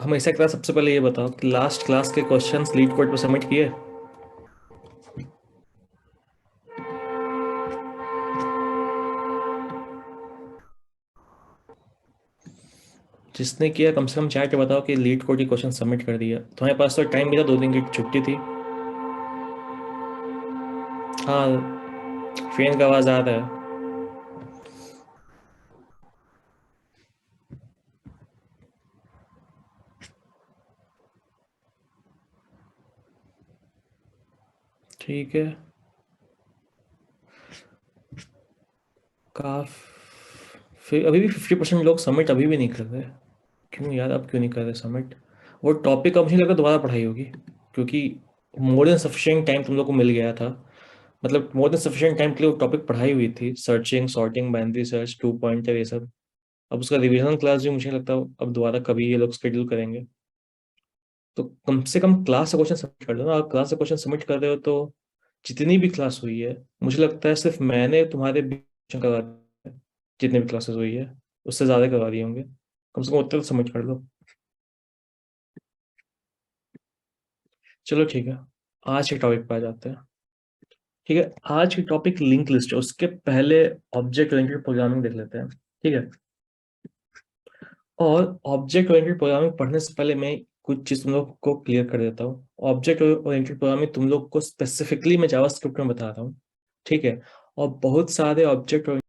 हमेशा क्लास सबसे पहले ये बताओ कि लास्ट क्लास के क्वेश्चंस लीड कोड पे सबमिट किए? जिसने किया कम से कम चैट पे बताओ कि लीड कोड की क्वेश्चन सबमिट कर दिया। तुम्हारे पास तो टाइम भी था, 2 दिन की छुट्टी थी। हाँ, फैन का आवाज़ आ रहा है। ठीक है। काफ फिर अभी भी 50% लोग सबमिट अभी भी नहीं कर रहे। क्यों यार, अब क्यों नहीं कर रहे सबमिट? वो टॉपिक अब मुझे लगा दोबारा पढ़ाई होगी, क्योंकि मोर देन सफिशिएंट टाइम तुम लोग को मिल गया था। मतलब मोर देन सफिशिएंट टाइम के लिए वो टॉपिक पढ़ाई हुई थी, searching, sorting, binary search, two pointer, ये सब। अब उसका रिवीजन क्लास भी मुझे लगता है अब दोबारा कभी ये लोग शेड्यूल करेंगे। तो कम से कम क्लास से क्वेश्चन सबमिट कर दो ना। आप क्लास से क्वेश्चन सबमिट कर रहे हो तो जितनी भी क्लास हुई है, मुझे लगता है सिर्फ मैंने तुम्हारे क्वेश्चन करवा दिए हैं। जितनी भी क्लासेस हुई है उससे ज़्यादा करवा दिए होंगे। कम से कम उतने तो सबमिट कर दो। चलो ठीक है, आज के टॉपिक पर आ जाते हैं। ठीक है, आज की टॉपिक लिंक लिस्ट है। उसके पहले ऑब्जेक्ट ओरिएंटेड प्रोग्रामिंग देख लेते हैं। ठीक है। और ऑब्जेक्ट ओरिएंटेड प्रोग्रामिंग पढ़ने से पहले मैं कुछ चीज तुम लोग को क्लियर कर देता हूँ। ऑब्जेक्ट ओरिएंटेड प्रोग्रामिंग तुम लोग को स्पेसिफिकली मैं जावास्क्रिप्ट में बता रहा हूँ। ठीक है। और बहुत सारे ऑब्जेक्ट ओरिएंटेड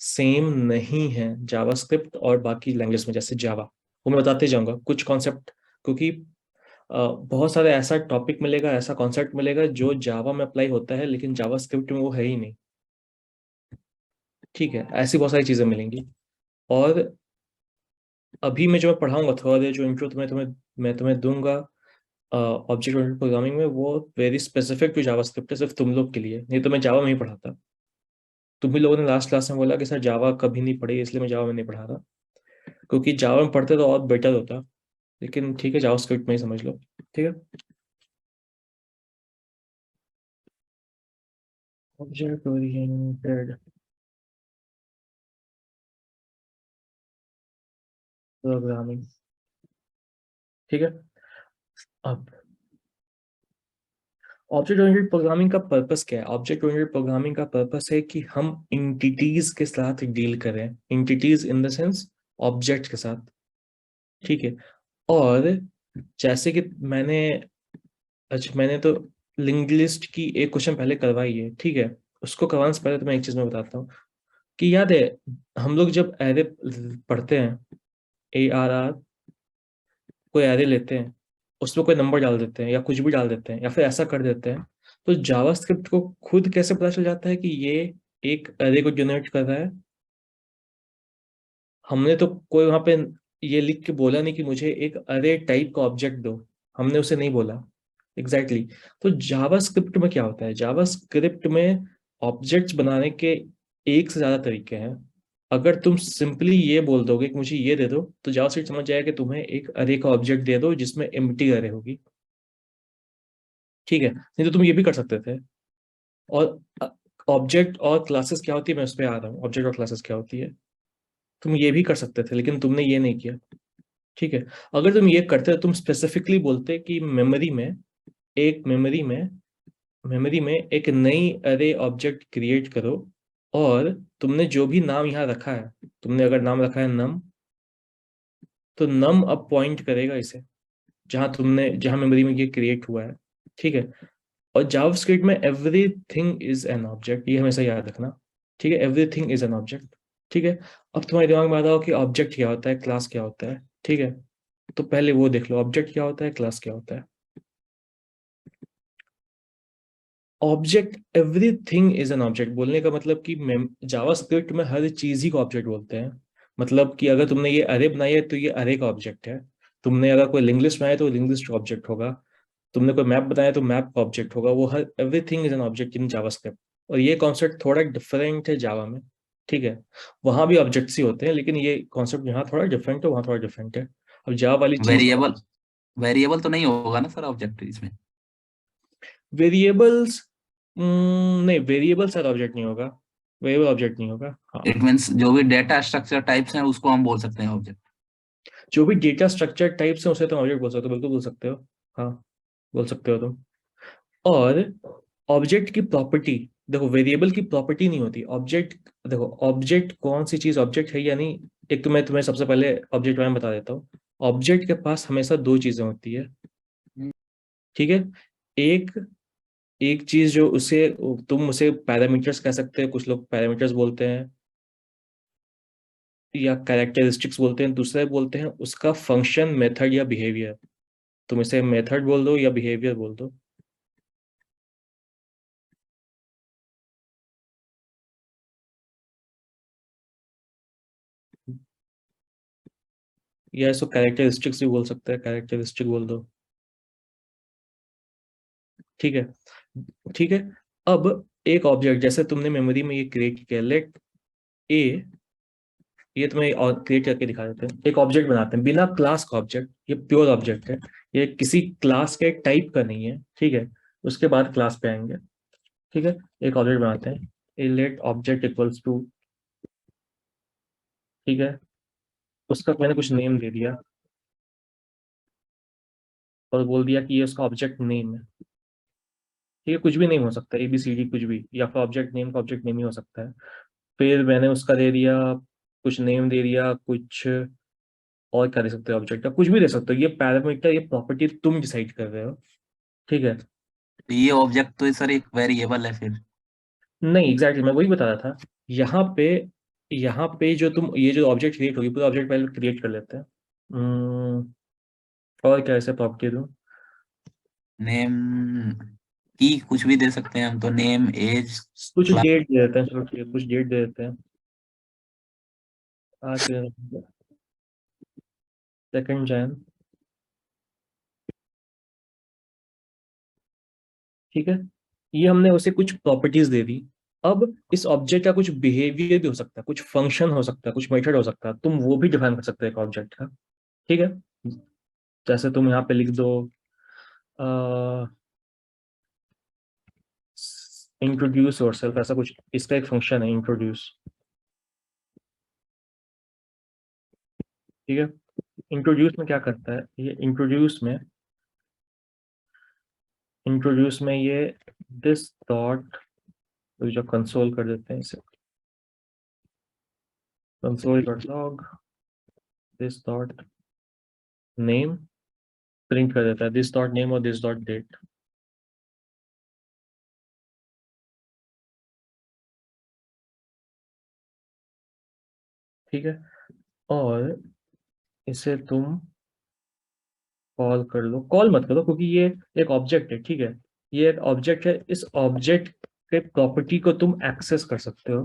सेम नहीं है जावास्क्रिप्ट और बाकी लैंग्वेज में, जैसे जावा। वो मैं बताते जाऊंगा कुछ कॉन्सेप्ट, क्योंकि बहुत सारे ऐसा टॉपिक मिलेगा, ऐसा कॉन्सेप्ट मिलेगा जो जावा में अप्लाई होता है लेकिन जावास्क्रिप्ट में वो है ही नहीं। ठीक है, ऐसी बहुत सारी चीजें मिलेंगी। और अभी मैं जो मैं पढ़ाऊंगा थोड़ा देर, जो इंट्रो मैं तुम्हें दूंगा ऑब्जेक्ट ओरिएंटेड प्रोग्रामिंग में, वो वेरी स्पेसिफिक टू जावास्क्रिप्ट है, सिर्फ तुम लोग के लिए। नहीं तो मैं जावा में ही पढ़ाता। तुम भी लोगों ने लास्ट क्लास में बोला कि सर जावा कभी नहीं पढ़ी, इसलिए मैं जावा में नहीं पढ़ा रहा। क्योंकि जावा में पढ़ते तो और बेटर होता। लेकिन ठीक है, जावास्क्रिप्ट में ही समझ लो। ठीक है। Object oriented programming. ठीक है। अब ऑब्जेक्ट ओरिएंटेड प्रोग्रामिंग का पर्पस क्या है? ऑब्जेक्ट ओरिएंटेड प्रोग्रामिंग का पर्पस है कि हम इंटिटीज के साथ डील करें। Entities in the sense object के साथ। ठीक है। और जैसे कि मैंने तो लिंक्ड लिस्ट की एक क्वेश्चन पहले करवाई है। ठीक है। उसको करवाने से पहले तो मैं एक चीज में बताता हूँ कि याद है, हम लोग जब एरे पढ़ते हैं, ARR, कोई एरे लेते हैं, उसमें कोई नंबर डाल देते हैं या कुछ भी डाल देते हैं या फिर ऐसा कर देते हैं, तो जावास्क्रिप्ट को खुद कैसे पता चल जाता है कि ये एक एरे को जनरेट कर रहा है? हमने तो कोई वहां पे ये लिख के बोला नहीं कि मुझे एक अरे टाइप का ऑब्जेक्ट दो। हमने उसे नहीं बोला। Exactly exactly। तो जावास्क्रिप्ट में क्या होता है? जावास्क्रिप्ट में ऑब्जेक्ट्स बनाने के एक से ज्यादा तरीके हैं। अगर तुम सिंपली ये बोल दोगे कि मुझे ये दे दो, तो जावास्क्रिप्ट समझ जाएगा कि तुम्हें एक अरे का ऑब्जेक्ट दे दो जिसमें एम्प्टी अरे होगी। ठीक है, नहीं तो तुम ये भी कर सकते थे। और ऑब्जेक्ट और क्लासेस क्या होती है, मैं उस पर आ रहा हूँ। ऑब्जेक्ट और क्लासेस क्या होती है, तुम ये भी कर सकते थे, लेकिन तुमने ये नहीं किया। ठीक है। अगर तुम ये करते तो तुम स्पेसिफिकली बोलते कि एक मेमोरी में एक नई अरे ऑब्जेक्ट क्रिएट करो। और तुमने जो भी नाम यहाँ रखा है, तुमने अगर नाम रखा है नम, तो नम अब पॉइंट करेगा इसे, जहां मेमोरी में ये क्रिएट हुआ है। ठीक है। और जावास्क्रिप्ट में एवरीथिंग इज एन ऑब्जेक्ट, ये हमेशा याद रखना। ठीक है, एवरीथिंग इज एन ऑब्जेक्ट। ठीक है। अब तुम्हारे दिमाग में आता हो कि ऑब्जेक्ट क्या होता है, क्लास क्या होता है। ठीक है। तो पहले वो देख लो, ऑब्जेक्ट क्या होता है, क्लास क्या होता है। Object, everything is an object बोलने का मतलब कि जावास्क्रिप्ट में हर चीज ही को ऑब्जेक्ट बोलते हैं। मतलब कि अगर तुमने ये अरे बनाई है तो ये अरे का ऑब्जेक्ट है। तुमने अगर कोई लिंक लिस्ट बनाया तो लिंक लिस्ट का ऑब्जेक्ट होगा। तुमने कोई मैप बनाया तो मैप का ऑब्जेक्ट होगा। वो हर everything is an object in JavaScript. और ये कॉन्सेप्ट थोड़ा डिफरेंट है जावा में। ठीक है। वहां भी ऑब्जेक्ट्स ही होते हैं, लेकिन ये कॉन्सेप्ट यहाँ थोड़ा डिफरेंट है, वहाँ थोड़ा डिफरेंट है। अब जावा वाली चीज, वेरिएबल वेरिएबल तो नहीं होगा ना सर ऑब्जेक्ट इसमें? वेरिएबल्स, नहीं, वेरिएबल सारा ऑब्जेक्ट नहीं होगा। वेरिएबल ऑब्जेक्ट नहीं होगा। हाँ, इट मीन्स जो भी डेटा स्ट्रक्चर टाइप्स हैं उसको हम बोल सकते हैं ऑब्जेक्ट। जो भी डेटा स्ट्रक्चर टाइप्स है उसे तुम ऑब्जेक्ट बोल सकते हो, बिल्कुल बोल सकते हो। हाँ, बोल सकते हो तुम। और ऑब्जेक्ट की प्रॉपर्टी, देखो वेरिएबल की प्रॉपर्टी नहीं होती ऑब्जेक्ट। देखो ऑब्जेक्ट कौन सी चीज ऑब्जेक्ट है या नहीं, एक तो मैं तुम्हें सबसे पहले ऑब्जेक्ट बारे में बता देता हूँ। ऑब्जेक्ट के पास हमेशा दो चीजें होती है, ठीक है। एक एक चीज जो उसे, तुम उसे पैरामीटर्स कह सकते हो, कुछ लोग पैरामीटर्स बोलते हैं या कैरेक्टरिस्टिक्स बोलते हैं, दूसरे बोलते हैं उसका फंक्शन, मेथड या बिहेवियर। तुम इसे मेथड बोल दो या बिहेवियर बोल दो। या इसको कैरेक्टरिस्टिक्स भी बोल सकते हैं, कैरेक्टरिस्टिक बोल दो। ठीक है, ठीक है। अब एक ऑब्जेक्ट जैसे तुमने मेमोरी में ये क्रिएट किया, लेट ए, ये तुम्हें और क्रिएट करके दिखा देते हैं। एक ऑब्जेक्ट बनाते हैं बिना क्लास का ऑब्जेक्ट, ये प्योर ऑब्जेक्ट है, ये किसी क्लास के टाइप का नहीं है, ठीक है। उसके बाद क्लास पे आएंगे, ठीक है। एक ऑब्जेक्ट बनाते हैं, ए लेट ऑब्जेक्ट इक्वल्स टू, ठीक है। उसका मैंने कुछ नेम दे दिया और बोल दिया कि ये उसका ऑब्जेक्ट नेम है, ठीक है। कुछ भी नेम हो सकता है, ABCD कुछ भी, या फिर ऑब्जेक्ट नेम का ऑब्जेक्ट नेम ही हो सकता है। फिर मैंने उसका दे दिया, कुछ नेम दे दिया, कुछ और क्या दे सकते हो ऑब्जेक्ट का, कुछ भी दे सकते हो। ये पैरामीटर, ये प्रॉपर्टी तुम डिसाइड कर रहे हो, ठीक है। तो ये ऑब्जेक्ट तो सर एक वेरिएबल है फिर। नहीं, एग्जैक्टली मैं वही बता रहा था। यहाँ पे, यहाँ पे जो तुम, ये जो ऑब्जेक्ट क्रिएट होगी, पूरा ऑब्जेक्ट पहले क्रिएट कर लेते हैं। और क्या ऐसे प्रॉपर्टी दूँ? नेम की कुछ भी दे सकते हैं हम तो, नेम एज कुछ क्लास। डेट दे देते हैं, चलो ठीक है, कुछ डेट दे देते हैं। आज 2 जैन, ठीक है। ये हमने उसे कुछ प्रॉपर्टीज दे दी। अब इस ऑब्जेक्ट का कुछ बिहेवियर भी हो सकता है, कुछ फंक्शन हो सकता है, कुछ मेथड हो सकता है, तुम वो भी डिफाइन कर सकते हो एक ऑब्जेक्ट का, ठीक है। जैसे तुम यहाँ पे लिख दो इंट्रोड्यूस योरसेल्फ, ऐसा कुछ, इसका एक फंक्शन है इंट्रोड्यूस, ठीक है। इंट्रोड्यूस में क्या करता है ये, इंट्रोड्यूस में ये दिस डॉट, जो कंसोल कर देते हैं इसे, console dot log this dot name, print कर देता है दिस डॉट नेम और दिस डॉट डेट, ठीक है। और इसे तुम कॉल कर लो, कॉल मत करो क्योंकि ये एक ऑब्जेक्ट है, ठीक है। ये एक ऑब्जेक्ट है, इस ऑब्जेक्ट के प्रॉपर्टी को तुम एक्सेस कर सकते हो।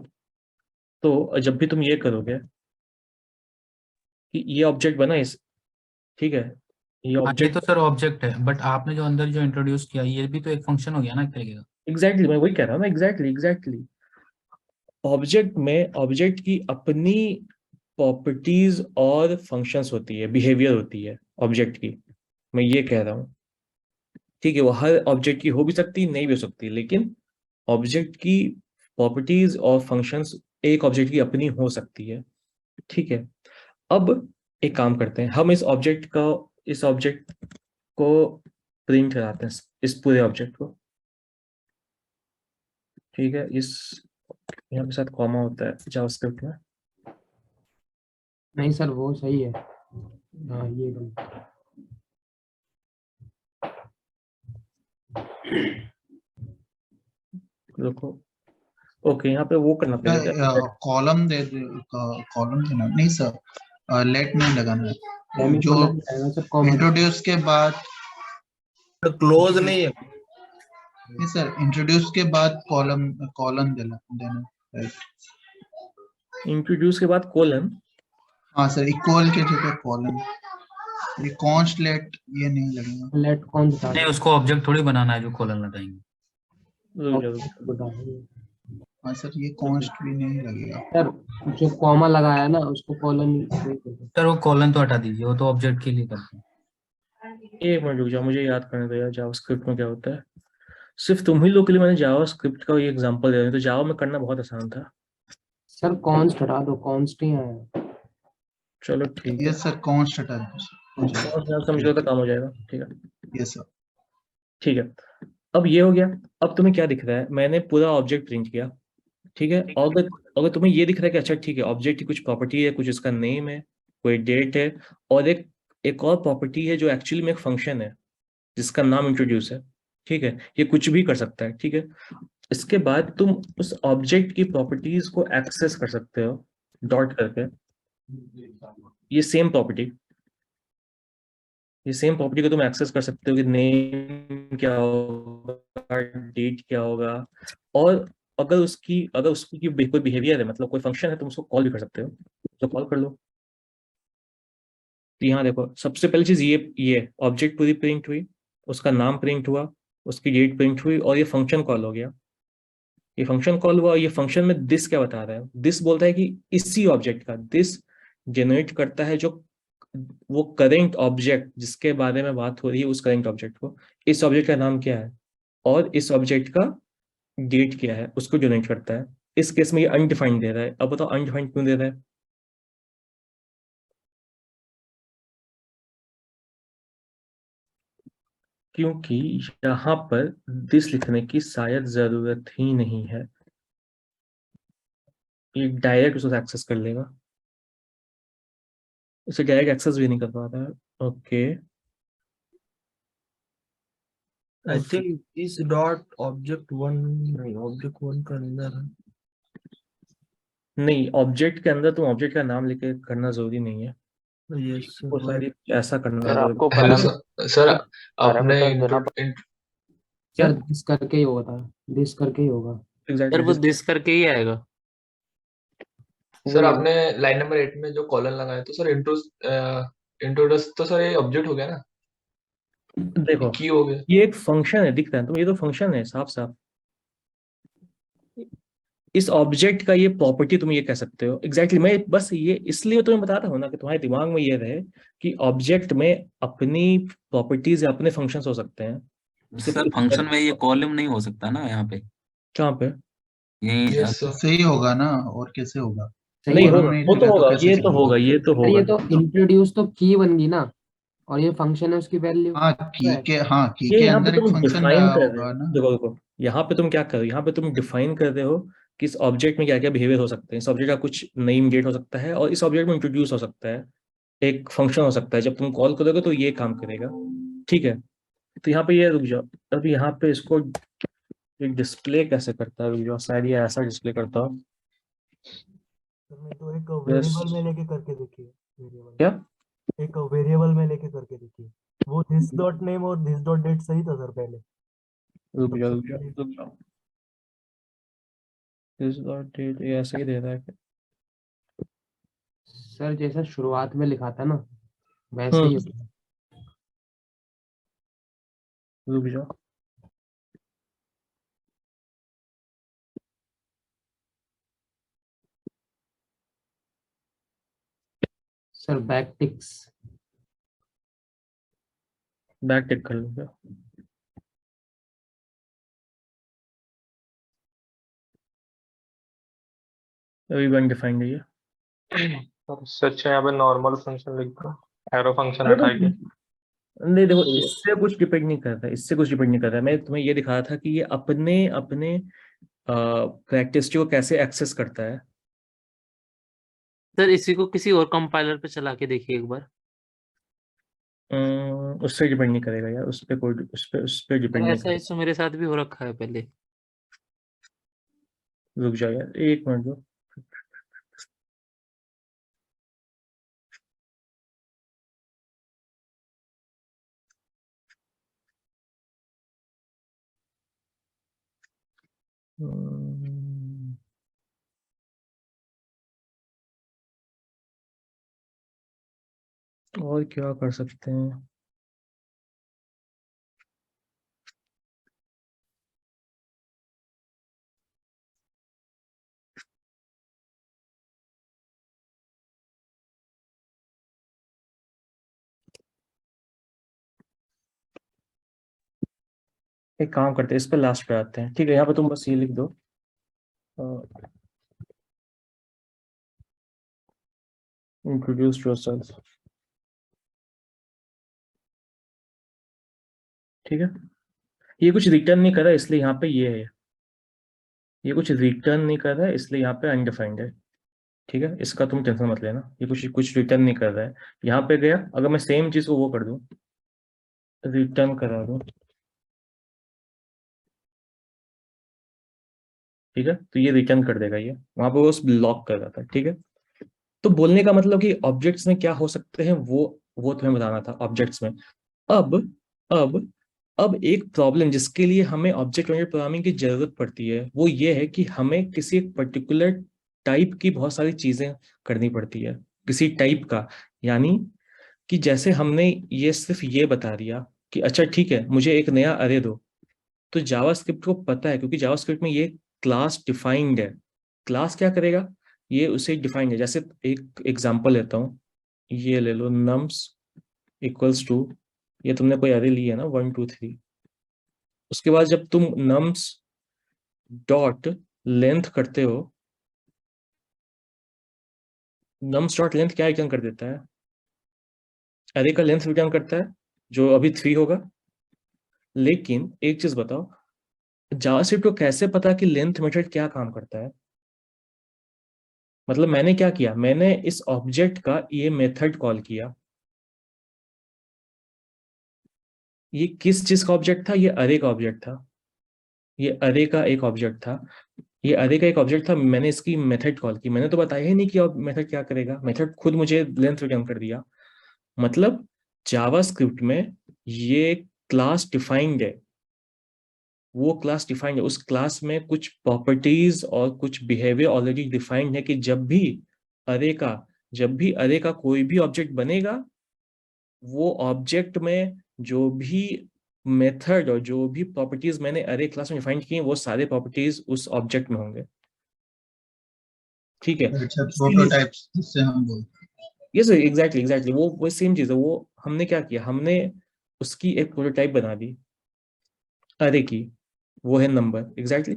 तो जब भी तुम ये करोगे कि ये ऑब्जेक्ट बना इस, ठीक है, ये हाँ, ये तो ऑब्जेक्ट, सर ऑब्जेक्ट है, बट आपने जो अंदर जो इंट्रोड्यूस किया ये भी तो एक फंक्शन हो गया ना एक तरीके का। एग्जैक्टली मैं वही कह रहा हूँ ना, एग्जैक्टली एग्जैक्टली। ऑब्जेक्ट में ऑब्जेक्ट की अपनी प्रॉपर्टीज और फंक्शंस होती है, बिहेवियर होती है ऑब्जेक्ट की, मैं ये कह रहा हूँ, ठीक है। वो हर ऑब्जेक्ट की हो भी सकती, नहीं भी हो सकती, लेकिन ऑब्जेक्ट की प्रॉपर्टीज और फंक्शंस एक ऑब्जेक्ट की अपनी हो सकती है, ठीक है। अब एक काम करते हैं, हम इस ऑब्जेक्ट को प्रिंट कराते हैं, इस पूरे ऑब्जेक्ट को, ठीक है। इस यहाँ के साथ कॉमा होता है जावास्क्रिप्ट में। नहीं सर वो सही है। हाँ ये गलत। देखो, ओके, यहाँ पे वो करना पड़ेगा क्या? कॉलम दे कॉलम देना नहीं सर, लेट नहीं लगाना है। जो सेमीकोलन आएगा सर, कॉमा। इंट्रोड्यूस के बाद, क्लोज नहीं है। नहीं सर, इंट्रोड्यूस के बाद कॉलम कॉलम देना देना राइट। इंट्रोड्यूस के बाद कोलन, हाँ सर, इक्वल के जगह कॉलम, ये कॉन्स्ट लेट ये नहीं लगेगा। लेट कौन बता नहीं, दो। उसको ऑब्जेक्ट थोड़ी बनाना है जो कॉलम लगाएंगे। रुक जाओ, रुक जाओ। हाँ सर, ये कॉन्स्ट भी नहीं लगेगा। सर जो कॉमा लगाया ना उसको कॉलन। सर वो कॉलन तो हटा दीजिए, वो तो ऑब्जेक्ट के लिए करते हैं। एक मिनट रुक जाओ, मुझे याद करने दो यार, जावास्क्रिप्ट में क्या होता है। सिर्फ तुम ही लोग के लिए मैंने जावास्क्रिप्ट का ये एग्जांपल दिया, तो जावा में करना बहुत आसान था। सर कॉन्स्ट हटा दो, कॉन्स्ट ही आया। चलो ठीक है, यस सर, कॉन्स्ट हटा दो सर, हो जाएगा। समझो तो काम हो जाएगा। ठीक है, यस सर। ठीक है। अब ये हो गया। अब तुम्हें क्या दिख रहा है, मैंने पूरा ऑब्जेक्ट प्रिंट किया। ठीक है, और अगर अगर तुम्हें ये दिख रहा है कि अच्छा ठीक है, ऑब्जेक्ट की कुछ प्रॉपर्टी है, कुछ इसका नेम है, कोई डेट है, और एक एक और प्रॉपर्टी है जो एक्चुअली में एक फंक्शन है जिसका नाम इंट्रोड्यूस है। ठीक है, ये कुछ भी कर सकता है। ठीक है, इसके बाद तुम उस ऑब्जेक्ट की प्रॉपर्टीज को एक्सेस कर सकते हो डॉट करके। ये सेम प्रॉपर्टी ये सेम प्रॉपर्टी को तुम एक्सेस कर सकते हो कि नेम क्या होगा, डेट क्या होगा, और अगर उसकी कोई बिहेवियर है, मतलब कोई फंक्शन है, तुम उसको कॉल भी कर सकते हो, तो कॉल कर लो। तो यहाँ देखो, सबसे पहली चीज ये ऑब्जेक्ट पूरी प्रिंट हुई, उसका नाम प्रिंट हुआ, उसकी डेट प्रिंट हुई, और ये फंक्शन कॉल हो गया। ये फंक्शन कॉल हुआ, ये फंक्शन में दिस क्या बता रहा है, दिस बोलता है कि इसी ऑब्जेक्ट का दिस जनरेट करता है जो वो करेंट ऑब्जेक्ट जिसके बारे में बात हो रही है, उस करेंट ऑब्जेक्ट को, इस ऑब्जेक्ट का नाम क्या है और इस ऑब्जेक्ट का डेट क्या है, उसको जनरेट करता है। इस केस में ये अनडिफाइंड दे रहा है। अब बताओ अनडिफाइंड क्यों दे रहा है? क्योंकि यहाँ पर दिस लिखने की शायद जरूरत ही नहीं है, ये डायरेक्ट उसे एक्सेस कर लेगा, उसे डायरेक्ट एक्सेस भी नहीं कर पा रहा है। ओके, आई थिंक इस डॉट ऑब्जेक्ट वन, नहीं ऑब्जेक्ट वन का अंदर है। नहीं, ऑब्जेक्ट के अंदर तुम ऑब्जेक्ट का नाम लेके करना जरूरी नहीं है, यस वो शायद ऐसा करना सर जरूरी। आपको हेलो पैरामीटर सर, आपने पैरामीटर देना क्या सर दिस करके ही होता है, दिस करके ही होगा। सर, एग्जैक्टली वो दिस करके ही आएगा। सर आपने लाइन नंबर 8 में जो कॉलन लगाया तो सर इंट्रोडस तो सर ये ऑब्जेक्ट हो गया ना, देखो, की हो गया। ये एक फंक्शन है, दिख रहा है तो ये तो फंक्शन है साफ साफ। इस ऑब्जेक्ट का ये प्रॉपर्टी तुम ये कह सकते हो। एग्जैक्टली मैं बस ये इसलिए तुम्हें बता रहा हूँ ना कि तुम्हारे दिमाग में ये रहे कि ऑब्जेक्ट में अपनी प्रॉपर्टीज या अपने फंक्शंस हो सकते हैं। सिर्फ सर फंक्शन में ये कॉलम नहीं हो सकता ना यहाँ पे, कहाँ पे? यही यस सर। सही होगा ना, और कैसे होगा? सही नहीं है ना? होगा, कॉलम नहीं वो लिख तो रहा तो होगा, कैसे ये तो चलेगा? होगा, ये तो सर ये होगा। तो इंट्रोड्यूस तो की बन गई ना, और ये फंक्शन है, उसकी वैल्यू हाँ की ये के यहाँ पे अंदर एक तुम फंक्शन डिफाइन रहा कर रहे होगा हो, ना। देखो देखो, यहाँ पे तुम क्या कर रहे हो, यहाँ पे तुम डिफाइन कर रहे हो कि इस ऑब्जेक्ट में क्या क्या बिहेवियर हो सकते हैं। इस ऑब्जेक्ट का कुछ नेम डेट हो सकता है, और इस ऑब्जेक्ट में इंट्रोड्यूस हो सकता है, एक फंक्शन हो सकता है, जब तुम कॉल करोगे तो ये काम करेगा। ठीक है, तो यहाँ पे ये रुक जाओ, अब यहाँ पे इसको डिस्प्ले कैसे करता है, रुक जाओ, शायद ये ऐसा डिस्प्ले करता हो। में तो एक बस वेरिएबल में लेके करके देखिए, वेरिएबल क्या? एक वेरिएबल में लेके करके देखिए। वो दिस डॉट नेम और दिस डॉट डेट सही था सर पहले। रुक जाओ सबसे रुक जाओ पहले रुक जाओ, दिस डॉट डेट ये ऐसा ही दे रहा है क्या? सर जैसा शुरुआत में लिखा था ना, वैसे ही होता है। रुक जाओ, सर बैक टिक्स। बैक टिक कर लूंगा। अभी वन डिफाइंड है ये। और इससे अच्छा यहाँ पे नॉर्मल फंक्शन लिख दो, एरो फंक्शन अरे हटा के। नहीं देखो, इससे कुछ डिपेंड नहीं करता, इससे कुछ डिपेंड नहीं करता। मैं तुम्हें ये दिखा रहा था कि ये अपने अपने प्रैक्टिस को कैसे एक्सेस करता है। सर इसी को किसी और कंपाइलर पे चला के देखिए एक बार। उससे डिपेंड नहीं करेगा यार, उस पे सर डिपेंड नहीं ऐसा करेगा। इस मेरे साथ भी हो रखा है पहले। रुक जाओ यार, एक मिनट दो। हम्म, और क्या कर सकते हैं? एक काम करते हैं, इस पे लास्ट पे आते हैं। ठीक है, यहाँ पे तुम बस ये लिख दो इंट्रोड्यूस योरसेल्फ, ठीक है। ये कुछ रिटर्न नहीं कर रहा इसलिए यहाँ पे ये है, ये कुछ रिटर्न नहीं कर रहा है इसलिए यहाँ पे अनडिफाइंड है, ठीक है। इसका तुम टेंशन मत लेना, ये कुछ कुछ रिटर्न नहीं कर रहा है। यहाँ पे गया, अगर मैं सेम चीज को वो कर दूं, रिटर्न करा दूं, ठीक है, तो ये रिटर्न कर देगा, ये वहां पे वो ब्लॉक कर रहा था, ठीक है। तो बोलने का मतलब कि ऑब्जेक्ट्स में क्या हो सकते हैं वो तुम्हें बताना था ऑब्जेक्ट्स में। अब अब अब एक प्रॉब्लम जिसके लिए हमें ऑब्जेक्ट ओरिएंटेड प्रोग्रामिंग की जरूरत पड़ती है वो ये है कि हमें किसी एक पर्टिकुलर टाइप की बहुत सारी चीजें करनी पड़ती है, किसी टाइप का। यानी कि जैसे हमने ये सिर्फ ये बता दिया कि अच्छा ठीक है मुझे एक नया अरे दो, तो जावास्क्रिप्ट को पता है, क्योंकि जावास्क्रिप्ट में ये क्लास डिफाइंड है। क्लास क्या करेगा, ये उसे डिफाइंड है। जैसे एक एग्जांपल लेता हूँ, ये ले लो nums इक्वल्स टू, ये तुमने कोई अरे ली है ना 1 2 3, उसके बाद जब तुम nums डॉट लेंथ करते हो, nums डॉट लेंथ क्या रिटर्न कर देता है, अरे का लेंथ रिटर्न करता है जो अभी 3 होगा। लेकिन एक चीज बताओ, जावास्क्रिप्ट को कैसे पता कि लेंथ मेथड क्या काम करता है? मतलब मैंने क्या किया, मैंने इस ऑब्जेक्ट का ये मेथड कॉल किया। ये किस चीज का ऑब्जेक्ट था, ये अरे का ऑब्जेक्ट था, ये अरे का एक ऑब्जेक्ट था, ये अरे का एक ऑब्जेक्ट था। मैंने इसकी मेथड कॉल की, मैंने तो बताया ही नहीं कि मेथड क्या करेगा, मेथड खुद मुझे लेंथ रिटर्न कर दिया। मतलब जावास्क्रिप्ट में ये क्लास डिफाइंड है, वो क्लास डिफाइंड है, उस क्लास में कुछ प्रॉपर्टीज और कुछ बिहेवियर ऑलरेडी डिफाइंड है कि जब भी अरे का कोई भी ऑब्जेक्ट बनेगा, वो ऑब्जेक्ट में जो भी मेथड और जो भी प्रॉपर्टीज मैंने अरे क्लास में डिफाइन की वो सारे प्रॉपर्टीज उस ऑब्जेक्ट में होंगे, ठीक है। अच्छा, प्रोटोटाइप्स जिससे हम बोलते हैं। यस एग्जैक्टली एग्जैक्टली, वो सेम चीज है। वो हमने क्या किया, हमने उसकी एक प्रोटोटाइप बना दी अरे की, वो है नंबर एग्जैक्टली।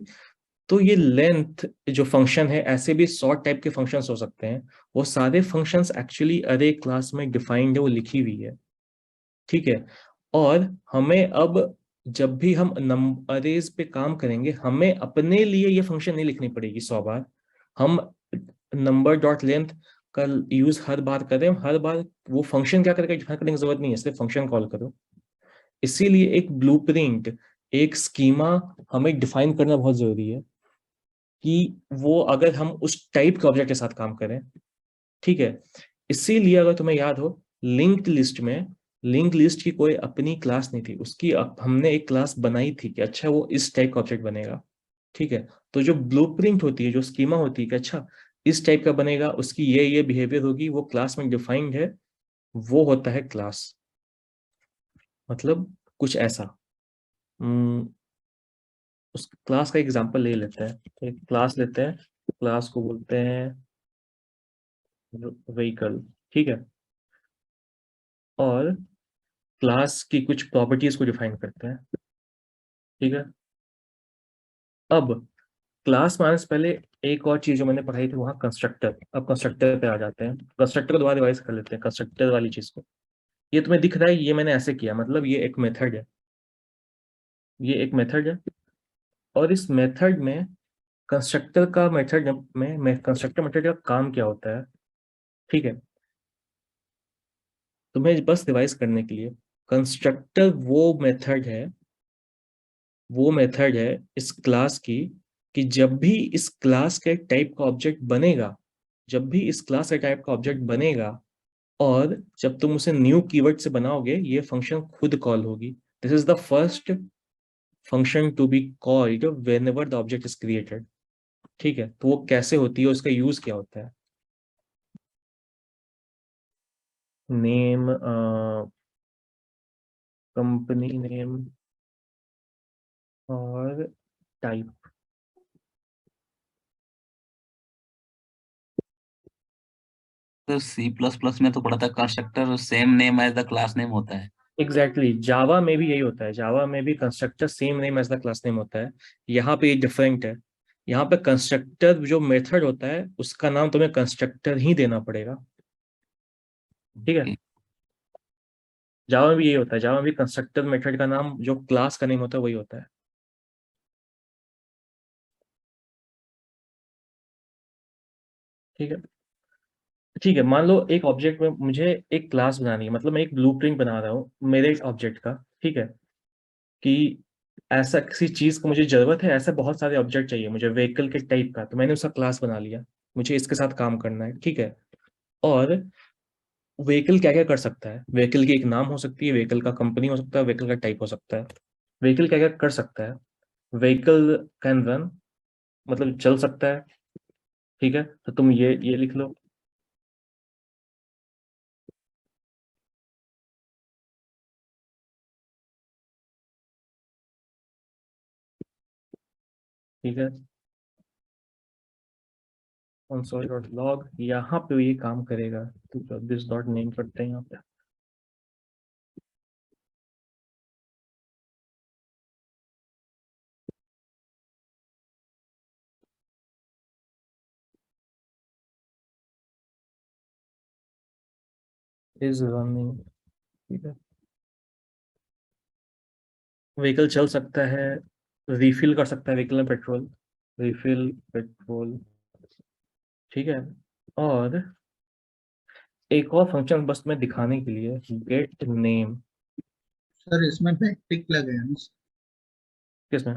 तो ये लेंथ जो फंक्शन है, ऐसे भी सॉर्ट टाइप के फंक्शंस हो सकते हैं, वो सारे फंक्शंस एक्चुअली अरे क्लास में डिफाइंड है, वो लिखी हुई है, ठीक है। और हमें अब जब भी हम अरेज पे काम करेंगे, हमें अपने लिए ये फंक्शन नहीं लिखनी पड़ेगी 100 बार। हम नंबर डॉट लेंथ का यूज हर बार करें, हर बार वो फंक्शन क्या करेगा डिफाइन करने की जरूरत नहीं है, सिर्फ फंक्शन कॉल करो। इसीलिए एक ब्लूप्रिंट, एक स्कीमा हमें डिफाइन करना बहुत जरूरी है कि वो अगर हम उस टाइप के ऑब्जेक्ट के साथ काम करें, ठीक है। इसीलिए अगर तुम्हें याद हो, लिंक्ड लिस्ट में लिंक लिस्ट की कोई अपनी क्लास नहीं थी, उसकी हमने एक क्लास बनाई थी कि अच्छा वो इस टाइप का ऑब्जेक्ट बनेगा, ठीक है। तो जो ब्लूप्रिंट होती है, जो स्कीमा होती है कि अच्छा इस टाइप का बनेगा, उसकी ये बिहेवियर होगी, वो क्लास में डिफाइंड है, वो होता है क्लास। मतलब कुछ ऐसा। उस क्लास का एग्जांपल ले लेते हैं, तो एक क्लास लेते हैं, क्लास को बोलते हैं व्हीकल, ठीक है। और क्लास की कुछ प्रॉपर्टीज को डिफाइन करते हैं, ठीक है। अब क्लास माने से पहले एक और चीज जो मैंने पढ़ाई थी वहां कंस्ट्रक्टर। अब कंस्ट्रक्टर पे आ जाते हैं, कंस्ट्रक्टर को दोबारा रिवाइज कर लेते हैं, कंस्ट्रक्टर वाली चीज को। ये तुम्हें दिख रहा है, ये मैंने ऐसे किया, मतलब ये एक मेथड है, ये एक मेथड है। और इस मेथड में कंस्ट्रक्टर का मेथड में कंस्ट्रक्टर मेथड का काम क्या होता है, ठीक है। तुम्हें बस रिवाइज करने के लिए, कंस्ट्रक्टर वो मेथड है इस क्लास की कि जब भी इस क्लास के टाइप का ऑब्जेक्ट बनेगा, जब भी इस क्लास के टाइप का ऑब्जेक्ट बनेगा और जब तुम उसे न्यू कीवर्ड से बनाओगे, ये फंक्शन खुद कॉल होगी। This is the first function to be called whenever the object is created, ठीक है। तो वो कैसे होती है, उसका यूज क्या होता है, नेम, कंपनी नेम और टाइप। तो C++ में तो पढ़ा था constructor same name as the class name होता है। एग्जैक्टली जावा में भी यही होता है, जावा में भी constructor same name as the class name होता है। यहाँ पे ये डिफरेंट है, यहाँ पे कंस्ट्रक्टर जो मेथड होता है उसका नाम तुम्हें कंस्ट्रक्टर ही देना पड़ेगा, ठीक है। Okay. जावा में भी यही होता है, जावा में भी कंस्ट्रक्टर मेथड का नाम जो क्लास का नेम होता है वही होता है। ठीक है। ठीक है, मान लो एक ऑब्जेक्ट में मुझे एक क्लास बनानी है, मतलब मैं एक ब्लूप्रिंट बना रहा हूँ मेरे ऑब्जेक्ट का, ठीक है, कि ऐसा किसी चीज को मुझे जरूरत है, ऐसे बहुत सारे ऑब्जेक्ट चाहिए मुझे व्हीकल के टाइप का, तो मैंने उसका क्लास बना लिया, मुझे इसके साथ काम करना है, ठीक है। और व्हीकल क्या क्या कर सकता है, व्हीकल की एक नाम हो सकती है, व्हीकल का कंपनी हो सकता है, व्हीकल का टाइप हो सकता है। व्हीकल क्या क्या कर सकता है, व्हीकल कैन रन, मतलब चल सकता है, ठीक है। तो तुम ये लिख लो। ठीक है, console.log, यहाँ पे ये काम करेगा, तो दिस डॉट नेम करते हैं यहाँ पे। इज रनिंग, ठीक है। व्हीकल चल सकता है, रिफिल कर सकता है व्हीकल में पेट्रोल, रिफिल पेट्रोल, ठीक है। और एक और फंक्शन बस मैं दिखाने के लिए, गेट नेम, सर इसमें बैकटिक लगे हैं ना? किसमें?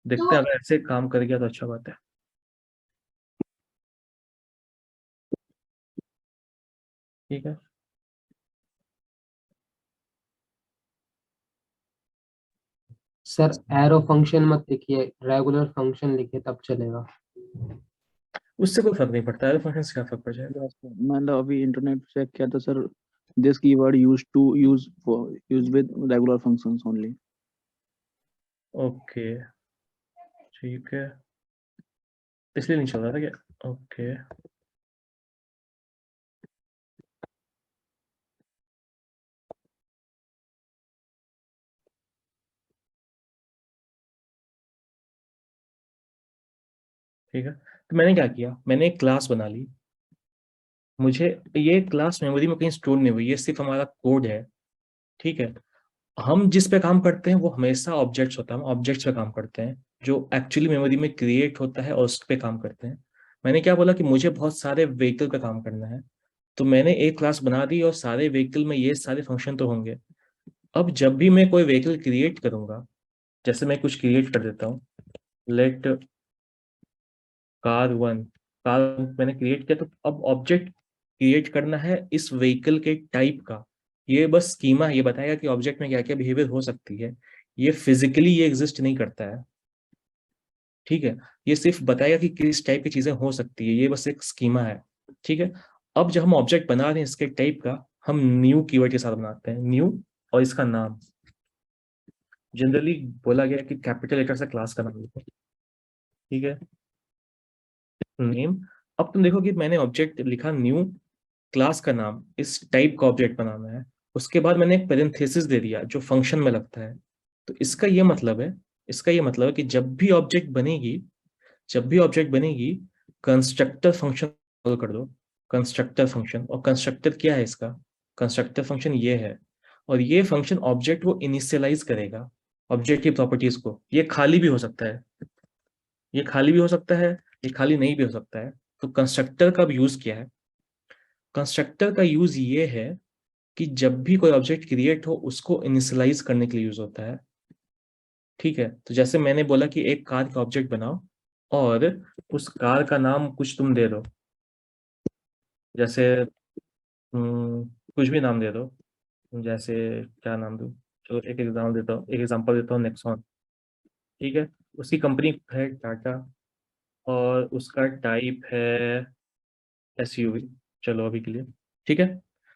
देखते हैं, अगर ऐसे काम कर गया तो अच्छा बात है। ठीक है। सर एरो फंक्शन मत लिखिए, रेगुलर फंक्शन लिखिए तब चलेगा। उससे कोई फर्क नहीं पड़ता है, फंक्शन से क्या फर्क पड़ जाएगा। मतलब अभी इंटरनेट चेक किया था sir, this keyword use with regular functions only. Okay, ठीक है, इसलिए नहीं चल रहा था क्या? ओके, ठीक है। तो मैंने क्या किया, मैंने एक क्लास बना ली, मुझे ये क्लास मेमोरी में कहीं स्टोर नहीं हुई, ये सिर्फ हमारा कोड है, ठीक है। हम जिस पे काम करते हैं वो हमेशा ऑब्जेक्ट्स होता है, हम ऑब्जेक्ट्स पे काम करते हैं जो एक्चुअली मेमोरी में क्रिएट होता है और उस पे काम करते हैं। मैंने क्या बोला कि मुझे बहुत सारे व्हीकल पे काम करना है, तो मैंने एक क्लास बना दी और सारे व्हीकल में ये सारे फंक्शन तो होंगे। अब जब भी मैं कोई व्हीकल क्रिएट करूंगा, जैसे मैं कुछ क्रिएट कर देता हूँ, लेट कार वन, कार मैंने क्रिएट किया, तो अब ऑब्जेक्ट क्रिएट करना है इस व्हीकल के टाइप का। ये बस स्कीमा है, ये बताएगा कि ऑब्जेक्ट में क्या क्या बिहेवियर हो सकती है, ये फिजिकली ये एग्जिस्ट नहीं करता है, ठीक है। ये सिर्फ बताएगा कि किस टाइप की चीजें हो सकती है, ये बस एक स्कीमा है, ठीक है। अब जब हम ऑब्जेक्ट बना रहे हैं इसके टाइप का, हम न्यू कीवर्ड के साथ बनाते हैं, न्यू, और इसका नाम जनरली बोला गया कि कैपिटल लेटर से क्लास का नाम लिखो, ठीक है, नेम। अब तुम देखो कि मैंने ऑब्जेक्ट लिखा न्यू, क्लास का नाम, इस टाइप का ऑब्जेक्ट बनाना है, उसके बाद मैंने एक पैरेंथेसिस दे दिया जो फंक्शन में लगता है। तो इसका ये मतलब है, कि जब भी ऑब्जेक्ट बनेगी, कंस्ट्रक्टर फंक्शन कॉल कर दो, कंस्ट्रक्टर फंक्शन। और कंस्ट्रक्टर क्या है इसका, कंस्ट्रक्टर फंक्शन ये है, और ये फंक्शन ऑब्जेक्ट को इनिशियलाइज करेगा, ऑब्जेक्ट की प्रॉपर्टीज को। ये खाली भी हो सकता है, ये खाली भी हो सकता है, ये खाली नहीं भी हो सकता है। तो कंस्ट्रक्टर का यूज क्या है, कंस्ट्रक्टर का यूज ये है कि जब भी कोई ऑब्जेक्ट क्रिएट हो उसको इनिशियलाइज करने के लिए यूज होता है, ठीक है। तो जैसे मैंने बोला कि एक कार का ऑब्जेक्ट बनाओ और उस कार का नाम कुछ तुम दे दो, जैसे कुछ भी नाम दे दो, जैसे क्या नाम दूं, चलो एक एग्जांपल देता हूँ, नेक्सॉन, ठीक है। उसकी कंपनी है टाटा, और उसका टाइप है एसयूवी, चलो अभी के लिए, ठीक है।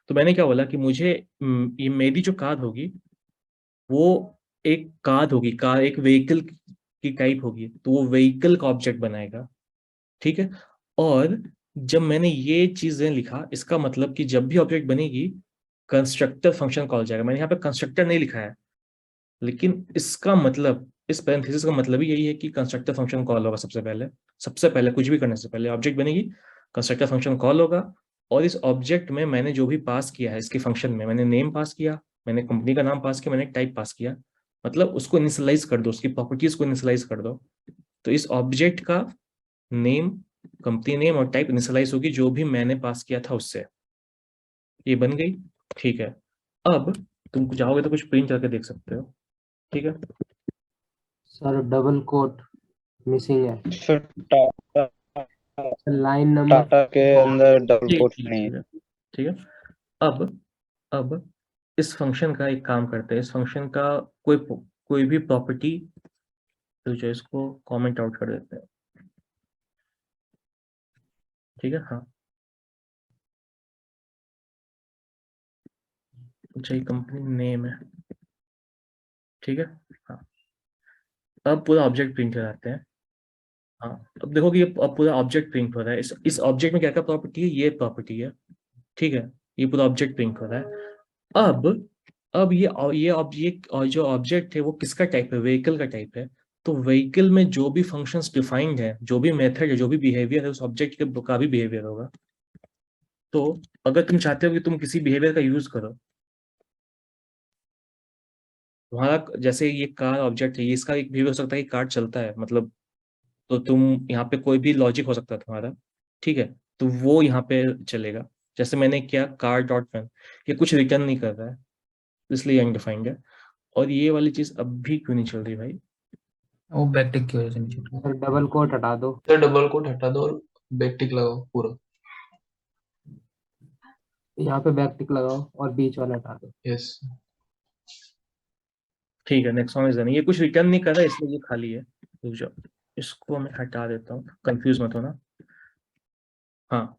तो मैंने क्या बोला कि मुझे ये मेरी जो कार होगी वो एक कार होगी, कार एक व्हीकल की टाइप होगी, तो वो व्हीकल का ऑब्जेक्ट बनाएगा, ठीक है। और जब मैंने ये चीजें लिखा, इसका मतलब कि जब भी ऑब्जेक्ट बनेगी कंस्ट्रक्टर फंक्शन कॉल जाएगा। मैंने यहाँ पे कंस्ट्रक्टर नहीं लिखा है, लेकिन इसका मतलब, इस पैरेंथेसिस का मतलब ही यही है कि कंस्ट्रक्टर फंक्शन कॉल होगा सबसे पहले, कुछ भी करने से पहले ऑब्जेक्ट बनेगी, कंस्ट्रक्टर फंक्शन कॉल होगा और इस ऑब्जेक्ट में मैंने जो भी पास किया है इसके फंक्शन में, मैंने नेम पास किया, मैंने कंपनी का नाम पास किया, मैंने टाइप पास किया, मतलब उसको इनिशियलाइज कर दो, उसकी प्रॉपर्टीज को इनिशियलाइज कर दो। तो इस ऑब्जेक्ट का नेम, कंपनी नेम और टाइप इनिशियलाइज होगी जो भी मैंने पास किया था उससे। ये बन गई, ठीक है। अब तुम चाहोगे तो कुछ प्रिंट करके देख सकते हो, ठीक है। सर डबल कोट मिसिंग है, sir Tata line number Tata के अंदर डबल ठीक कोट ठीक नहीं है। ठीक है, ठीक है। अब इस फंक्शन का एक काम करते हैं, इस फंक्शन का कोई भी प्रॉपर्टी, तो जो इसको कमेंट आउट कर देते हैं, ठीक है। हाँ, अच्छा, ये कंपनी नेम है, ठीक है। हाँ, अब पूरा ऑब्जेक्ट प्रिंट कराते हैं। हाँ, अब देखो कि अब पूरा ऑब्जेक्ट प्रिंट हो रहा है। इस ऑब्जेक्ट में क्या क्या प्रॉपर्टी है, ये प्रॉपर्टी है, ठीक है। ये पूरा ऑब्जेक्ट प्रिंट हो रहा है। अब ये ऑब्जेक्ट और जो ऑब्जेक्ट है वो किसका टाइप है, व्हीकल का टाइप है। तो व्हीकल में जो भी फंक्शंस डिफाइंड है, जो भी मेथड है, जो भी बिहेवियर है, उस ऑब्जेक्ट का भी बिहेवियर होगा। तो अगर तुम चाहते हो कि तुम किसी बिहेवियर का यूज करो, तुम्हारा जैसे ये कार ऑब्जेक्ट है, ये इसका एक बिहेवियर हो सकता है कि कार चलता है, मतलब तो तुम यहाँ पे कोई भी लॉजिक हो सकता है तुम्हारा, ठीक है, तो वो यहाँ पे चलेगा। जैसे मैंने किया कार डॉट रन, ये कुछ रिटर्न नहीं कर रहा है, इसलिए अनडिफाइंड है। और ये वाली चीज अब भी क्यों नहीं चल रही भाई? वो बैकटिक की वजह से नहीं छूट रहा। सर डबल कोट हटा दो, सर डबल कोट हटा दो और बैक टिक लगाओ पूरा। यहाँ पे बैक टिक लगाओ और बीच वाला हटा दो। यस। ठीक है, नेक्स्ट वन इज रनिंग। ये कुछ रिटर्न नहीं कर रहा है इसलिए ये खाली है। रुक जाओ, इसको मैं हटा देता हूँ, कंफ्यूज मत होना। हाँ,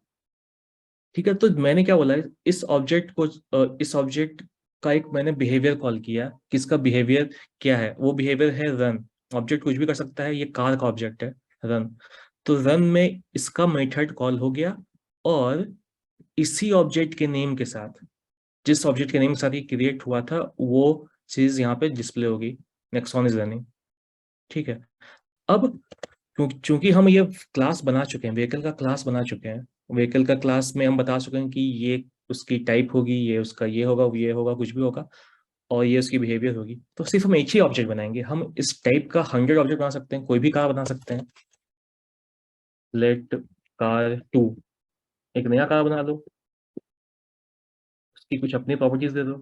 ठीक है। तो मैंने क्या बोला है, इस ऑब्जेक्ट का एक मैंने बिहेवियर कॉल किया, किसका बिहेवियर क्या है, वो बिहेवियर है रन। ऑब्जेक्ट कुछ भी कर सकता है, ये कार का ऑब्जेक्ट है रन। तो रन में इसका मेथड कॉल हो गया और इसी ऑब्जेक्ट के नेम के साथ, जिस ऑब्जेक्ट के नेम के साथ ये क्रिएट हुआ था, वो चीज यहाँ पे डिस्प्ले होगी। नेक्स्ट वन इज रनिंग, ठीक है। अब चूंकि हम ये क्लास बना चुके हैं, व्हीकल का क्लास बना चुके हैं, व्हीकल का क्लास में हम बता चुके हैं कि ये उसकी टाइप होगी, ये उसका ये होगा कुछ भी होगा, और ये उसकी बिहेवियर होगी। तो सिर्फ हम एक ही ऑब्जेक्ट बनाएंगे। हम इस टाइप का 100 ऑब्जेक्ट बना सकते हैं, कोई भी कार बना सकते हैं। लेट कार 2, एक नया कार बना लो, उसकी कुछ अपनी प्रॉपर्टीज दे दो,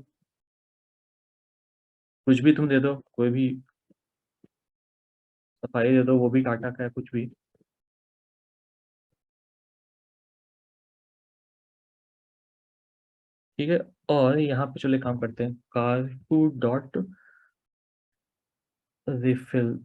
कुछ भी तुम दे दो, कोई भी सफाई दे दो, वो भी टाटा का है, कुछ भी। ठीक है, और यहाँ पे चले काम करते हैं, कार टू डॉट रिफिल।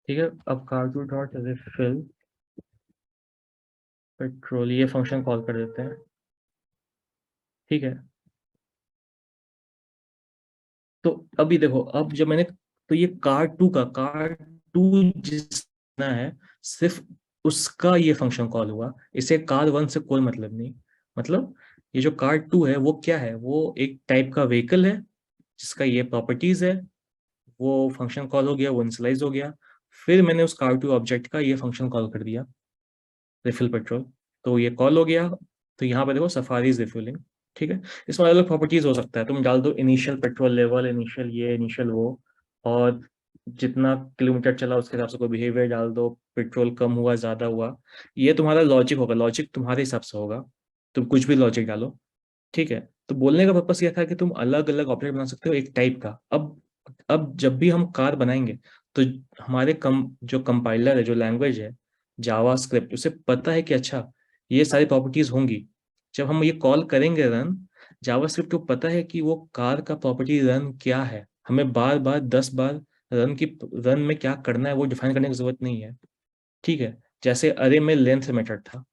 ठीक है, अब car to dot refill petrol, ये फंक्शन कॉल कर देते हैं, ठीक है। तो अभी देखो, अब जब मैंने, तो ये कार टू जिसना है, सिर्फ उसका ये फंक्शन कॉल हुआ, इसे कार वन से कोई मतलब नहीं। मतलब ये जो कार टू है वो क्या है, वो एक टाइप का व्हीकल है जिसका ये प्रॉपर्टीज है, वो फंक्शन कॉल हो गया, वो इनिशियलाइज हो गया। फिर मैंने उस कार टू ऑब्जेक्ट का ये फंक्शन कॉल कर दिया, रिफिल पेट्रोल, तो ये कॉल हो गया। तो यहाँ पे देखो सफारी इज रिफिलिंग, ठीक है। इसमें अलग अलग प्रॉपर्टीज हो सकता है, तुम डाल दो इनिशियल पेट्रोल लेवल, इनिशियल ये, इनिशियल वो, और जितना किलोमीटर चला उसके हिसाब से कोई बिहेवियर डाल दो, पेट्रोल कम हुआ ज्यादा हुआ। ये तुम्हारा लॉजिक होगा, लॉजिक तुम्हारे हिसाब से होगा, तुम कुछ भी लॉजिक डालो, ठीक है। तो बोलने का पर्पस ये था कि तुम अलग अलग ऑब्जेक्ट बना सकते हो एक टाइप का। अब जब भी हम कार बनाएंगे तो हमारे जो कंपाइलर है, जो लैंग्वेज है जावा स्क्रिप्ट, उसे पता है कि अच्छा ये सारी प्रॉपर्टीज होंगी। जब हम ये कॉल करेंगे रन, जावा स्क्रिप्ट को पता है कि वो कार का प्रॉपर्टी रन क्या है, हमें बार बार 10 बार रन में क्या करना है वो डिफाइन करने की जरूरत नहीं है, ठीक है। जैसे अरे में लेंथ मेथड था,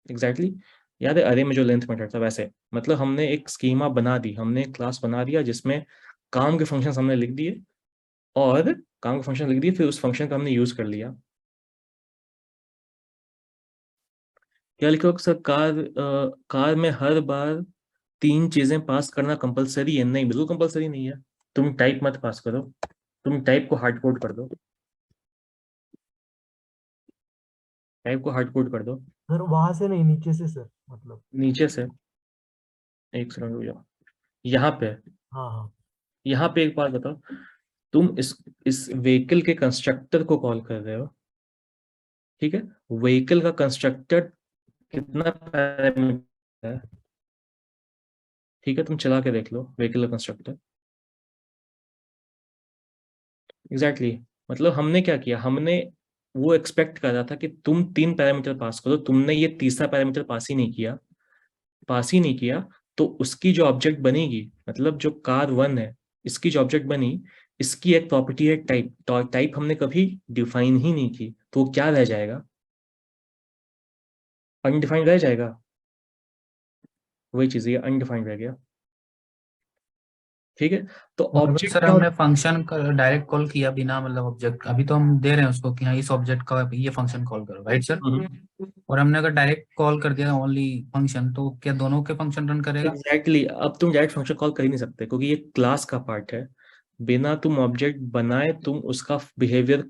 एग्जैक्टली याद है अरे में जो लेंथ मेथड था, वैसे मतलब हमने एक स्कीमा बना दी, हमने एक क्लास बना दिया जिसमें काम के फंक्शन हमने लिख दिए, और काम का फंक्शन लिख दिया, फिर उस फंक्शन का हमने यूज कर लिया। क्या लिखा होगा सर? कार में हर बार 3 चीजें पास करना कंपलसरी है? नहीं, बिल्कुल कंपलसरी नहीं है। तुम टाइप मत पास करो, तुम टाइप को हार्ड कोड कर दो, टाइप को हार्ड कोड कर दो सर वहां से नहीं, नीचे से सर, मतलब नीचे से। एक सेकंड रुक जाओ, यहाँ पे, हाँ हाँ यहाँ पे एक बात बताओ, तुम इस व्हीकल के कंस्ट्रक्टर को कॉल कर रहे हो, ठीक है? व्हीकल का कंस्ट्रक्टर कितना पैरामीटर है? ठीक है, तुम चला के देख लो व्हीकल का कंस्ट्रक्टर। एग्जैक्टली मतलब हमने क्या किया, हमने वो एक्सपेक्ट कर रहा था कि तुम 3 पैरामीटर पास करो, तुमने ये तीसरा पैरामीटर पास ही नहीं किया, पास ही नहीं किया। तो उसकी जो ऑब्जेक्ट बनेगी, मतलब जो कार 1 है, इसकी जो ऑब्जेक्ट बनी, इसकी एक प्रॉपर्टी है टाइप, तो टाइप हमने कभी डिफाइन ही नहीं की, तो वो क्या रह जाएगा? अनडिफाइंड रह जाएगा। वही चीज, ये अनडिफाइंड रह गया। ठीक है, तो और अगर ऑब्जेक्ट सर क्या हमने फंक्शन का डायरेक्ट कॉल किया बिना मतलब ऑब्जेक्ट, अभी तो हम दे रहे हैं उसको कि हाँ इस ऑब्जेक्ट का ये फंक्शन कॉल करो, राइट सर? और हमने अगर डायरेक्ट कॉल कर दिया ओनली फंक्शन, तो क्या दोनों के फंक्शन रन करेगा? एग्जैक्टली अब तुम डायरेक्ट फंक्शन कॉल कर ही नहीं सकते, क्योंकि ये क्लास का पार्ट है। बिना तुम ऑब्जेक्ट बनाए तुम उसका बिहेवियर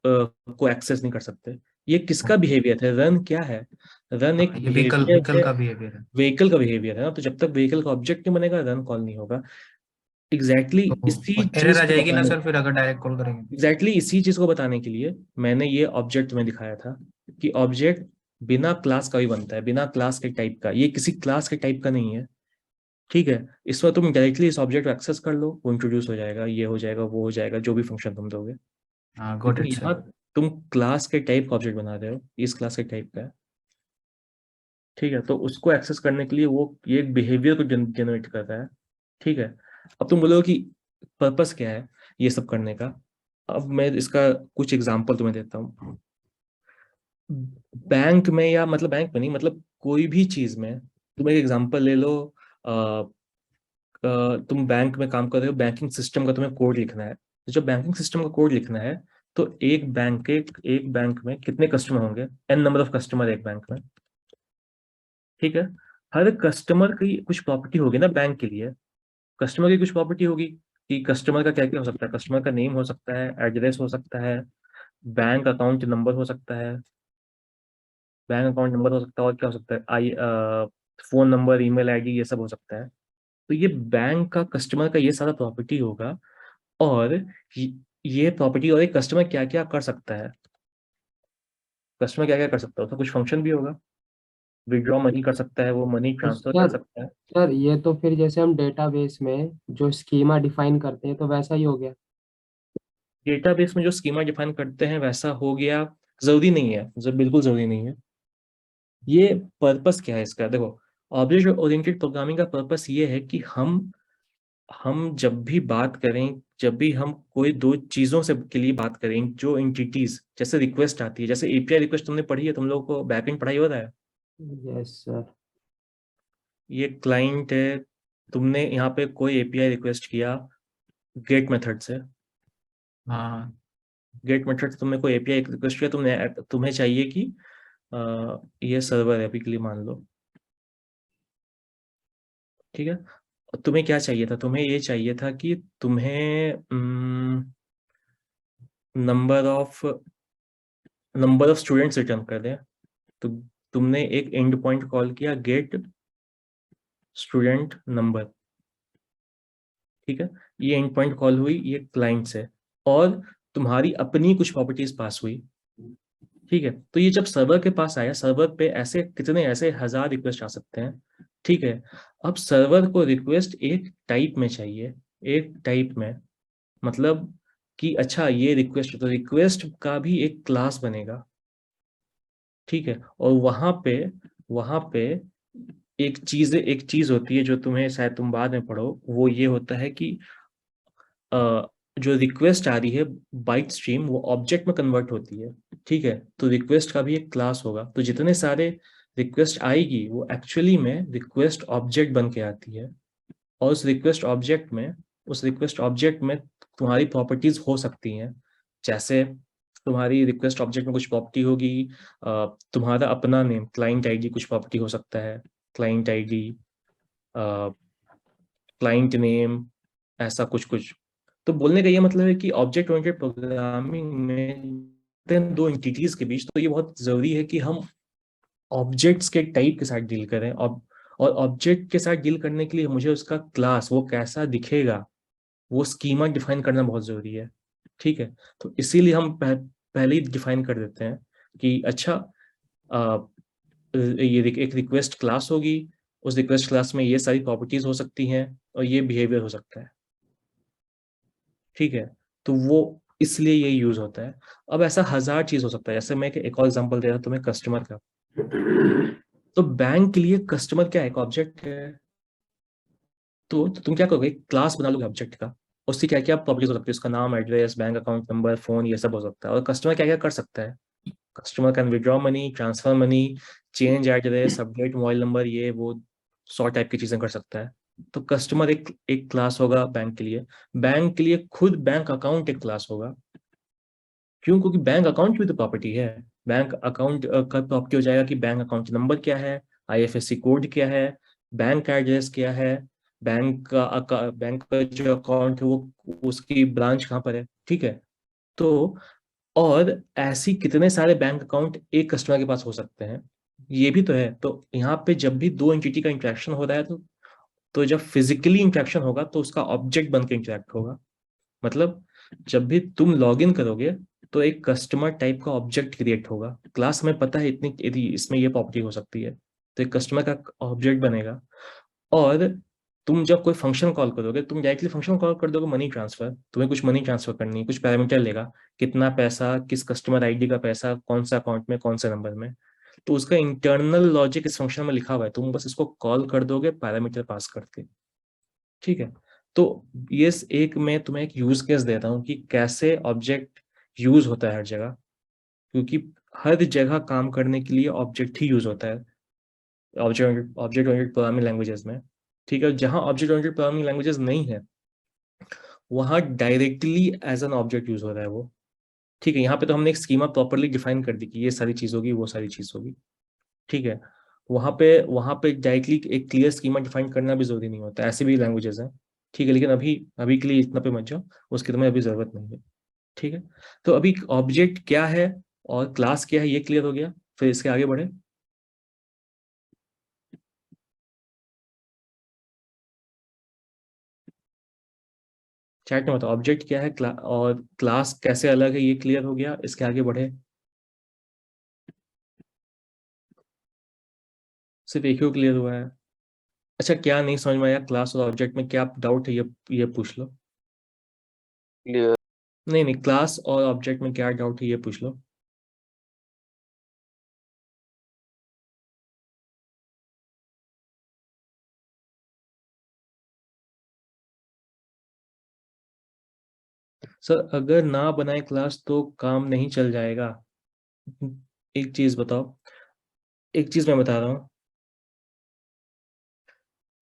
को एक्सेस नहीं कर सकते। ये किसका बिहेवियर है? रन क्या है? रन एक ये व्हीकल बिहेवियर है, का बिहेवियर है। व्हीकल का बिहेवियर है ना। तो जब तक व्हीकल का ऑब्जेक्ट नहीं बनेगा, रन कॉल नहीं होगा। एग्जैक्टली इसी तो एरर चीज आ को जाएगी ना बताने सर फिर अगर डायरेक्ट कॉल करेंगे? एग्जैक्टली इसी चीज को बताने के लिए मैंने ये ऑब्जेक्ट में दिखाया था कि ऑब्जेक्ट बिना क्लास का भी बनता है, बिना क्लास के टाइप का। ये किसी क्लास के टाइप का नहीं है, ठीक है? इस पर तुम डायरेक्टली इस ऑब्जेक्ट को एक्सेस कर लो, वो इंट्रोड्यूस हो जाएगा, ये हो जाएगा, वो हो जाएगा, जो भी फंक्शन तुम दोगे। हाँ गॉट लेकिन इट यहाँ सर। तुम क्लास के टाइप का ऑब्जेक्ट बना रहे हो, इस क्लास के टाइप का है, ठीक है? तो उसको एक्सेस करने के लिए वो ये बिहेवियर को जनरेट कर रहा है, ठीक है? अब तुम बोलोगे कि पर्पस क्या है ये सब करने का। अब मैं इसका कुछ एग्जांपल तुम्हें देता हूँ। बैंक में, या मतलब बैंक में नहीं, मतलब कोई भी चीज में, तुम एक एग्जांपल ले लो। तुम बैंक में काम कर रहे हो, बैंकिंग सिस्टम का तुम्हें कोड लिखना है। तो जब बैंकिंग सिस्टम का कोड लिखना है, तो एक बैंक में कितने कस्टमर होंगे? n नंबर ऑफ कस्टमर एक बैंक में, ठीक है? हर कस्टमर की कुछ प्रॉपर्टी होगी ना बैंक के लिए। कस्टमर की कुछ प्रॉपर्टी होगी कि कस्टमर का क्या क्या हो सकता है। कस्टमर का नेम हो सकता है, एड्रेस हो सकता है, बैंक अकाउंट नंबर हो सकता है, बैंक अकाउंट नंबर हो सकता है, और क्या हो सकता है? फोन नंबर, ईमेल आईडी, ये सब हो सकता है। तो ये बैंक का कस्टमर का ये सारा प्रॉपर्टी होगा। और ये प्रॉपर्टी, और एक कस्टमर क्या क्या कर सकता है, कस्टमर क्या क्या कर सकता है, उसका कुछ फंक्शन भी होगा। विड्रॉ मनी कर सकता है, वो मनी तो ट्रांसफर कर सकता है। सर ये तो फिर जैसे हम डेटाबेस में जो स्कीमा डिफाइन करते हैं तो वैसा ही हो गया। डेटाबेस में जो स्कीमा डिफाइन करते हैं वैसा हो गया? जरूरी नहीं है, जब बिल्कुल जरूरी नहीं है। ये पर्पस क्या है इसका? देखो, ऑब्जेक्ट ओरिएंटेड प्रोग्रामिंग का पर्पस ये है कि हम जब भी बात करें, जब भी हम कोई दो चीजों से के लिए बात करें, जो एंटिटीज, जैसे रिक्वेस्ट आती है, जैसे एपीआई रिक्वेस्ट तुमने पढ़ी है, तुम लोगों को बैकएंड पढ़ाई हो रहा है। Yes sir. ये क्लाइंट है, तुमने यहाँ पे कोई एपीआई रिक्वेस्ट किया गेट मेथड से, हाँ गेट मेथड से तुमने कोई एपीआई रिक्वेस्ट किया, तुम्हें चाहिए कि ये सर्वर है अभी के लिए मान लो, ठीक है? तुम्हें क्या चाहिए था? तुम्हें ये चाहिए था कि तुम्हें नंबर ऑफ स्टूडेंट्स रिटर्न कर दें। तो तुमने एक एंड पॉइंट कॉल किया, गेट स्टूडेंट नंबर, ठीक है? ये एंड पॉइंट कॉल हुई, ये क्लाइंट से, और तुम्हारी अपनी कुछ प्रॉपर्टीज पास हुई, ठीक है? तो ये जब सर्वर के पास आया, सर्वर पे ऐसे कितने, ऐसे 1000 रिक्वेस्ट आ सकते हैं, ठीक है? अब सर्वर को रिक्वेस्ट एक टाइप में चाहिए, एक टाइप में, मतलब कि अच्छा ये रिक्वेस्ट, तो रिक्वेस्ट का भी एक क्लास बनेगा, ठीक है? और वहां पे एक चीज होती है जो तुम्हें शायद तुम बाद में पढ़ो। वो ये होता है कि जो रिक्वेस्ट आ रही है बाइट स्ट्रीम, वो ऑब्जेक्ट में कन्वर्ट होती है, ठीक है? तो रिक्वेस्ट का भी एक क्लास होगा। तो जितने सारे रिक्वेस्ट आएगी वो एक्चुअली में रिक्वेस्ट ऑब्जेक्ट बन के आती है। और उस रिक्वेस्ट ऑब्जेक्ट में तुम्हारी प्रॉपर्टीज हो सकती हैं, जैसे तुम्हारी रिक्वेस्ट ऑब्जेक्ट में कुछ प्रॉपर्टी होगी, तुम्हारा अपना नेम, क्लाइंट आईडी कुछ प्रॉपर्टी हो सकता है, क्लाइंट आईडी, क्लाइंट नेम, ऐसा कुछ कुछ। तो बोलने का ये मतलब है कि ऑब्जेक्ट ओरिएंटेड प्रोग्रामिंग में दो एंटिटीज के बीच, तो ये बहुत जरूरी है कि हम ऑब्जेक्ट्स के टाइप के साथ डील करें, और ऑब्जेक्ट के साथ डील करने के लिए मुझे उसका क्लास, वो कैसा दिखेगा, वो स्कीमा डिफाइन करना बहुत जरूरी है। ठीक है, तो इसीलिए हम पहले ही डिफाइन कर देते हैं कि अच्छा, ये एक रिक्वेस्ट क्लास होगी, उस रिक्वेस्ट क्लास में ये सारी प्रॉपर्टीज हो सकती हैं और ये बिहेवियर हो सकता है। ठीक है, तो वो इसलिए ये यूज होता है। अब ऐसा 1000 चीज हो सकता है, जैसे मैं एक और एग्जांपल दे रहा हूं तुम्हें कस्टमर का। तो बैंक के लिए कस्टमर क्या है, एक ऑब्जेक्ट है। तो तुम क्या करोगे, क्लास बना लोगे ऑब्जेक्ट का, उसकी क्या क्या प्रॉपर्टीज हो सकती है, उसका नाम, address, bank account number, phone, ये सब हो सकता है। और कस्टमर क्या क्या कर सकता है, customer can withdraw money, transfer money, change address, update mobile number, ये वो 100 टाइप की चीजें कर सकता है। तो कस्टमर एक क्लास होगा बैंक के लिए। बैंक के लिए खुद बैंक अकाउंट एक क्लास होगा। क्यों? क्योंकि बैंक अकाउंट भी तो प्रॉपर्टी है। बैंक अकाउंट का प्रॉपर्टी हो जाएगा कि बैंक अकाउंट नंबर क्या है, आईएफएससी कोड क्या है, बैंक का एड्रेस क्या है, बैंक का जो अकाउंट है वो उसकी ब्रांच कहाँ पर है। ठीक है, तो और ऐसी कितने सारे बैंक अकाउंट एक कस्टमर के पास हो सकते हैं, ये भी तो है। तो यहाँ पे जब भी दो एंटिटी का इंटरेक्शन हो रहा है, तो जब फिजिकली इंटरेक्शन होगा तो उसका ऑब्जेक्ट बन के इंटरेक्ट होगा। मतलब जब भी तुम लॉग इन करोगे तो एक कस्टमर टाइप का ऑब्जेक्ट क्रिएट होगा। क्लास हमें पता है इतनी, यदि इसमें ये प्रॉपर्टी हो सकती है, तो एक कस्टमर का ऑब्जेक्ट बनेगा। और तुम जब कोई फंक्शन कॉल करोगे, तुम डायरेक्टली फंक्शन कॉल कर दोगे मनी ट्रांसफर, तुम्हें कुछ मनी ट्रांसफर करनी है, कुछ पैरामीटर लेगा, कितना पैसा, किस कस्टमर आईडी का पैसा, कौन सा अकाउंट में, कौन से नंबर में। तो उसका इंटरनल लॉजिक इस फंक्शन में लिखा हुआ है, तुम बस इसको कॉल कर दोगे पैरामीटर पास करके। ठीक है, तो ये एक मैं तुम्हें एक यूज केस देता हूँ कि कैसे ऑब्जेक्ट यूज होता है हर जगह, क्योंकि हर जगह काम करने के लिए ऑब्जेक्ट ही यूज होता है ऑब्जेक्ट ओरिएंटेड प्रोग्रामिंग लैंग्वेजेस में। ठीक है, जहां ऑब्जेक्ट ओरिएंटेड प्रोग्रामिंग लैंग्वेजेस नहीं है, वहां directly as an object use हो रहा है वो। ठीक है, यहाँ पे तो हमने एक स्कीमा प्रॉपरली डिफाइन कर दी कि ये सारी चीज होगी, वो सारी चीज होगी। ठीक है, वहां पे डायरेक्टली एक क्लियर स्कीमा डिफाइन करना भी जरूरी नहीं होता, ऐसे भी लैंग्वेजेस हैं। ठीक है, लेकिन अभी अभी के लिए इतना पे मत जाओ, उसकी तुम्हें अभी जरूरत नहीं है। ठीक है, तो अभी ऑब्जेक्ट क्या है और क्लास क्या है ये क्लियर हो गया, फिर इसके आगे बढ़े। चैट में बताओ ऑब्जेक्ट क्या है, और क्लास कैसे अलग है, ये क्लियर हो गया, इसके आगे बढ़े। सिर्फ एक ही क्लियर हुआ है। अच्छा, क्या नहीं समझ में आया क्लास और ऑब्जेक्ट में, क्या डाउट है, ये पूछ लो। क्लियर। नहीं नहीं, क्लास और ऑब्जेक्ट में क्या डाउट है ये पूछ लो। सर अगर ना बनाए क्लास तो काम नहीं चल जाएगा। एक चीज बताओ, एक चीज मैं बता रहा हूँ,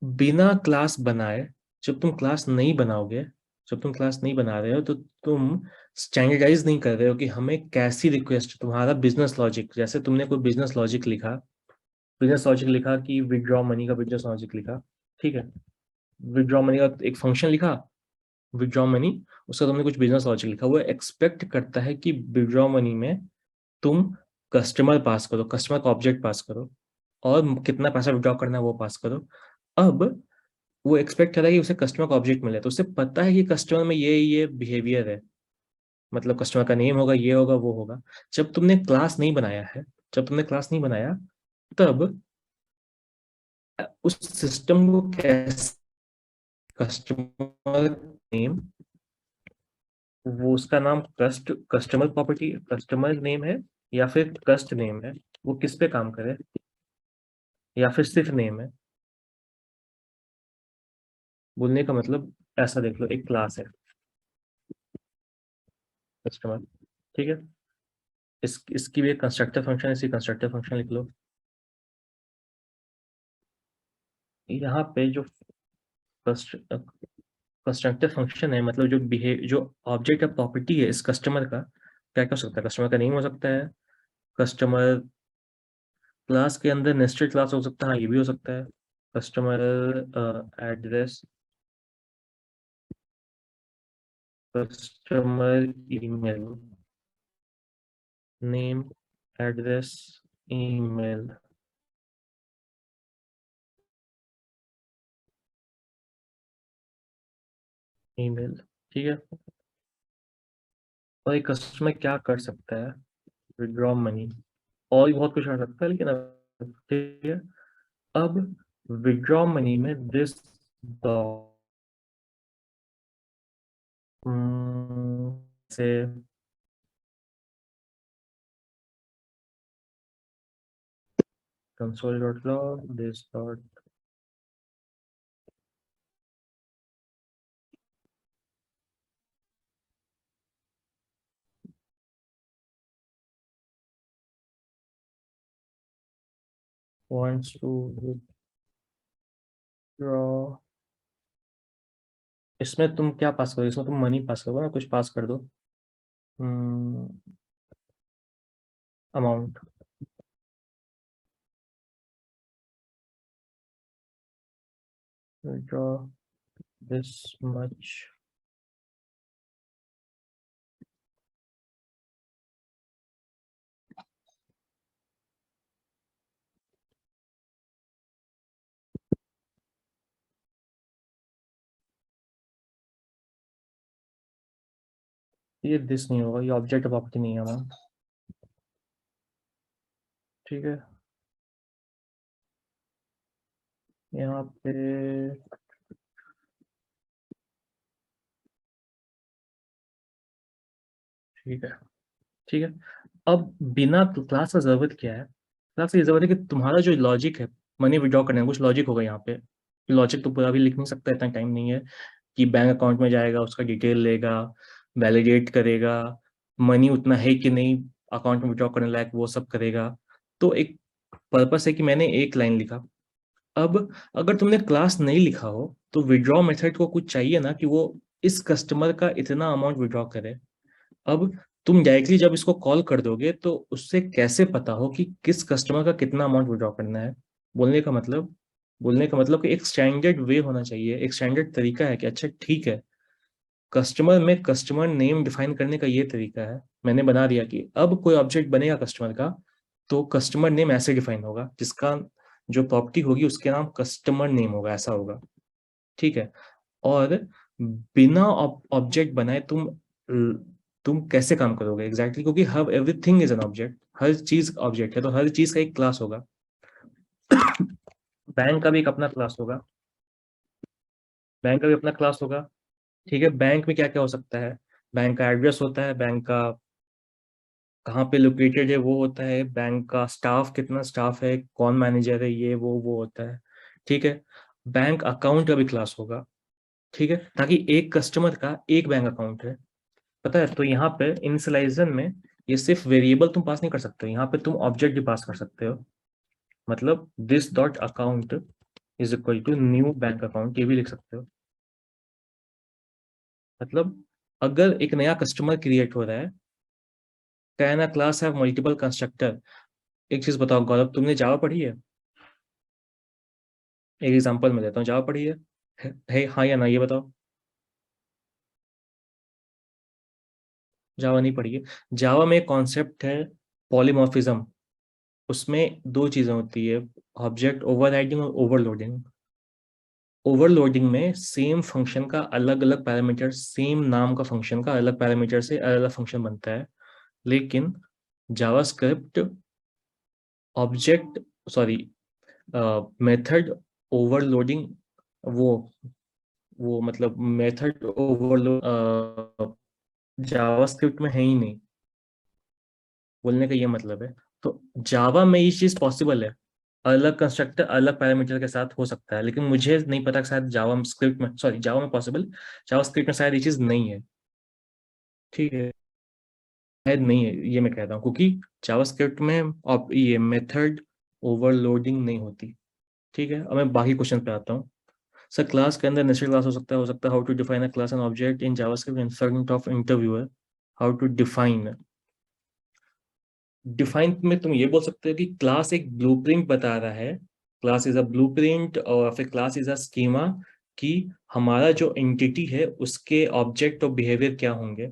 बिना क्लास बनाए, जब तुम क्लास नहीं बनाओगे, जब तुम क्लास नहीं बना रहे हो, तो तुम स्टैंडर्डाइज नहीं कर रहे हो कि हमें कैसी रिक्वेस्ट, तुम्हारा बिजनेस लॉजिक, जैसे तुमने कोई बिजनेस लॉजिक लिखा, बिजनेस लॉजिक लिखा कि विड्रॉ मनी का बिजनेस लॉजिक लिखा। ठीक है, विड्रॉ मनी का एक फंक्शन लिखा, विड्रॉ मनी, उसका तुमने कुछ बिजनेस लॉजिक लिखा, वो एक्सपेक्ट करता है कि विड्रॉ मनी में तुम कस्टमर पास करो, कस्टमर का ऑब्जेक्ट पास करो, और कितना पैसा विड्रॉ करना है वो पास करो। अब वो एक्सपेक्ट कर रहा है कि उसे कस्टमर का ऑब्जेक्ट मिले, तो उसे पता है कि कस्टमर में ये बिहेवियर है, मतलब कस्टमर का नेम होगा, ये होगा, वो होगा। जब तुमने क्लास नहीं बनाया है, जब तुमने क्लास नहीं बनाया, तब उस सिस्टम को कैसे कस्टमर नेम, वो उसका नाम कस्टमर प्रॉपर्टी, कस्टमर नेम है या फिर कस्ट नेम है, वो किस पे काम करे, या फिर सिर्फ नेम है। बोलने का मतलब ऐसा देख लो, एक क्लास है कस्टमर। ठीक है, इसकी भी एक कंस्ट्रक्टर फंक्शन है, इसी कंस्ट्रक्टर फंक्शन लिख लो। यहाँ पे जो कंस्ट्रक्टर फंक्शन है, मतलब जो ऑब्जेक्ट या प्रॉपर्टी है इस कस्टमर का, क्या क्या हो सकता है? कस्टमर का नेम हो सकता है, कस्टमर क्लास के अंदर नेस्टेड क्लास हो सकता है, हाँ, ये भी हो सकता है, customer address, customer email, name, address, email, email, ठीक है। और एक कस्टमर क्या कर सकता है? विड्रॉ मनी, और भी बहुत कुछ कर सकता है, लेकिन ठीक है। अब विड्रॉ मनी में दिस से console.log this dot wants to withdraw, इसमें तुम क्या पास करो? इसमें तुम मनी पास करो ना, कुछ पास कर दो, अमाउंट, withdraw this much, ये दिस नहीं होगा, ये ऑब्जेक्ट प्रॉपर्टी नहीं है अमाउंट, ठीक है। यहाँ पे ठीक है, ठीक है। अब बिना क्लास का जरूरत क्या है? क्लास की जरूरत है कि तुम्हारा जो लॉजिक है मनी विड्रॉ करने का, कुछ लॉजिक होगा यहाँ पे। लॉजिक तो पूरा भी लिख नहीं सकता, इतना टाइम नहीं है कि बैंक अकाउंट में जाएगा, उसका डिटेल लेगा, वैलिडेट करेगा, मनी उतना है कि नहीं अकाउंट में विड्रॉ करने लायक, वो सब करेगा। तो एक पर्पस है कि मैंने एक लाइन लिखा। अब अगर तुमने क्लास नहीं लिखा हो तो विड्रॉ मेथड को कुछ चाहिए ना कि वो इस कस्टमर का इतना अमाउंट विड्रॉ करे। अब तुम डायरेक्टली जब इसको कॉल कर दोगे तो उससे कैसे पता हो कि किस कस्टमर का कितना अमाउंट विड्रॉ करना है? बोलने का मतलब कि एक स्टैंडर्ड वे होना चाहिए, एक स्टैंडर्ड तरीका है कि अच्छा ठीक है, कस्टमर में कस्टमर नेम डिफाइन करने का ये तरीका है। मैंने बना दिया कि अब कोई ऑब्जेक्ट बनेगा कस्टमर का तो कस्टमर नेम ऐसे डिफाइन होगा, जिसका जो प्रॉपर्टी होगी उसके नाम कस्टमर नेम होगा, ऐसा होगा, ठीक है। और बिना ऑब्जेक्ट बनाए तुम कैसे काम करोगे एग्जैक्टली क्योंकि हर एवरीथिंग इज एन ऑब्जेक्ट, हर चीज ऑब्जेक्ट है, तो हर चीज का एक क्लास होगा। बैंक का भी एक अपना क्लास होगा, बैंक का भी अपना क्लास होगा, ठीक है। बैंक में क्या क्या हो सकता है? बैंक का एड्रेस होता है, बैंक का कहाँ पे लोकेटेड है वो होता है, बैंक का स्टाफ कितना स्टाफ है, कौन मैनेजर है, ये वो होता है, ठीक है। बैंक अकाउंट का भी क्लास होगा, ठीक है, ताकि एक कस्टमर का एक बैंक अकाउंट है, पता है। तो यहाँ पे इनिशियलाइजेशन में ये सिर्फ वेरिएबल तुम पास नहीं कर सकते, यहाँ पे तुम ऑब्जेक्ट भी पास कर सकते हो। मतलब this dot account is equal to new bank account, ये भी लिख सकते हो। मतलब अगर एक नया कस्टमर क्रिएट हो रहा है, can a class have multiple constructor. एक चीज बताओ गौरव, तुमने जावा पढ़ी है? एक एग्जांपल मैं देता हूँ, जावा पढ़ी है हाँ या ना, ये बताओ। जावा नहीं पढ़ी है? जावा में एक कॉन्सेप्ट है पॉलीमॉर्फिज्म, उसमें दो चीजें होती है, ऑब्जेक्ट ओवरराइडिंग और ओवरलोडिंग। ओवरलोडिंग में सेम फंक्शन का अलग अलग पैरामीटर, सेम नाम का फंक्शन का अलग पैरामीटर से अलग अलग फंक्शन बनता है, लेकिन JavaScript object sorry method overloading, वो वो मतलब मेथड ओवरलोड जावास्क्रिप्ट में है ही नहीं, बोलने का ये मतलब है। तो जावा में ये चीज पॉसिबल है, अलग कंस्ट्रक्टर अलग पैरामीटर के साथ हो सकता है, लेकिन मुझे नहीं पता कि शायद जावा स्क्रिप्ट में, सॉरी जावा में पॉसिबल, जावा स्क्रिप्ट में शायद ये चीज नहीं है, ठीक है, शायद नहीं है, ये मैं कहता हूँ, क्योंकि जावा स्क्रिप्ट में ये मेथड ओवरलोडिंग नहीं होती, ठीक है। अब मैं बाकी क्वेश्चन पे आता हूँ। सर क्लास के अंदर नेस्टेड क्लास हो सकता है how to define a class and object in JavaScript in front of interviewer, how to define. Define में तुम ये बोल सकते हो कि क्लास एक ब्लूप्रिंट बता रहा है, क्लास इज अ ब्लूप्रिंट, और फिर क्लास इज अ स्कीमा कि हमारा जो एंटिटी है उसके ऑब्जेक्ट और बिहेवियर क्या होंगे।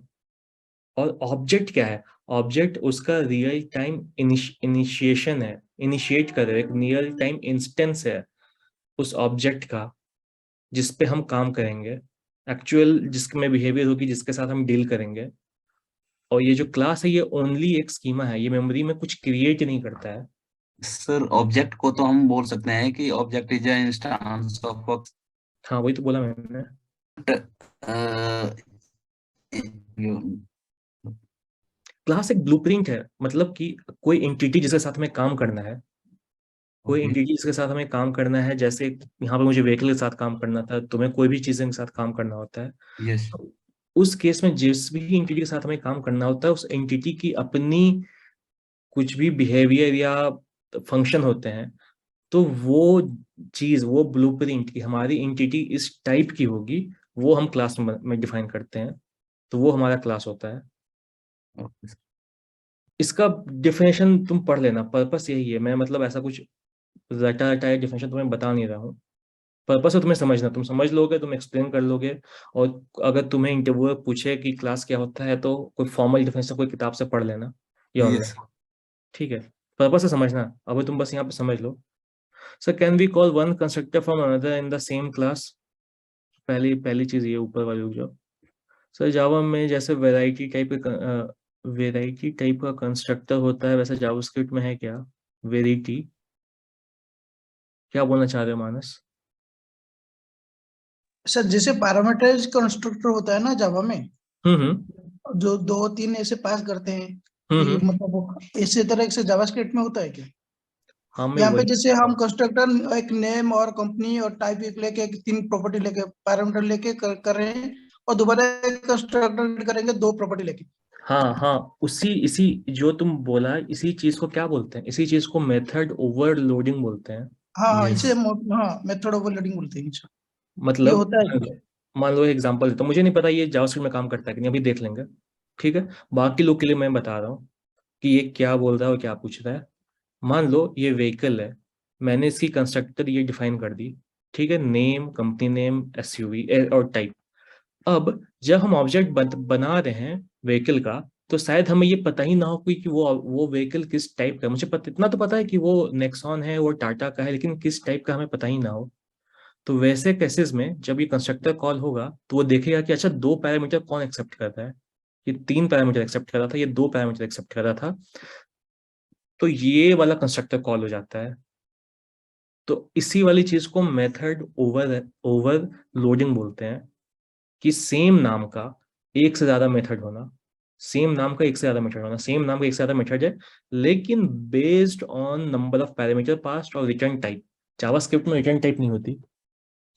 और ऑब्जेक्ट क्या है? ऑब्जेक्ट उसका रियल टाइम इनिशिएशन है, इनिशिएट कर रहे एक रियल टाइम इंस्टेंस है उस ऑब्जेक्ट का जिस पे हम काम करेंगे, एक्चुअल जिसमें बिहेवियर होगी, जिसके साथ हम डील करेंगे। और ये जो क्लास है ये ओनली एक स्कीमा है, ये मेमोरी में कुछ क्रिएट नहीं करता है। सर ऑब्जेक्ट को तो हम बोल सकते हैं कि object is an instance of हाँ वही तो बोला मैंने। क्लास एक ब्लूप्रिंट है, मतलब कि कोई एंटिटी जिसके साथ हमें काम करना है, कोई एंटिटी जिसके साथ हमें काम करना है। जैसे यहाँ पे मुझे व्हीकल के साथ काम करना था, तुम्हें कोई भी चीज़ के साथ काम करना होता है। यस तो उस केस में जिस भी एंटिटी के साथ हमें काम करना होता है, उस एंटिटी की अपनी कुछ भी बिहेवियर या फंक्शन होते हैं। तो वो चीज, वो ब्लूप्रिंट की हमारी एंटिटी इस टाइप की होगी, वो हम क्लास में डिफाइन करते हैं। तो वो हमारा क्लास होता है। इसका डिफिनेशन तुम पढ़ लेना, पर्पस यही है। मैं मतलब ऐसा कुछ रटा रटाया डिफिनेशन तुम्हें बता नहीं रहा हूँ। पर्पस है तुम्हें समझना, तुम समझ लोगे, तुम एक्सप्लेन कर लोगे। और अगर तुम्हें इंटरव्यूअर पूछे कि क्लास क्या होता है तो कोई फॉर्मल डिफिनेशन कोई किताब से पढ़ लेना या यस ऑनलाइन। ठीक है, पर्पस है समझना। अब तुम बस यहाँ पे समझ लो। Sir can we call one constructor from another in the same class? पहली चीज ये ऊपर वाली रुक जाओ। सर जावा में जैसे वेराइटी टाइप का कंस्ट्रक्टर होता है, वैसे जावास्क्रिप्ट में है क्या वेराइटी? क्या बोलना चाह रहे हो मानस? सर जैसे पैरामीटराइज कंस्ट्रक्टर होता है ना जावा में, हम्म। जो 2-3 ऐसे पास करते हैं कि हम्म। मतलब वो इसी तरह से जावास्क्रिप्ट में होता है क्या? हाँ मैं यहाँ पे वही। जैसे हम कंस्ट्रक्टर एक नेम और कंपनी और टाइप एक लेके 3 प्रॉपर्टी लेके पैरामीटर लेके कर रहे हैं, और दोबारा एक कंस्ट्रक्टर करेंगे 2 प्रॉपर्टी लेके। हाँ हाँ, उसी इसी जो तुम बोला, इसी चीज को क्या बोलते हैं? इसी चीज को मेथड ओवरलोडिंग बोलते हैं। हाँ हाँ, यस इसे हाँ मेथड ओवरलोडिंग बोलते हैं। अच्छा, ये मतलब होता है क्या? मान लो एग्जांपल देता हूँ, मुझे नहीं पता ये जावास्क्रिप्ट में काम करता है कि नहीं, अभी देख लेंगे। ठीक है, बाकी लोग के लिए मैं बता रहा हूँ कि ये क्या बोल रहा है और क्या पूछ रहा है। मान लो ये व्हीकल है, मैंने इसकी कंस्ट्रक्टर ये डिफाइन कर दी। ठीक है, नेम, कंपनी नेम, एसयूवी और टाइप। अब जब हम ऑब्जेक्ट बना रहे हैं व्हीकल का, तो शायद हमें ये पता ही ना हो कि वो व्हीकल किस टाइप का है। मुझे पता, इतना तो पता है कि वो नेक्सॉन है, वो टाटा का है, लेकिन किस टाइप का हमें पता ही ना हो। तो वैसे केसेस में जब ये कंस्ट्रक्टर कॉल होगा तो वो देखेगा कि अच्छा 2 पैरामीटर कौन एक्सेप्ट कर रहा है। ये 3 पैरामीटर एक्सेप्ट कर रहा था, ये 2 पैरामीटर एक्सेप्ट कर रहा था। तो ये वाला कंस्ट्रक्टर कॉल हो जाता है। तो इसी वाली चीज को मेथड ओवरलोडिंग बोलते हैं, कि सेम नाम का एक से ज्यादा मेथड होना। सेम नाम का एक से ज्यादा मेथड होना, सेम नाम का एक से ज्यादा मेथड है, लेकिन based on number of parameter passed और रिटर्न टाइप। जावास्क्रिप्ट में रिटर्न टाइप नहीं होती।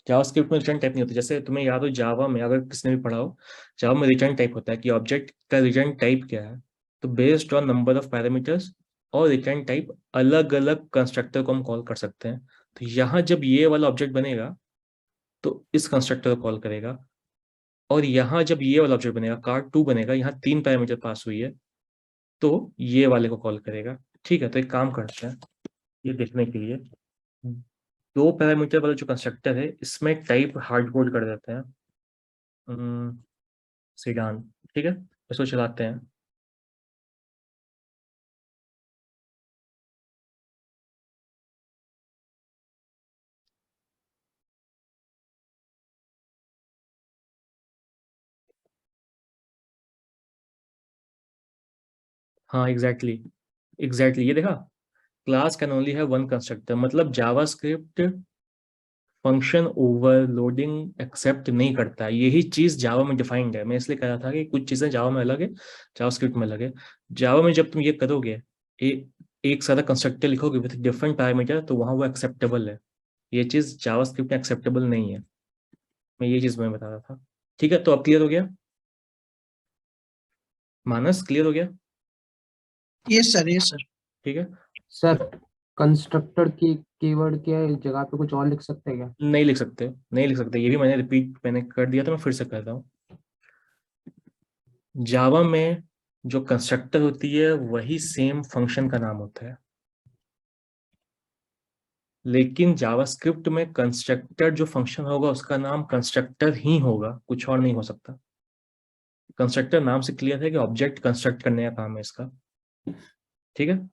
जावास्क्रिप्ट में रिटर्न टाइप नहीं होती। जैसे तुम्हें याद हो जावा में, अगर किसने भी पढ़ा हो, जावा में रिटर्न टाइप होता है कि ऑब्जेक्ट का रिटर्न टाइप क्या है। तो based on number of parameters और रिटर्न टाइप, अलग अलग कंस्ट्रक्टर को हम कॉल कर सकते हैं। तो यहाँ जब ये वाला ऑब्जेक्ट बनेगा तो इस कंस्ट्रक्टर को कॉल करेगा, और यहाँ जब ये वाला ऑब्जेक्ट बनेगा, car2 बनेगा, यहाँ 3 पैरामीटर पास हुई है, तो ये वाले को कॉल करेगा। ठीक है, तो एक काम करते हैं ये देखने के लिए, 2 पैरामीटर वाला जो कंस्ट्रक्टर है इसमें टाइप हार्ड कोड कर देते हैं, सीडान। ठीक है, इसको चलाते हैं। हाँ एग्जैक्टली ये देखा, class can only have one constructor. मतलब जावास्क्रिप्ट फंक्शन ओवरलोडिंग एक्सेप्ट नहीं करता है। यही चीज जावा में डिफाइंड है। मैं इसलिए कह रहा था कि कुछ चीजें जावा में अलग है, जावास्क्रिप्ट में अलग है। जावा में जब तुम ये करोगे, एक सारा कंस्ट्रक्टर लिखोगे विद डिफरेंट पैरामीटर, तो वहां वो एक्सेप्टेबल है। ये चीज जावास्क्रिप्ट में एक्सेप्टेबल नहीं है। मैं ये चीज मैं बता रहा था। ठीक है, तो अब क्लियर हो गया मानस? क्लियर हो गया? Yes sir, yes sir. ठीक है। सर कंस्ट्रक्टर की कीवर्ड के जगह पे कुछ और लिख सकते हैं क्या? नहीं लिख सकते, नहीं लिख सकते, ये भी मैंने कर दिया था, मैं फिर से कर रहा हूँ। जावा में जो कंस्ट्रक्टर होती है वही सेम फंक्शन का नाम होता है, लेकिन जावास्क्रिप्ट में कंस्ट्रक्टर जो फंक्शन होगा उसका नाम कंस्ट्रक्टर ही होगा, कुछ और नहीं हो सकता। कंस्ट्रक्टर नाम से क्लियर है कि ऑब्जेक्ट कंस्ट्रक्ट करने का काम है इसका, ठीक है?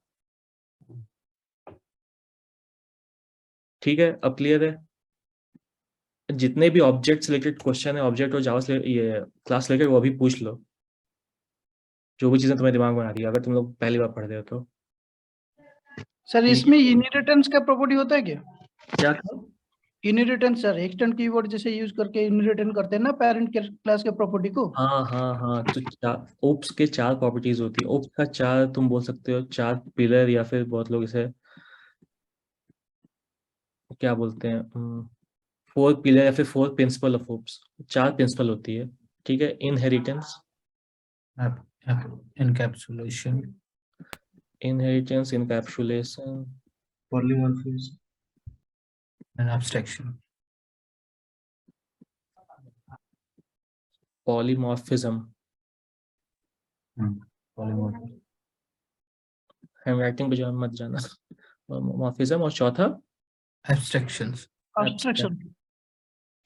ठीक है, अब क्लियर है? जितने भी ऑब्जेक्ट रिलेटेड क्वेश्चन है, ऑब्जेक्ट और जावा से ये क्लास रिलेटेड, वो अभी पूछ लो, जो भी चीजें तुम्हें दिमाग में आ रही है, अगर तुम लोग पहली बार पढ़ रहे हो तो। सर इसमें इनहेरिटेंस का प्रॉपर्टी होता है क्या? क्या? इनहेरिटेंस सर, एक्सटेंड कीवर्ड जैसे यूज करके इनहेरिटेंस करते हैं ना पेरेंट के क्लास के प्रॉपर्टी को। हाँ हाँ हाँ, तो ओप्स के 4 प्रॉपर्टीज होती है। ओप्स का 4 तुम बोल सकते हो 4 पिलर, या फिर बहुत लोग इसे क्या बोलते हैं, 4 पिलर या फिर 4 प्रिंसिपल ऑफ ओप्स। 4 प्रिंसिपल होती है, ठीक है? Inheritance, encapsulation, encapsulation, polymorphism, and abstraction. Polymorphism, polymorphism, handwriting पे जो मत जाना। मॉर्फिज्म, और चौथा एब्स्ट्रैक्शंस। एब्स्ट्रैक्शन।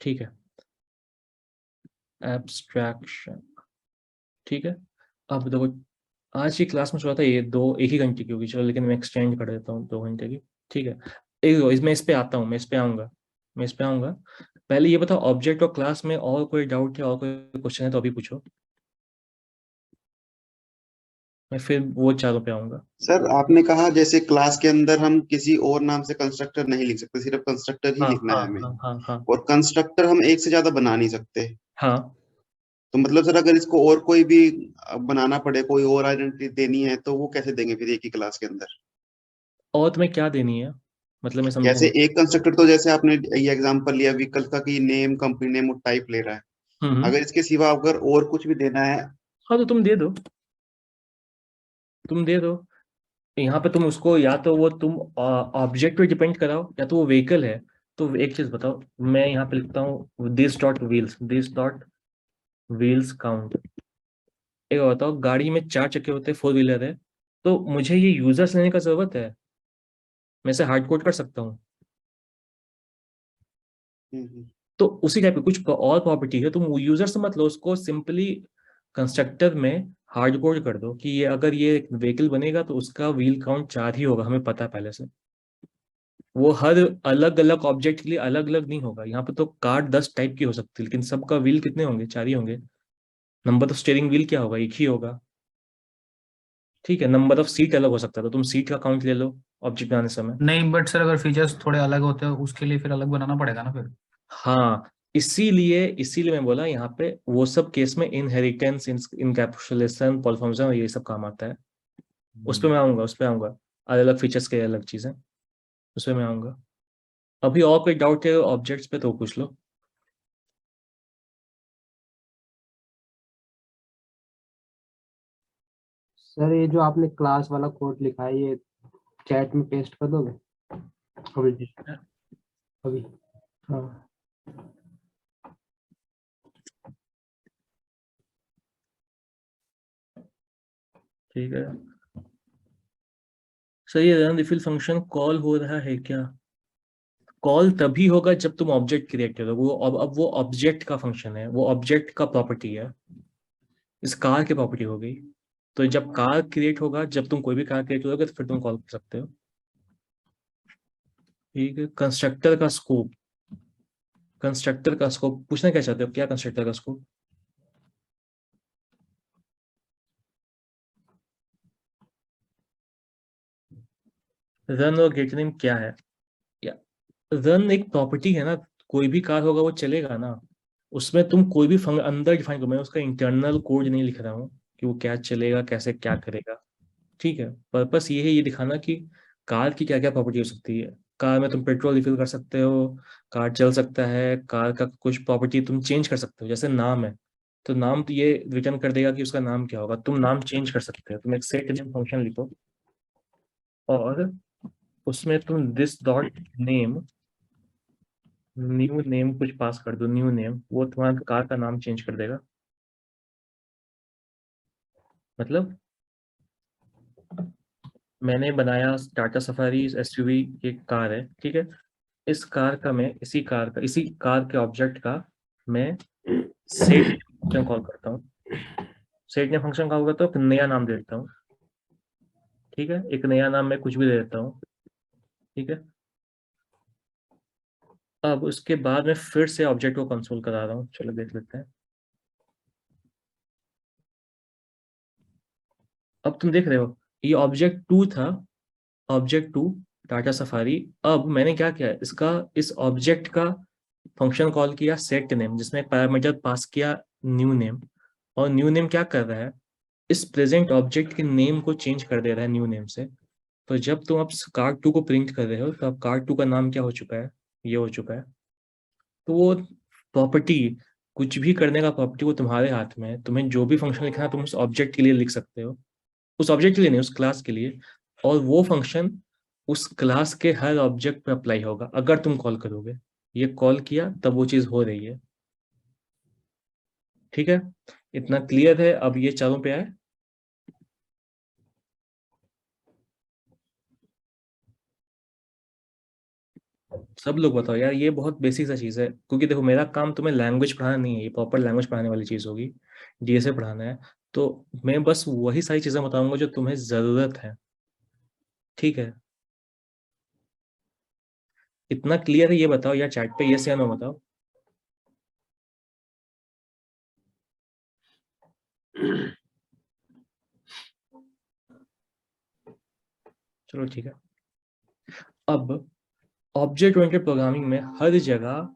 ठीक है, एब्स्ट्रैक्शन, ठीक है। अब देखो, आज की क्लास में सोचा था ये 1 ही घंटे की होगी, चलो, लेकिन मैं एक्सटेंड कर देता हूँ 2 घंटे की, ठीक है? इसमें इस पे आता हूँ, मैं इस पे आऊंगा। पहले ये बताओ, ऑब्जेक्ट और क्लास में और कोई डाउट है, और कोई क्वेश्चन है तो अभी पूछो, मैं फिर वो चारों पे आऊंगा। सर आपने कहा जैसे क्लास के अंदर हम किसी और नाम से कंस्ट्रक्टर नहीं लिख सकते, सिर्फ कंस्ट्रक्टर ही हाँ लिखना हाँ है हमें, हाँ हाँ हाँ और कंस्ट्रक्टर हम एक से ज्यादा बना नहीं सकते। हाँ। तो मतलब सर अगर इसको और कोई भी बनाना पड़े, कोई और आइडेंटिटी देनी है, तो वो कैसे देंगे फिर एक ही क्लास के अंदर? और तुम्हें क्या देनी है, मतलब मैं समझा जैसे नहीं। एक कंस्ट्रक्टर तो जैसे आपने ये एग्जांपल लिया व्हीकल का कि नेम, कंपनी नेम और टाइप ले रहा है, अगर इसके सिवा अगर और कुछ भी देना है। हाँ तो तुम दे दो, यहाँ पे तुम उसको, या तो वो तुम ऑब्जेक्ट पे डिपेंड कराओ, या तो वो व्हीकल है। तो एक चीज बताओ, मैं यहाँ पे लिखता हूँ दिस डॉट व्हील्स काउंट। एक और बताओ, गाड़ी में 4 चक्के होते हैं, 4 व्हीलर है, तो मुझे ये यूजर्स लेने का जरूरत है, मैं इसे हार्ड कोड कर सकता हूँ। तो उसी टाइप की कुछ और प्रॉपर्टी है, तुम यूजर से मत लो उसको, सिंपली कंस्ट्रक्टर में हार्ड कोड कर दो कि ये अगर ये व्हीकल बनेगा तो उसका व्हील काउंट 4 ही होगा, हमें पता है पहले से। वो हर अलग अलग ऑब्जेक्ट के लिए अलग अलग नहीं होगा। यहाँ पे तो कार 10 टाइप की हो सकती है, लेकिन सबका व्हील कितने होंगे? 4 ही होंगे। नंबर ऑफ स्टीयरिंग व्हील क्या होगा? 1 ही होगा, ठीक है? नंबर ऑफ सीट अलग हो सकता है, तो तुम सीट का काउंट ले लो ऑब्जेक्ट बनाने समय। नहीं, बट सर अगर फीचर्स थोड़े अलग होते हैं उसके लिए फिर अलग बनाना पड़ेगा ना फिर। हाँ, इसीलिए मैं बोला यहाँ पे वो सब केस में इनहेरिटेंस, इनकैप्सुलेशन, पॉलीमॉर्फिज्म, ये सब काम आता है। उस पे मैं आऊंगा, अलग अलग फीचर्स के अलग चीजें, उस पे मैं आऊंगा। अभी और कोई डाउट है ऑब्जेक्ट्स पे तो पूछ लो। सर ये जो आपने क्लास वाला कोड लिखा है, ये चैट में पेस्ट कर दोगे अभी? अभी हाँ। ठीक है, सही है। रन रिफिल फंक्शन कॉल हो रहा है क्या? कॉल तभी होगा जब तुम ऑब्जेक्ट क्रिएट करोगे। वो अब वो ऑब्जेक्ट का फंक्शन है, वो ऑब्जेक्ट का प्रॉपर्टी है, इस कार की प्रॉपर्टी हो गई। तो जब कार क्रिएट होगा, जब तुम कोई भी कार क्रिएट करोगे, तो फिर तुम कॉल कर सकते हो, ठीक है? कंस्ट्रक्टर का स्कोप पूछना क्या चाहते हो, क्या कंस्ट्रक्टर का स्कोप? रन और गेट नेम क्या है? या रन एक प्रॉपर्टी है ना, कोई भी कार होगा वो चलेगा ना, उसमें तुम कोई भी अंदर डिफाइन करो। मैं उसका इंटरनल कोड नहीं लिख रहा हूँ कि वो क्या चलेगा, कैसे क्या करेगा, ठीक है? पर्पस ये है, ये दिखाना कि कार की क्या क्या प्रॉपर्टी हो सकती है। कार में तुम पेट्रोल रिफिल कर सकते हो, कार चल सकता है, कार का कुछ प्रॉपर्टी तुम चेंज कर सकते हो, जैसे नाम है, तो नाम तो ये रिटर्न कर देगा कि उसका नाम क्या होगा, तुम नाम चेंज कर सकते हो। तुम एक सेट नेम फंक्शन लिखो, और उसमें तुम this dot name, new name कुछ पास कर दो, न्यू नेम, वो तुम्हारा कार का नाम चेंज कर देगा। मतलब मैंने बनाया टाटा सफारी एसयूवी, एक कार है, ठीक है। इस कार का मैं इसी कार के ऑब्जेक्ट का मैं सेट फंक्शन कॉल करता हूँ। सेट ने फंक्शन कॉल करता हूँ, एक नया नाम दे देता हूँ, ठीक है। एक नया नाम मैं कुछ भी दे देता हूँ, ठीक है। अब उसके बाद मैं फिर से ऑब्जेक्ट को कंसोल करा रहा हूँ, चलो देख लेते हैं। अब तुम देख रहे हो ये ऑब्जेक्ट 2 था, ऑब्जेक्ट 2 टाटा सफारी। अब मैंने क्या किया, इस ऑब्जेक्ट का फंक्शन कॉल किया सेट नेम, जिसमें पैरामीटर पास किया न्यू नेम। और न्यू नेम क्या कर रहा है, इस प्रेजेंट ऑब्जेक्ट के नेम को चेंज कर दे रहा है न्यू नेम से। तो जब तुम अब कार्ड 2 को प्रिंट कर रहे हो तो अब कार्ड 2 का नाम क्या हो चुका है, ये हो चुका है। तो वो प्रॉपर्टी, कुछ भी करने का प्रॉपर्टी वो तुम्हारे हाथ में है। तुम्हें जो भी फंक्शन लिखना है तुम उस ऑब्जेक्ट के लिए लिख सकते हो, उस ऑब्जेक्ट के लिए नहीं, उस क्लास के लिए। और वो फंक्शन उस क्लास के हर ऑब्जेक्ट पे अप्लाई होगा अगर तुम कॉल करोगे। ये कॉल किया तब वो चीज हो रही है, ठीक है। इतना क्लियर है। अब ये चारों पे आए। सब लोग बताओ यार, ये बहुत बेसिक सा चीज है, क्योंकि देखो मेरा काम तुम्हें लैंग्वेज पढ़ाना नहीं है, ये प्रॉपर लैंग्वेज पढ़ाने वाली चीज होगी, डीएसए पढ़ाना है। तो मैं बस वही सारी चीजें बताऊंगा जो तुम्हें जरूरत है, ठीक है। इतना क्लियर है, ये बताओ यार चैट पे यस या नो बताओ। चलो ठीक है। अब ऑब्जेक्ट ओरिएंटेड प्रोग्रामिंग में हर जगह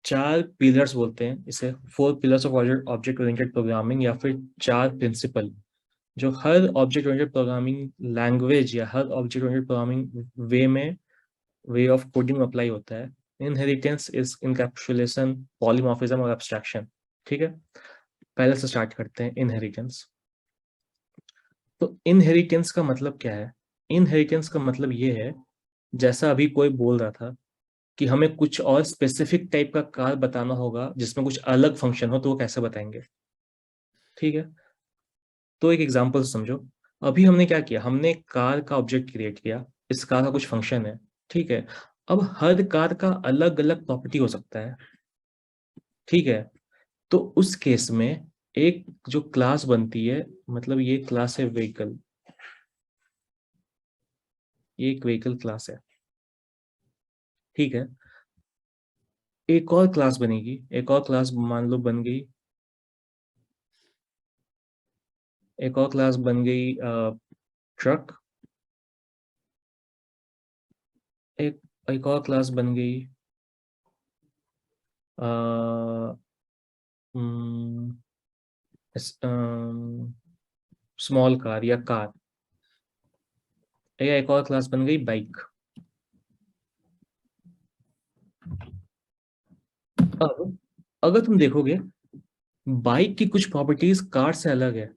4 पिलर्स बोलते हैं इसे, 4 pillars of object oriented programming, या फिर 4 प्रिंसिपल, जो हर ऑब्जेक्ट ओरिएंटेड प्रोग्रामिंग लैंग्वेज या हर object oriented programming way of coding apply होता है। इनहेरिटेंस इज इनकैप्सुलेशन, पॉलीमॉर्फिज्म और एब्स्ट्रैक्शन, ठीक है। पहले से स्टार्ट करते हैं इनहेरिटेंस। तो इनहेरिटेंस का मतलब क्या है? इनहेरिटेंस का मतलब ये है, जैसा अभी कोई बोल रहा था कि हमें कुछ और स्पेसिफिक टाइप का कार बताना होगा जिसमें कुछ अलग फंक्शन हो, तो वो कैसे बताएंगे, ठीक है। तो एक एग्जांपल समझो। अभी हमने क्या किया, हमने कार का ऑब्जेक्ट क्रिएट किया, इस कार का कुछ फंक्शन है, ठीक है। अब हर कार का अलग अलग प्रॉपर्टी हो सकता है, ठीक है। तो उस केस में एक जो क्लास बनती है, मतलब ये क्लास है व्हीकल, ये एक व्हीकल क्लास है, ठीक है। एक और क्लास बनेगी, एक और क्लास मान लो बन गई, एक और क्लास बन गई ट्रक, एक और क्लास बन गई स्मॉल कार या कार, या एक और क्लास बन गई बाइक। अब अगर तुम देखोगे बाइक की कुछ प्रॉपर्टीज कार से अलग है,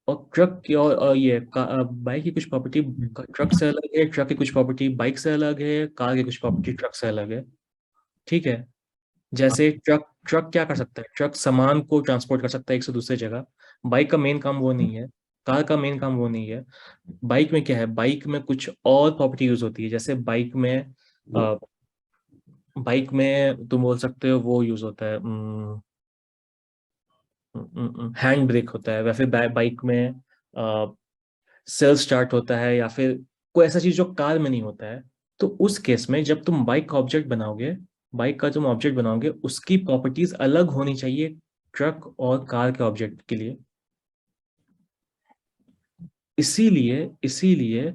और ट्रक की और ये बाइक की कुछ प्रॉपर्टी ट्रक से अलग है, ट्रक की कुछ प्रॉपर्टी बाइक से अलग है, कार की कुछ प्रॉपर्टी ट्रक से अलग है, ठीक है। जैसे ट्रक क्या कर सकता है, ट्रक सामान को ट्रांसपोर्ट कर सकता है एक से दूसरे जगह। बाइक का मेन काम वो नहीं है, कार का मेन काम वो नहीं है। बाइक में क्या है, बाइक में कुछ और प्रॉपर्टी यूज होती है। जैसे बाइक में तुम बोल सकते हो वो यूज होता है, हैंड ब्रेक होता है, या फिर बाइक में सेल्फ स्टार्ट होता है, या फिर कोई ऐसा चीज जो कार में नहीं होता है। तो उस केस में जब तुम बाइक का ऑब्जेक्ट बनाओगे, बाइक का तुम ऑब्जेक्ट बनाओगे, उसकी प्रॉपर्टीज अलग होनी चाहिए ट्रक और कार के ऑब्जेक्ट के लिए। इसीलिए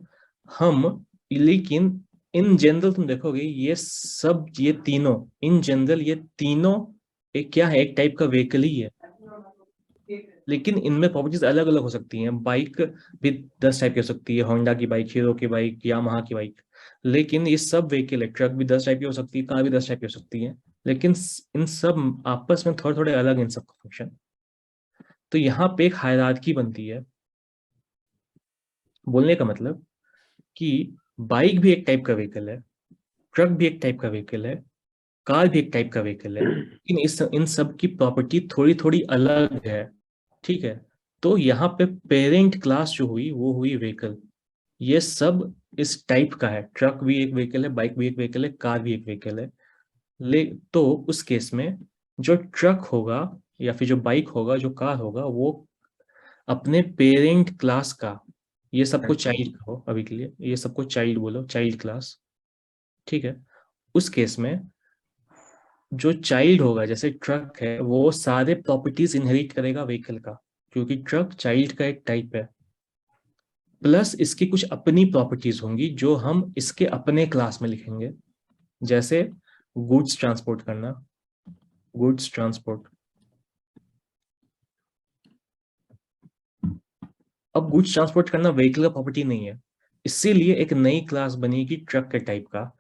हम, लेकिन इन जनरल तुम देखोगे ये तीनों इन जनरल ये तीनों एक क्या है, एक टाइप का व्हीकल ही है, लेकिन इनमें प्रॉपर्टीज अलग अलग हो सकती हैं। बाइक भी 10 टाइप की हो सकती है, होंडा की बाइक, हीरो की बाइक, यामाहा की बाइक। लेकिन ये सब व्हीकल है, ट्रक भी 10 टाइप की हो सकती है, कार भी 10 टाइप की हो सकती है, लेकिन इन सब आपस में थोड़े थोड़े अलग, इन सब का फंक्शन। तो यहाँ पे एक हायरार्की बनती है। बोलने का मतलब कि बाइक भी एक टाइप का व्हीकल है, ट्रक भी एक टाइप का व्हीकल है, कार भी एक टाइप का व्हीकल है, लेकिन इन सब की प्रॉपर्टी थोड़ी थोड़ी अलग है। ठीक है, तो यहाँ पे पेरेंट क्लास जो हुई वो हुई व्हीकल। ये सब इस टाइप का है, ट्रक भी एक व्हीकल है, बाइक भी एक व्हीकल है, कार भी एक व्हीकल है। तो उस केस में जो ट्रक होगा या फिर जो बाइक होगा, जो कार होगा, वो अपने पेरेंट क्लास का, ये सबको चाइल्ड कहो अभी के लिए, ये सबको चाइल्ड बोलो, चाइल्ड क्लास। ठीक है, उस केस में जो चाइल्ड होगा, जैसे ट्रक है, वो सारे प्रॉपर्टीज इनहेरिट करेगा व्हीकल का, क्योंकि ट्रक चाइल्ड का एक टाइप है। प्लस इसकी कुछ अपनी प्रॉपर्टीज होंगी जो हम इसके अपने क्लास में लिखेंगे, जैसे गुड्स ट्रांसपोर्ट करना, गुड्स ट्रांसपोर्ट। अब गुड्स ट्रांसपोर्ट करना व्हीकल का प्रॉपर्टी नहीं है, इसीलिए एक नई क्लास बनेगी ट्रक के टाइप का,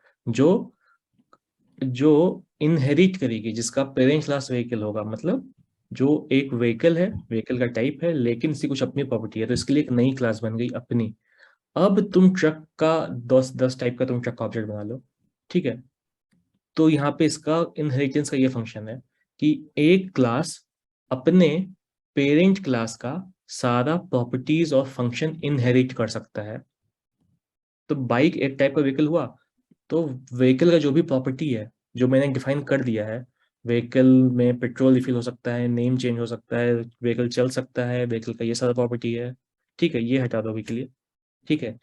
जो इनहेरिट करेगी, जिसका पेरेंट क्लास व्हीकल होगा, मतलब जो एक व्हीकल है, व्हीकल का टाइप है, लेकिन इसकी कुछ अपनी प्रॉपर्टी है, तो इसके लिए एक नई क्लास बन गई अपनी। अब तुम ट्रक का 10 टाइप का तुम ट्रक का ऑब्जेक्ट बना लो। ठीक है, तो यहाँ पे इसका इनहेरिटेंस का ये फंक्शन है कि एक क्लास अपने पेरेंट क्लास का सारा प्रॉपर्टीज और फंक्शन इनहेरिट कर सकता है। तो बाइक एक टाइप का व्हीकल हुआ, तो व्हीकल का जो भी प्रॉपर्टी है, जो मैंने डिफाइन कर दिया है, व्हीकल में पेट्रोल रिफिल हो सकता है, नेम चेंज हो सकता है, व्हीकल चल सकता है, व्हीकल का ये सारा प्रॉपर्टी है। ठीक है, ये हटा दो अभी के लिए। ठीक है,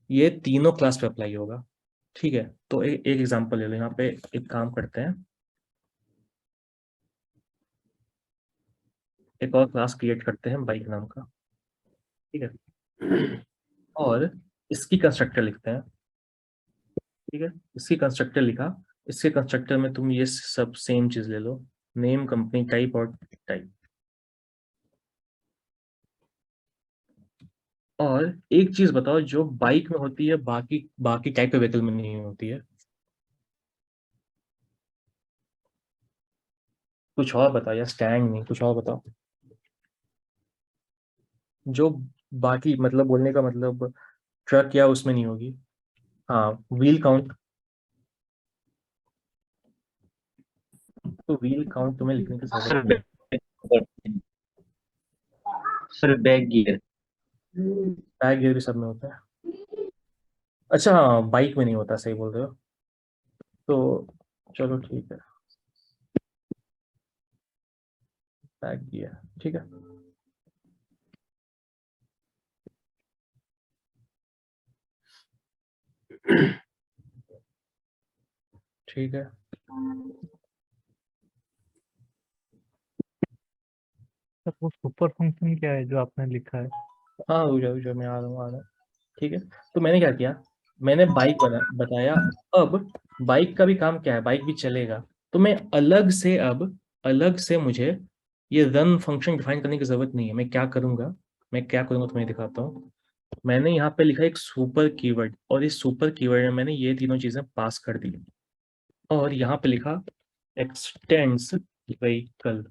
ये तीनों क्लास पे अप्लाई होगा। ठीक है, तो एक एग्जांपल ले लो, यहाँ पे एक काम करते हैं, एक और क्लास क्रिएट करते हैं बाइक नाम का। ठीक है, और इसकी कंस्ट्रक्टर लिखते हैं। ठीक है, इसकी कंस्ट्रक्टर लिखा, इसके कंस्ट्रक्टर में तुम ये सब सेम चीज ले लो, नेम, कंपनी, टाइप और टाइप। और एक चीज बताओ जो बाइक में होती है, बाकी बाकी टाइप के व्हीकल में नहीं होती है। कुछ और बताओ, या स्टैंड नहीं, कुछ और बताओ जो बाकी, मतलब बोलने का मतलब ट्रक या उसमें नहीं होगी। हाँ, व्हील काउंट, तो व्हील काउंट तुम्हें लिखने की जरूरत नहीं है। Sir back gear. Back gear भी सब में होता है। अच्छा हाँ, बाइक में नहीं होता, सही बोल रहे हो। तो चलो ठीक है, बैक गियर। ठीक है, ठीक है। सर वो सुपर फंक्शन क्या है जो आपने लिखा है? हाँ, रुक जाओ, मैं आ रहा हूँ। ठीक है, तो मैंने क्या किया, मैंने बाइक बताया। अब बाइक का भी काम क्या है, बाइक भी चलेगा, तो मैं अलग से मुझे ये रन फंक्शन डिफाइन करने की जरूरत नहीं है। मैं क्या करूंगा तुम्हें दिखाता हूँ। मैंने यहाँ पे लिखा एक सुपर कीवर्ड, और इस सुपर कीवर्ड में मैंने ये तीनों चीजें पास कर दी, और यहाँ पे लिखा एक्सटेंड्स व्हीकल।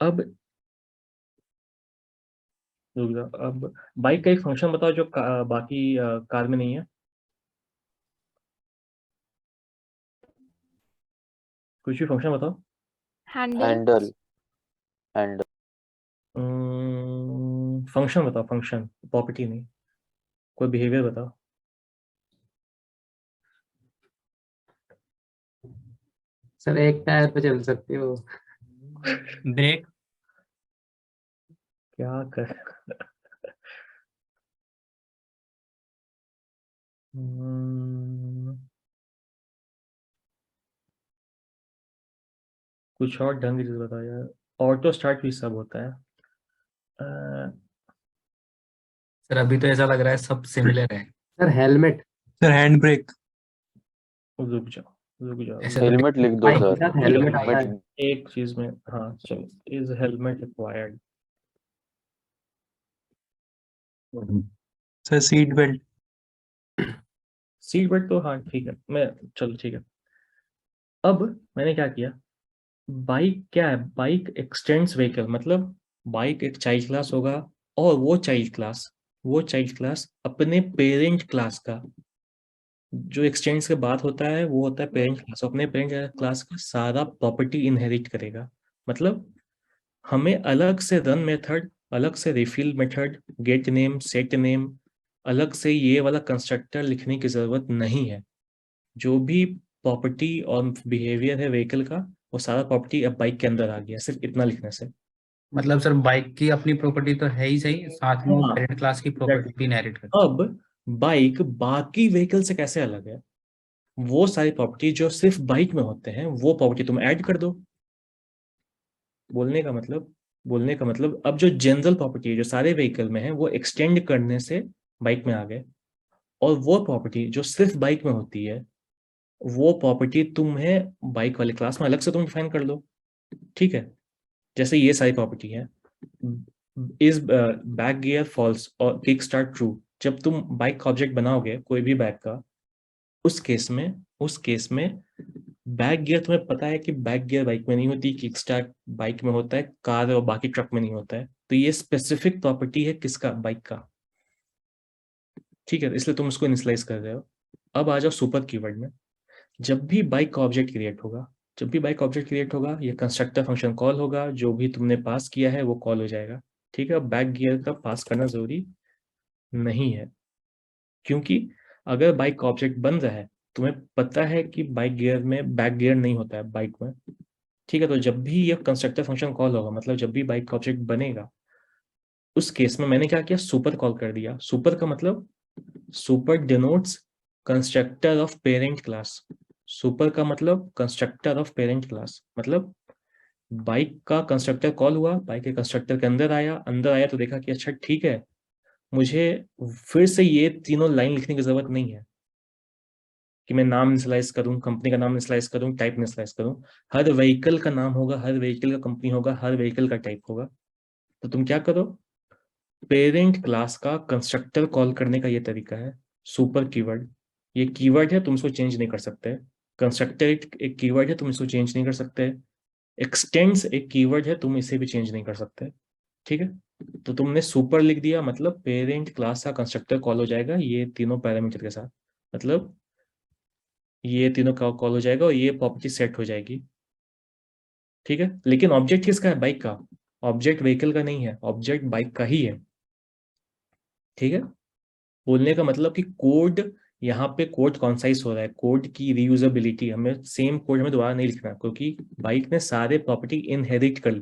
अब रुक जाओ, अब बाइक का एक फंक्शन बताओ जो बाकी कार में नहीं है। कुछ भी फंक्शन बताओ। हैंडल। हैंडल। फंक्शन बताओ, फंक्शन, प्रॉपर्टी नहीं, कोई बिहेवियर बताओ। सर एक टायर पे चल सकते हो। ब्रेक। क्या कर कुछ और ढंग से बताओ यार। ऑटो स्टार्ट भी सब होता है। सर अभी तो ऐसा लग रहा है सब सिमिलर है। Sir helmet. Sir hand brake. रुक जाओ ऐसे तो हेलमेट लिख दो बाइक के सर। साथ हेलमेट आता है। हेलमेट। एक चीज में, हाँ चलो, is helmet required. Sir seat belt. Seat belt तो हाँ ठीक है, मैं, चलो ठीक है। अब मैंने क्या किया, बाइक क्या है, बाइक एक्सटेंड्स व्हीकल, मतलब बाइक एक चाइल्ड क्लास होगा, और वो चाइल्ड क्लास अपने पेरेंट क्लास का, जो एक्सटेंड्स के बाद होता है वो होता है पेरेंट क्लास, अपने पेरेंट क्लास का सारा प्रॉपर्टी इनहेरिट करेगा। मतलब हमें अलग से रन मेथड, अलग से refill method, gate name, set name, अलग से ये वाला कंस्ट्रक्टर लिखने की जरूरत नहीं है। जो भी प्रॉपर्टी और बिहेवियर है व्हीकल का, वो सारा प्रॉपर्टी अब बाइक के अंदर आ गया सिर्फ इतना लिखने से। मतलब सर बाइक की अपनी प्रॉपर्टी तो है ही सही, साथ में वो हाँ, पेरेंट क्लास की प्रॉपर्टी भी इनहेरिट करता अब बाइक बाकी व्हीकल से कैसे अलग है? वो सारी प्रॉपर्टी जो सिर्फ बाइक में होते हैं वो प्रॉपर्टी तुम ऐड कर दो। बोलने का मतलब अब जो जनरल प्रॉपर्टी है जो सारे व्हीकल में है वो एक्सटेंड करने से बाइक में आ गए, और वो प्रॉपर्टी जो सिर्फ बाइक में होती है वो प्रॉपर्टी तुम्हें बाइक वाले क्लास में अलग से तुम डिफाइन कर लो। ठीक है, जैसे ये सारी प्रॉपर्टी है, इज बैक गियर फॉल्स और किक स्टार्ट ट्रू। जब तुम बाइक का ऑब्जेक्ट बनाओगे कोई भी बाइक का, उस केस में बैक गियर तुम्हें पता है कि बैक गियर बाइक में नहीं होती, किक स्टार्ट बाइक में होता है, कार और बाकी ट्रक में नहीं होता है। तो ये स्पेसिफिक प्रॉपर्टी है किसका? बाइक का। ठीक है, इसलिए तुम उसको इनिशियलाइज कर रहे हो। अब आ जाओ सुपर कीवर्ड में। जब भी बाइक का ऑब्जेक्ट क्रिएट होगा ये कंस्ट्रक्टर फंक्शन कॉल होगा, जो भी तुमने पास किया है वो कॉल हो जाएगा। ठीक है, बैक गियर का पास करना जरूरी नहीं है, क्योंकि अगर बाइक का ऑब्जेक्ट बन रहा है, तुम्हें पता है कि बाइक गियर में बैक गियर नहीं होता है बाइक में। ठीक है, तो जब भी ये कंस्ट्रक्टर फंक्शन कॉल होगा, मतलब जब भी बाइक का ऑब्जेक्ट बनेगा, उस केस में मैंने क्या किया? सुपर कॉल कर दिया। सुपर का मतलब super denotes constructor of parent class. Super का मतलब कंस्ट्रक्टर ऑफ पेरेंट क्लास, मतलब बाइक का कंस्ट्रक्टर कॉल हुआ, बाइक के कंस्ट्रक्टर के अंदर आया तो देखा कि अच्छा ठीक है, मुझे फिर से ये तीनों लाइन लिखने की जरूरत नहीं है कि मैं नाम इनिशियलाइज करूं, कंपनी का नाम इनिशियलाइज करूं, टाइप इनिशियलाइज करूं। हर व्हीकल का नाम होगा, हर व्हीकल का कंपनी होगा, हर व्हीकल का टाइप होगा। तो तुम क्या करो, पेरेंट क्लास का कंस्ट्रक्टर कॉल करने का ये तरीका है सुपर कीवर्ड। ये कीवर्ड है, तुम इसको चेंज नहीं कर सकते। कंस्ट्रक्टर एक कीवर्ड है, तुम इसको चेंज नहीं कर सकते। एक्सटेंड्स एक कीवर्ड है, तुम इसे भी चेंज नहीं कर सकते। ठीक है, तो तुमने सुपर लिख दिया, मतलब पेरेंट क्लास का कंस्ट्रक्टर कॉल हो जाएगा ये तीनों पैरामीटर के साथ। मतलब ये तीनों का कॉल हो जाएगा और ये प्रॉपर्टी सेट हो जाएगी। ठीक है, लेकिन ऑब्जेक्ट किसका है? बाइक का। ऑब्जेक्ट व्हीकल का नहीं है, ऑब्जेक्ट बाइक का ही है। ठीक है, बोलने का मतलब कि कोड, यहाँ पे कोड कॉन्साइज हो रहा है, कोड की रीयूजेबिलिटी, हमें सेम कोड हमें दोबारा नहीं लिखना, क्योंकि बाइक ने सारे प्रॉपर्टी इनहेरिट कर ली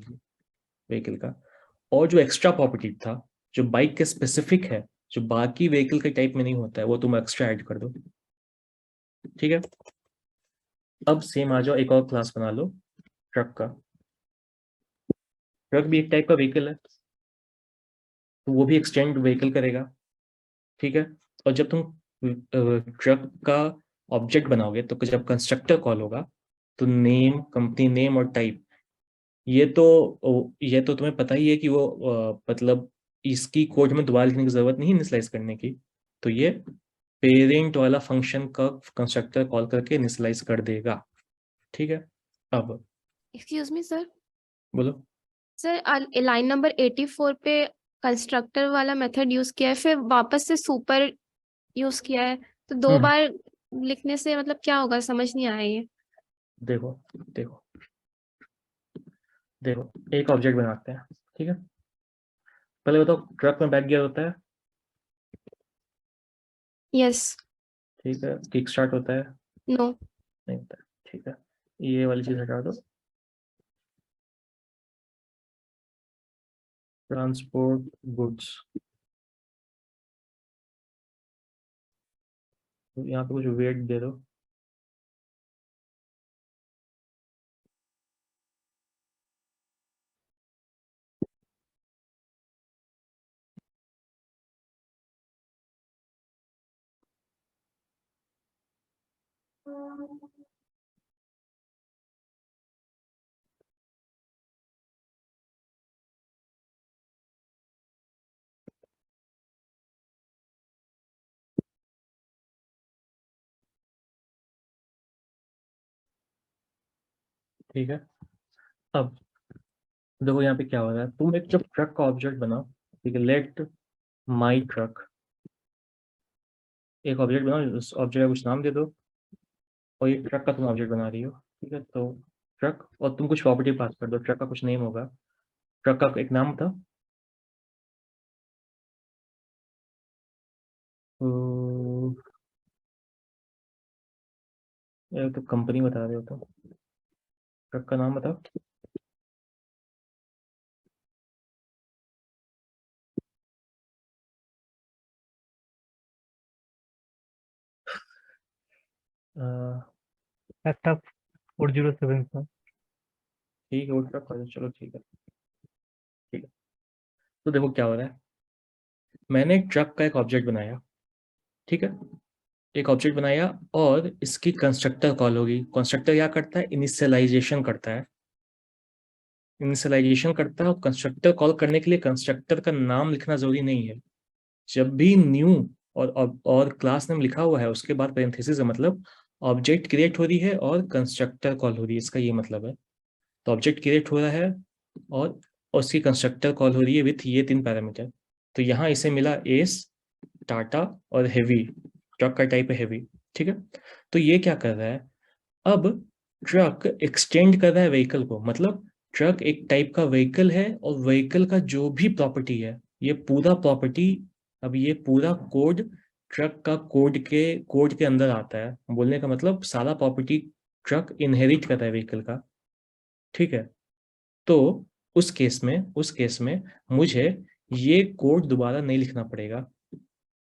व्हीकल का। और जो एक्स्ट्रा प्रॉपर्टी था जो बाइक के स्पेसिफिक है, जो बाकी व्हीकल के टाइप में नहीं होता है, वो तुम एक्स्ट्रा ऐड कर दो। ठीक है, अब सेम आ जाओ, एक और क्लास बना लो ट्रक का। ट्रक भी एक टाइप का व्हीकल है, तो वो भी एक्सटेंड व्हीकल करेगा। ठीक है, और जब तुम ट्रक का ऑब्जेक्ट बनाओगे तो जब कंस्ट्रक्टर कॉल होगा तो नेम, कंपनी नेम और टाइप, ये तो तुम्हें पता ही है कि वो मतलब इसकी कोड में दोबारा लिखने की जरूरत नहीं इनिशियलाइज करने की। तो ये पेरेंट वाला फंक्शन का कंस्ट्रक्टर कॉल करके इनिशियलाइज कर देगा। ठीक है, अब एक्सक्यूज मी सर। बोलो। सर लाइन नंबर 84 पे कंस्ट्रक्टर वाला मेथड यूज किया है, फिर वापस से सुपर यूज किया है, तो दो बार लिखने से मतलब क्या होगा? समझ नहीं आया ये। देखो देखो देखो, एक ऑब्जेक्ट बनाते हैं। ठीक है, पहले बताओ, ट्रक में बैक गियर होता है? यस। ठीक है, किक स्टार्ट होता है? नो। नहीं होता है। ठीक है, ये वाली चीज हटा दो। ट्रांसपोर्ट गुड्स, तो यहाँ पे कुछ वेट दे दो। ठीक है, अब देखो यहाँ पे क्या हो रहा है। तुम एक जब ट्रक का ऑब्जेक्ट बनाओ ठीक है, लेट माई ट्रक, एक ऑब्जेक्ट बनाओ, उस ऑब्जेक्ट का कुछ नाम दे दो, और ये ट्रक का तुम ऑब्जेक्ट बना रही हो, ठीक है। तो ट्रक, और तुम कुछ प्रॉपर्टी पास कर दो, ट्रक का कुछ नेम होगा, ट्रक का एक नाम था, तो कंपनी बता रहे हो, तो ट्रक का नाम बताओ। F 407 sir. ठीक है, वो ट्रक का, चलो ठीक है, ठीक है। तो देखो क्या हो रहा है, मैंने ट्रक का एक ऑब्जेक्ट बनाया, ठीक है, एक ऑब्जेक्ट बनाया, और इसकी कंस्ट्रक्टर कॉल होगी। कंस्ट्रक्टर क्या करता है, इनिशियलाइजेशन करता है, इनिशियलाइजेशन करता है। और कंस्ट्रक्टर कॉल करने के लिए कंस्ट्रक्टर का नाम लिखना जरूरी नहीं है। जब भी न्यू और क्लास नेम लिखा हुआ है, उसके बाद पैरेंथेसिस है, मतलब ऑब्जेक्ट क्रिएट हो रही है और कंस्ट्रक्टर कॉल हो रही है, इसका ये मतलब है। तो ऑब्जेक्ट क्रिएट हो रहा है और उसकी कंस्ट्रक्टर कॉल हो रही है विथ ये 3 पैरामीटर। तो यहाँ इसे मिला एस, टाटा और हेवी, ट्रक का टाइप है हेवी, ठीक है। तो ये क्या कर रहा है, अब ट्रक एक्सटेंड कर रहा है व्हीकल को, मतलब ट्रक एक टाइप का व्हीकल है, और व्हीकल का जो भी प्रॉपर्टी है, ये पूरा प्रॉपर्टी, अब ये पूरा कोड ट्रक का कोड के अंदर आता है। बोलने का मतलब सारा प्रॉपर्टी ट्रक इनहेरिट करता है व्हीकल का, ठीक है। तो उस केस में मुझे ये कोड दोबारा नहीं लिखना पड़ेगा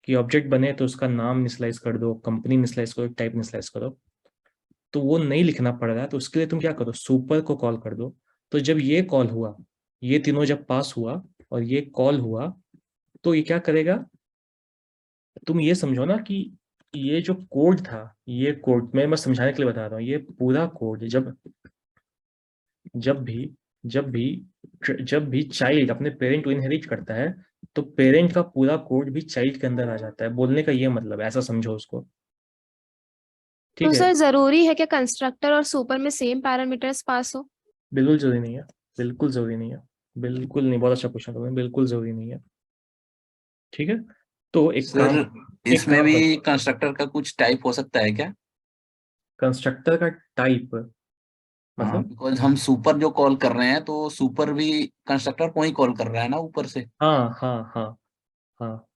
कि ऑब्जेक्ट बने तो उसका नाम इनिशियलाइज कर दो, कंपनी इनिशियलाइज करो, टाइप इनिशियलाइज करो, तो वो नहीं लिखना पड़ रहा है। तो उसके लिए तुम क्या करो, सुपर को कॉल कर दो। तो जब ये कॉल हुआ, ये तीनों जब पास हुआ और ये कॉल हुआ, तो ये क्या करेगा, तुम ये समझो ना कि ये जो कोड था, ये कोड मैं बस समझाने के लिए बता रहा हूँ, ये पूरा कोड जब भी जब भी चाइल्ड अपने पेरेंट को इनहेरिट करता है, तो पेरेंट का पूरा कोड भी चाइल्ड के अंदर आ जाता है। बोलने का ये मतलब है, ऐसा समझो उसको, तो ठीक है। सर जरूरी है कि कंस्ट्रक्टर और सुपर में सेम पैरामीटर्स पास हो? बिल्कुल जरूरी नहीं है, बिल्कुल जरूरी नहीं है, बिल्कुल नहीं। बहुत अच्छा पूछा तुमने, बिल्कुल जरूरी नहीं है, ठीक है। तो सर इसमें भी कंस्ट्रक्टर का कुछ टाइप हो सकता है क्या? कंस्ट्रक्टर का टाइप हाँ, मतलब, बिकॉज हम सुपर जो कॉल कर रहे हैं तो सुपर भी कंस्ट्रक्टर को ही कॉल कर रहा है ना ऊपर से। हाँ हाँ हाँ हाँ,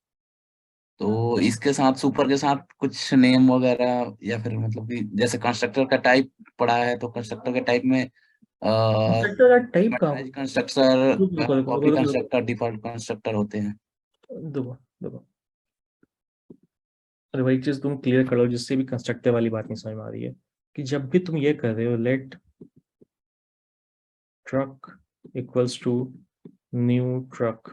तो इसके साथ सुपर के साथ कुछ नेम वगैरह, या फिर मतलब कि जैसे कंस्ट्रक्टर का टाइप पढ़ा है तो कंस्ट्रक्टर के टाइप में कंस्ट्रक्टर का टाइप का, पैरामीटराइज्ड कंस्ट्रक्टर, रुको रुको रुको कॉपी रुको रुको कंस्ट्रक्टर, डिफॉल्ट कंस्ट्रक्टर होते हैं। रुको रुको, अरे वही चीज तुम क्लियर करो जिससे भी कंस्ट्रक्टर वाली बात नहीं समझ में आ रही है, कि जब भी तुम ये कर रहे हो, let truck equals to new truck,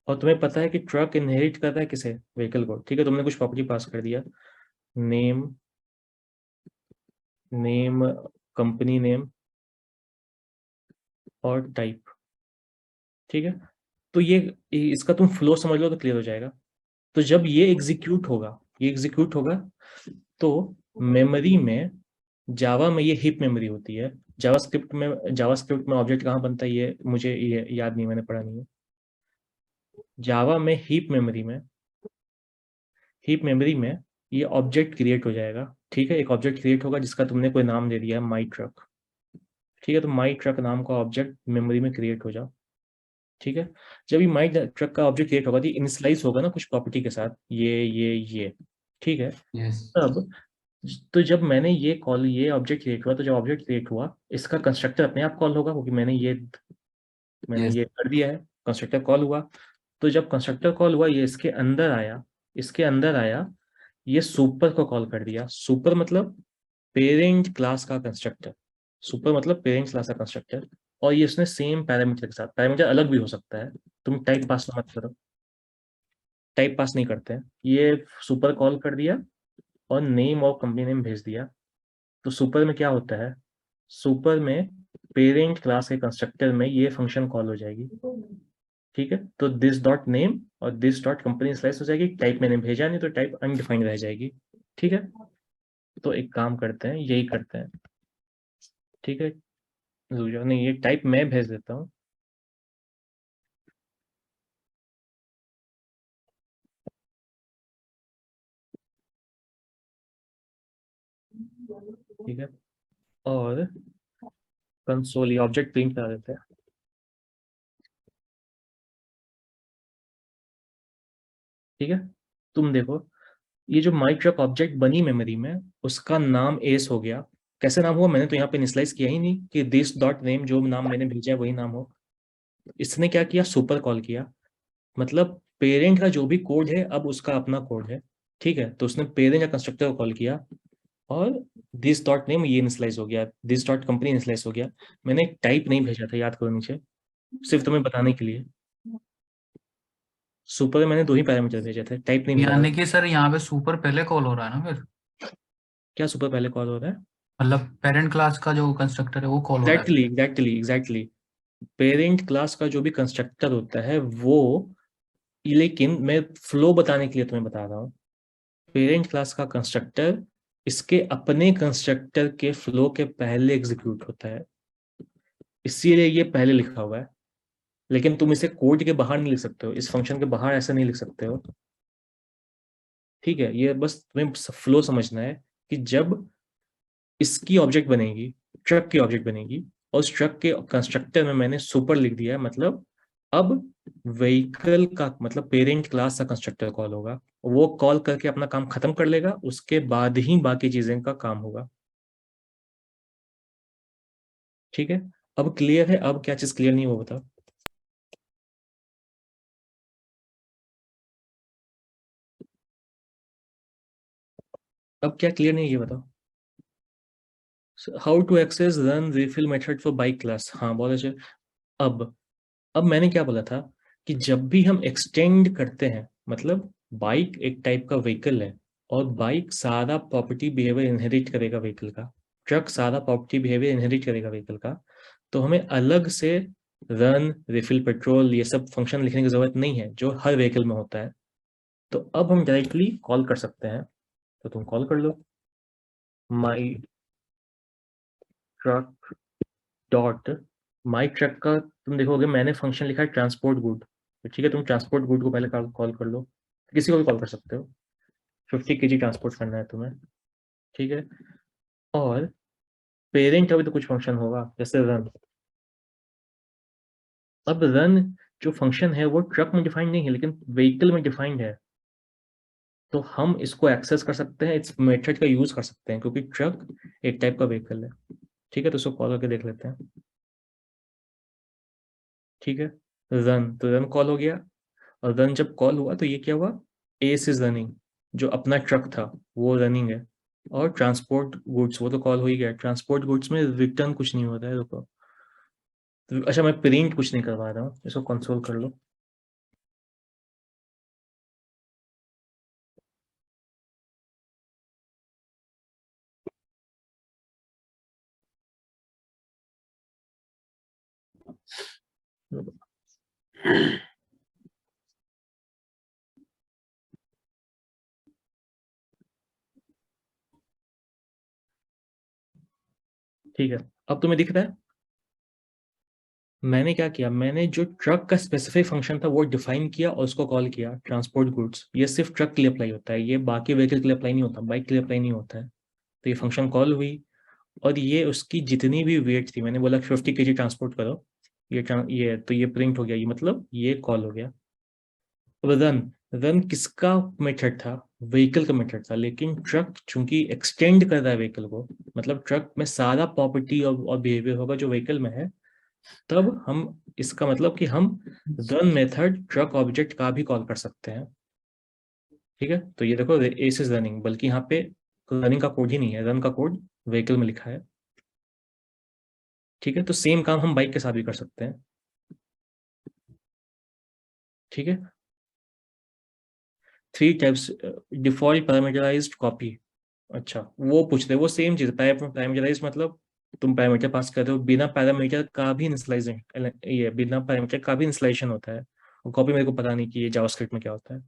और तुम्हें पता है कि ट्रक इनहेरिट करता है किसे, व्हीकल को, ठीक है। तुमने कुछ प्रॉपर्टी पास कर दिया, नेम कंपनी नेम और टाइप, ठीक है। तो ये इसका तुम फ्लो समझ लो तो क्लियर हो जाएगा। तो जब ये एग्जीक्यूट होगा, तो मेमोरी में, जावा में ये हीप मेमोरी होती है। जावास्क्रिप्ट में ऑब्जेक्ट कहाँ बनता है, ये मुझे ये याद नहीं, मैंने पढ़ा नहीं है। जावा में हीप मेमोरी में ये ऑब्जेक्ट क्रिएट हो जाएगा, ठीक है। एक ऑब्जेक्ट क्रिएट होगा जिसका तुमने कोई नाम दे दिया है, माई ट्रक, ठीक है। तो माई ट्रक नाम का ऑब्जेक्ट मेमोरी में क्रिएट हो जाओ, ठीक है। जब ये माई ट्रक का ऑब्जेक्ट क्रिएट होगा तो इनिशियलाइज होगा ना कुछ प्रॉपर्टी के साथ, ये, ठीक है। तब तो जब मैंने ये ऑब्जेक्ट क्रिएट हुआ, तो जब ऑब्जेक्ट क्रिएट हुआ, इसका कंस्ट्रक्टर अपने आप कॉल होगा, क्योंकि मैंने ये कर दिया है, कंस्ट्रक्टर कॉल हुआ। तो जब कंस्ट्रक्टर कॉल हुआ, ये इसके अंदर आया, ये सुपर को कॉल कर दिया। सुपर मतलब पेरेंट क्लास का कंस्ट्रक्टर, और ये उसने सेम पैरामीटर के साथ, पैरामीटर अलग भी हो सकता है, तुम टाइप पास मत करो, टाइप पास नहीं करते हैं। ये सुपर कॉल कर दिया और नेम और कंपनी नेम भेज दिया। तो सुपर में क्या होता है, सुपर में पेरेंट क्लास के कंस्ट्रक्टर में ये फंक्शन कॉल हो जाएगी, ठीक है। तो दिस डॉट नेम और दिस डॉट कंपनी स्लाइस हो जाएगी, टाइप मैंने भेजा नहीं तो टाइप अनडिफाइंड रह जाएगी, ठीक है। तो एक काम करते हैं, यही करते हैं, ठीक है। नहीं, ये टाइप मैं भेज देता हूँ, ठीक है, और कंसोल ये ऑब्जेक्ट प्रिंट करा देते हैं। ठीक है, तुम देखो ये जो माई ट्रक ऑब्जेक्ट बनी मेमोरी में, उसका नाम एस हो गया। कैसे नाम हुआ, मैंने तो यहाँ पे इनिशियलाइज किया ही नहीं कि दिस डॉट नेम, जो नाम मैंने भेजा है वही नाम हो। इसने क्या किया, सुपर कॉल किया, मतलब पेरेंट का जो भी कोड है अब उसका अपना कोड है। ठीक है, तो उसने पेरेंट या कंस्ट्रक्टर को कॉल किया और दिस डॉट नेम ये इनिशियलाइज हो गया, दिस डॉट कंपनी इनिशियलाइज हो गया। मैंने टाइप नहीं भेजा था, याद करो नीचे, सिर्फ तुम्हें बताने के लिए। सुपर में मैंने 2 ही पैरामीटर भेजे थे, टाइप नहीं भेजा यानी था। कि सर यहाँ पे सुपर पहले कॉल हो रहा है ना फिर? क्या सुपर पहले कॉल हो रहा है? मतलब पेरेंट क्लास का जो कंस्ट्रक्टर है वो कॉल हो रहा है। एग्जैक्टली पेरेंट क्लास का जो भी कंस्ट्रक्टर होता है वो, लेकिन मैं फ्लो बताने के लिए तुम्हें बता रहा हूँ। पेरेंट क्लास का कंस्ट्रक्टर इसके अपने कंस्ट्रक्टर के फ्लो के पहले एग्जीक्यूट होता है, इसीलिए ये पहले लिखा हुआ है। लेकिन तुम इसे कोड के बाहर नहीं लिख सकते हो, इस फंक्शन के बाहर ऐसा नहीं लिख सकते हो। ठीक है, ये बस तुम्हें फ्लो समझना है कि जब इसकी ऑब्जेक्ट बनेगी, ट्रक की ऑब्जेक्ट बनेगी, और उस ट्रक के कंस्ट्रक्टर में मैंने सुपर लिख दिया है, मतलब अब व्हीकल का मतलब पेरेंट क्लास का कंस्ट्रक्टर कॉल होगा, वो कॉल करके अपना काम खत्म कर लेगा, उसके बाद ही बाकी चीजें का काम होगा। ठीक है, अब क्लियर है? अब क्या चीज क्लियर नहीं है वो बताओ। अब क्या क्लियर नहीं है ये बताओ। How to access run refill method for bike class, हाँ बहुत अच्छे। अब मैंने क्या बोला था कि जब भी हम एक्सटेंड करते हैं, मतलब बाइक एक टाइप का व्हीकल है, और बाइक सारा प्रॉपर्टी बिहेवियर इनहेरिट करेगा व्हीकल का, ट्रक सारा प्रॉपर्टी बिहेवियर इनहेरिट करेगा व्हीकल का, तो हमें अलग से रन, रिफिल, पेट्रोल ये सब फंक्शन लिखने की जरूरत नहीं है जो हर व्हीकल में होता है। तो अब हम डायरेक्टली कॉल कर सकते हैं, तो तुम कॉल कर लो माई ट्रक डॉट, माई ट्रक का तुम देखोगे मैंने फंक्शन लिखा है ट्रांसपोर्ट गुड। तो ठीक है, तुम ट्रांसपोर्ट गुड को पहले कॉल कर लो, किसी को भी कॉल कर सकते हो। 50 kg ट्रांसपोर्ट करना है तुम्हें। ठीक है, और पेरेंट अभी तो कुछ फंक्शन होगा जैसे रन। अब रन जो फंक्शन है वो ट्रक में डिफाइंड नहीं है लेकिन व्हीकल में डिफाइंड है, तो हम इसको एक्सेस कर सकते हैं, इस मेथड का यूज कर सकते हैं, क्योंकि ट्रक एक टाइप का व्हीकल है। ठीक है, तो इसको कॉल करके देख लेते हैं। ठीक है, रन, तो रन कॉल हो गया, और रन जब कॉल हुआ तो ये क्या हुआ, एस इज रनिंग, जो अपना ट्रक था वो रनिंग है, और ट्रांसपोर्ट गुड्स वो तो कॉल हो ही गया। ट्रांसपोर्ट गुड्स में रिटर्न कुछ नहीं होता है, रुको, तो अच्छा मैं प्रिंट कुछ नहीं करवा रहा हूँ, इसको कंसोल कर लो। ठीक है, अब तुम्हें दिख रहा है मैंने क्या किया, मैंने जो ट्रक का स्पेसिफिक फंक्शन था वो डिफाइन किया और उसको कॉल किया ट्रांसपोर्ट गुड्स। ये सिर्फ ट्रक के लिए अप्लाई होता है, ये बाकी व्हीकल के लिए अप्लाई नहीं होता, बाइक के लिए अप्लाई नहीं होता है। तो ये फंक्शन कॉल हुई, और ये उसकी जितनी भी वेट थी, मैंने बोला 50 kg ट्रांसपोर्ट करो, ये तो ये प्रिंट हो गया, ये मतलब ये कॉल हो गया। अब रन, रन किसका मेथड था, व्हीकल का मेथड था, लेकिन ट्रक चूंकि एक्सटेंड कर रहा है व्हीकल को, मतलब ट्रक में सारा प्रॉपर्टी और बिहेवियर होगा जो व्हीकल में है, तब हम इसका मतलब कि हम रन मेथड ट्रक ऑब्जेक्ट का भी कॉल कर सकते हैं। ठीक है, तो ये देखो एस इज रनिंग, बल्कि यहाँ पे रनिंग का कोड ही नहीं है, रन का कोड व्हीकल में लिखा है। ठीक है, तो सेम काम हम बाइक के साथ भी कर सकते हैं। ठीक है, 3 टाइप्स डिफॉल्ट पैरामीटराइज्ड कॉपी, अच्छा वो पूछते हैं, वो सेम चीज पैरामीटराइज मतलब तुम पैरामीटर पास कर रहे हो, बिना पैरामीटर का भी इंस्टॉलेशन, ये बिना पैरामीटर का भी इंस्टॉलेशन होता है, और कॉपी मेरे को पता नहीं कि ये जावास्क्रिप्ट में क्या होता है।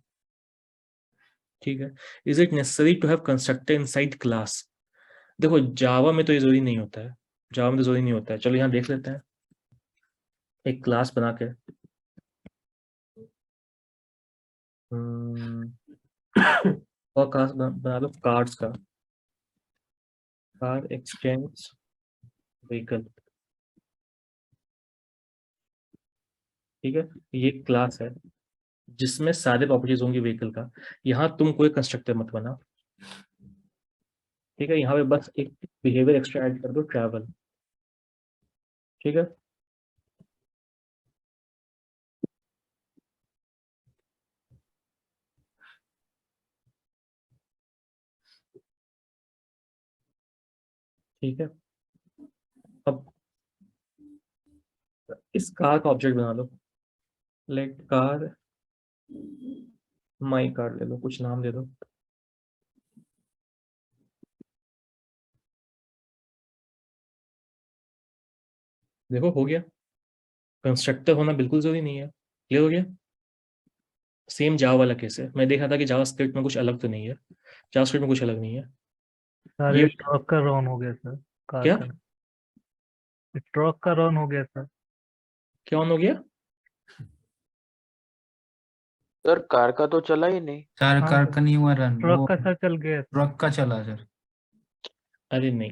ठीक है, is it necessary to have constructor inside class, देखो जावा में तो ये जरूरी नहीं होता है, जावा में तो जरूरी नहीं होता है। चलो यहाँ देख लेते हैं, एक क्लास बना के और क्लास बना लो कार्ड्स का। कार एक्सटेंड्स व्हीकल, ठीक है, ये क्लास है जिसमें सारे प्रॉपर्टीज होंगी व्हीकल का। यहाँ तुम कोई कंस्ट्रक्टर मत बना, ठीक है, यहाँ पे बस एक बिहेवियर एक्स्ट्रा ऐड कर दो, ट्रैवल, ठीक है। ठीक है, अब इस कार का ऑब्जेक्ट बना लो, लेट कार माई कार ले लो, कुछ नाम दे दो। देखो हो गया, कंस्ट्रक्टर होना बिल्कुल जरूरी नहीं है, क्लियर हो गया। सेम जावा वाला केस है, मैं देखा था कि जावा स्क्रिप्ट में कुछ अलग तो नहीं है, जावा स्क्रिप्ट में कुछ अलग नहीं है। सर ये स्ट्रोक का रन हो गया सर, कार क्या का स्ट्रोक का रन हो गया सर। क्या ऑन हो गया? सर कार का तो चला ही नहीं। सर हाँ कार सर, का नहीं हुआ रन, ट्रक वो का सर चल गया। ट्रक का चला सर। अरे नहीं,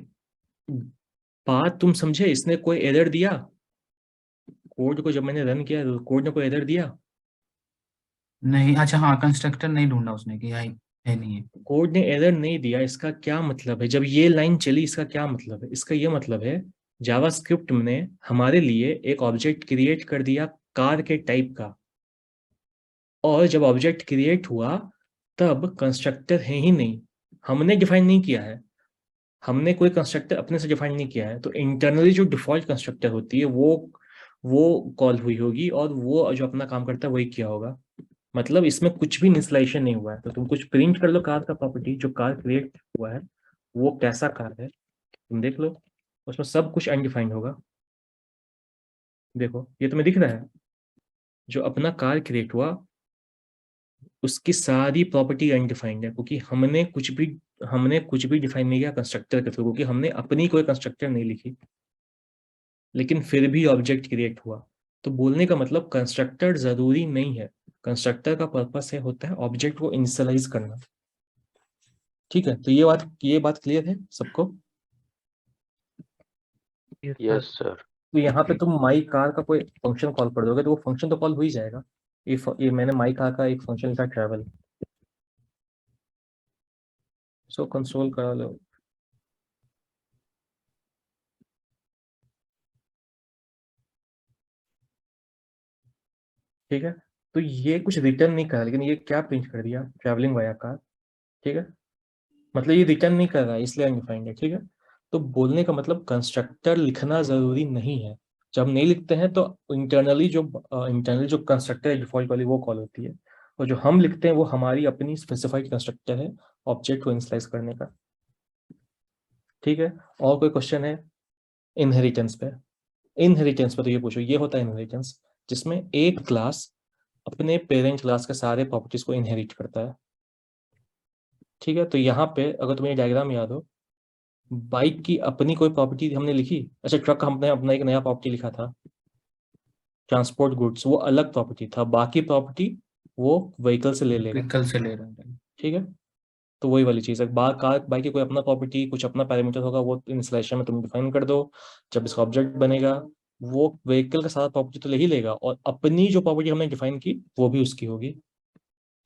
बात तुम समझे, इसने कोई एरर दिया कोड को? जब मैंने रन किया तो कोड ने कोई एरर दिया? नहीं, अच्छा हाँ, कंस्ट्रक्टर नहीं ढूंढा उसने कि है नहीं है। कोड ने एरर नहीं दिया, इसका क्या मतलब है? जब ये लाइन चली इसका क्या मतलब है? इसका ये मतलब है जावास्क्रिप्ट ने हमारे लिए एक ऑब्जेक्ट क्रिएट कर दिया कार के टाइप का, और जब ऑब्जेक्ट क्रिएट हुआ तब कंस्ट्रक्टर है ही नहीं, हमने डिफाइन नहीं किया है, हमने कोई कंस्ट्रक्टर अपने से डिफाइन नहीं किया है, तो इंटरनली जो डिफॉल्ट कंस्ट्रक्टर होती है वो कॉल हुई होगी, और वो जो अपना काम करता है वही किया होगा। मतलब इसमें कुछ भी इंस्टॉलेशन नहीं हुआ है, तो तुम कुछ प्रिंट कर लो कार का प्रॉपर्टी, जो कार क्रिएट हुआ है वो कैसा कार है तुम देख लो, उसमें सब कुछ अनडिफाइंड होगा। देखो ये तुम्हें दिख रहा है, जो अपना कार क्रिएट हुआ उसकी सारी प्रॉपर्टी अनडिफाइंड है, क्योंकि हमने कुछ भी डिफाइन नहीं किया कंस्ट्रक्टर के थ्रू, क्योंकि हमने अपनी कोई कंस्ट्रक्टर नहीं लिखी, लेकिन फिर भी ऑब्जेक्ट क्रिएट हुआ। तो बोलने का मतलब कंस्ट्रक्टर जरूरी नहीं है, कंस्ट्रक्टर का पर्पस है होता है ऑब्जेक्ट को इनिशियलाइज करना, ठीक है। तो ये बात क्लियर है सबको? Yes sir. तो यहाँ पे तुम माई कार का कोई फंक्शन कॉल कर दोगे तो वो फंक्शन तो कॉल हो ही जाएगा। ये मैंने माई कार का एक फंक्शन लिखा ट्रैवल, सो कंसोल करा लो। ठीक है, तो ये कुछ रिटर्न नहीं करा, लेकिन ये क्या प्रिंट कर दिया, ट्रैवलिंग वाया कार, ठीक है। मतलब ये रिटर्न नहीं कर रहा है इसलिए अनडिफाइंड है, ठीक है। तो बोलने का मतलब कंस्ट्रक्टर लिखना जरूरी नहीं है, जब नहीं लिखते हैं तो इंटरनली जो कंस्ट्रक्टर है डिफॉल्ट वाली वो कॉल होती है, और जो हम लिखते हैं वो हमारी अपनी स्पेसिफाइड कंस्ट्रक्टर है ऑब्जेक्ट को इनिशियलाइज करने का, ठीक है। और कोई क्वेश्चन है इनहेरिटेंस पे? इनहेरिटेंस पे तो ये पूछो, ये होता है इनहेरिटेंस जिसमें एक क्लास अपने पेरेंट क्लास के सारे प्रॉपर्टीज को इनहेरिट करता है, ठीक है। तो यहाँ पे अगर तुम्हें डायग्राम याद हो, बाइक की अपनी कोई प्रॉपर्टी हमने लिखी, अच्छा ट्रक का हमने अपना एक नया प्रॉपर्टी लिखा था, ट्रांसपोर्ट गुड्स, वो अलग प्रॉपर्टी था, बाकी प्रॉपर्टी वो व्हीकल से ले लेगा, व्हीकल से ले रहा है। ठीक है। तो वही वाली चीज़ है, बाइक की कोई अपना प्रॉपर्टी कुछ अपना पैरामीटर होगा, वो इंस्टॉलेशन में तुम डिफाइन कर दो, जब इसका ऑब्जेक्ट बनेगा वो व्हीकल का सारा प्रॉपर्टी तो ले ही लेगा, और अपनी जो प्रॉपर्टी हमने डिफाइन की वो भी उसकी होगी,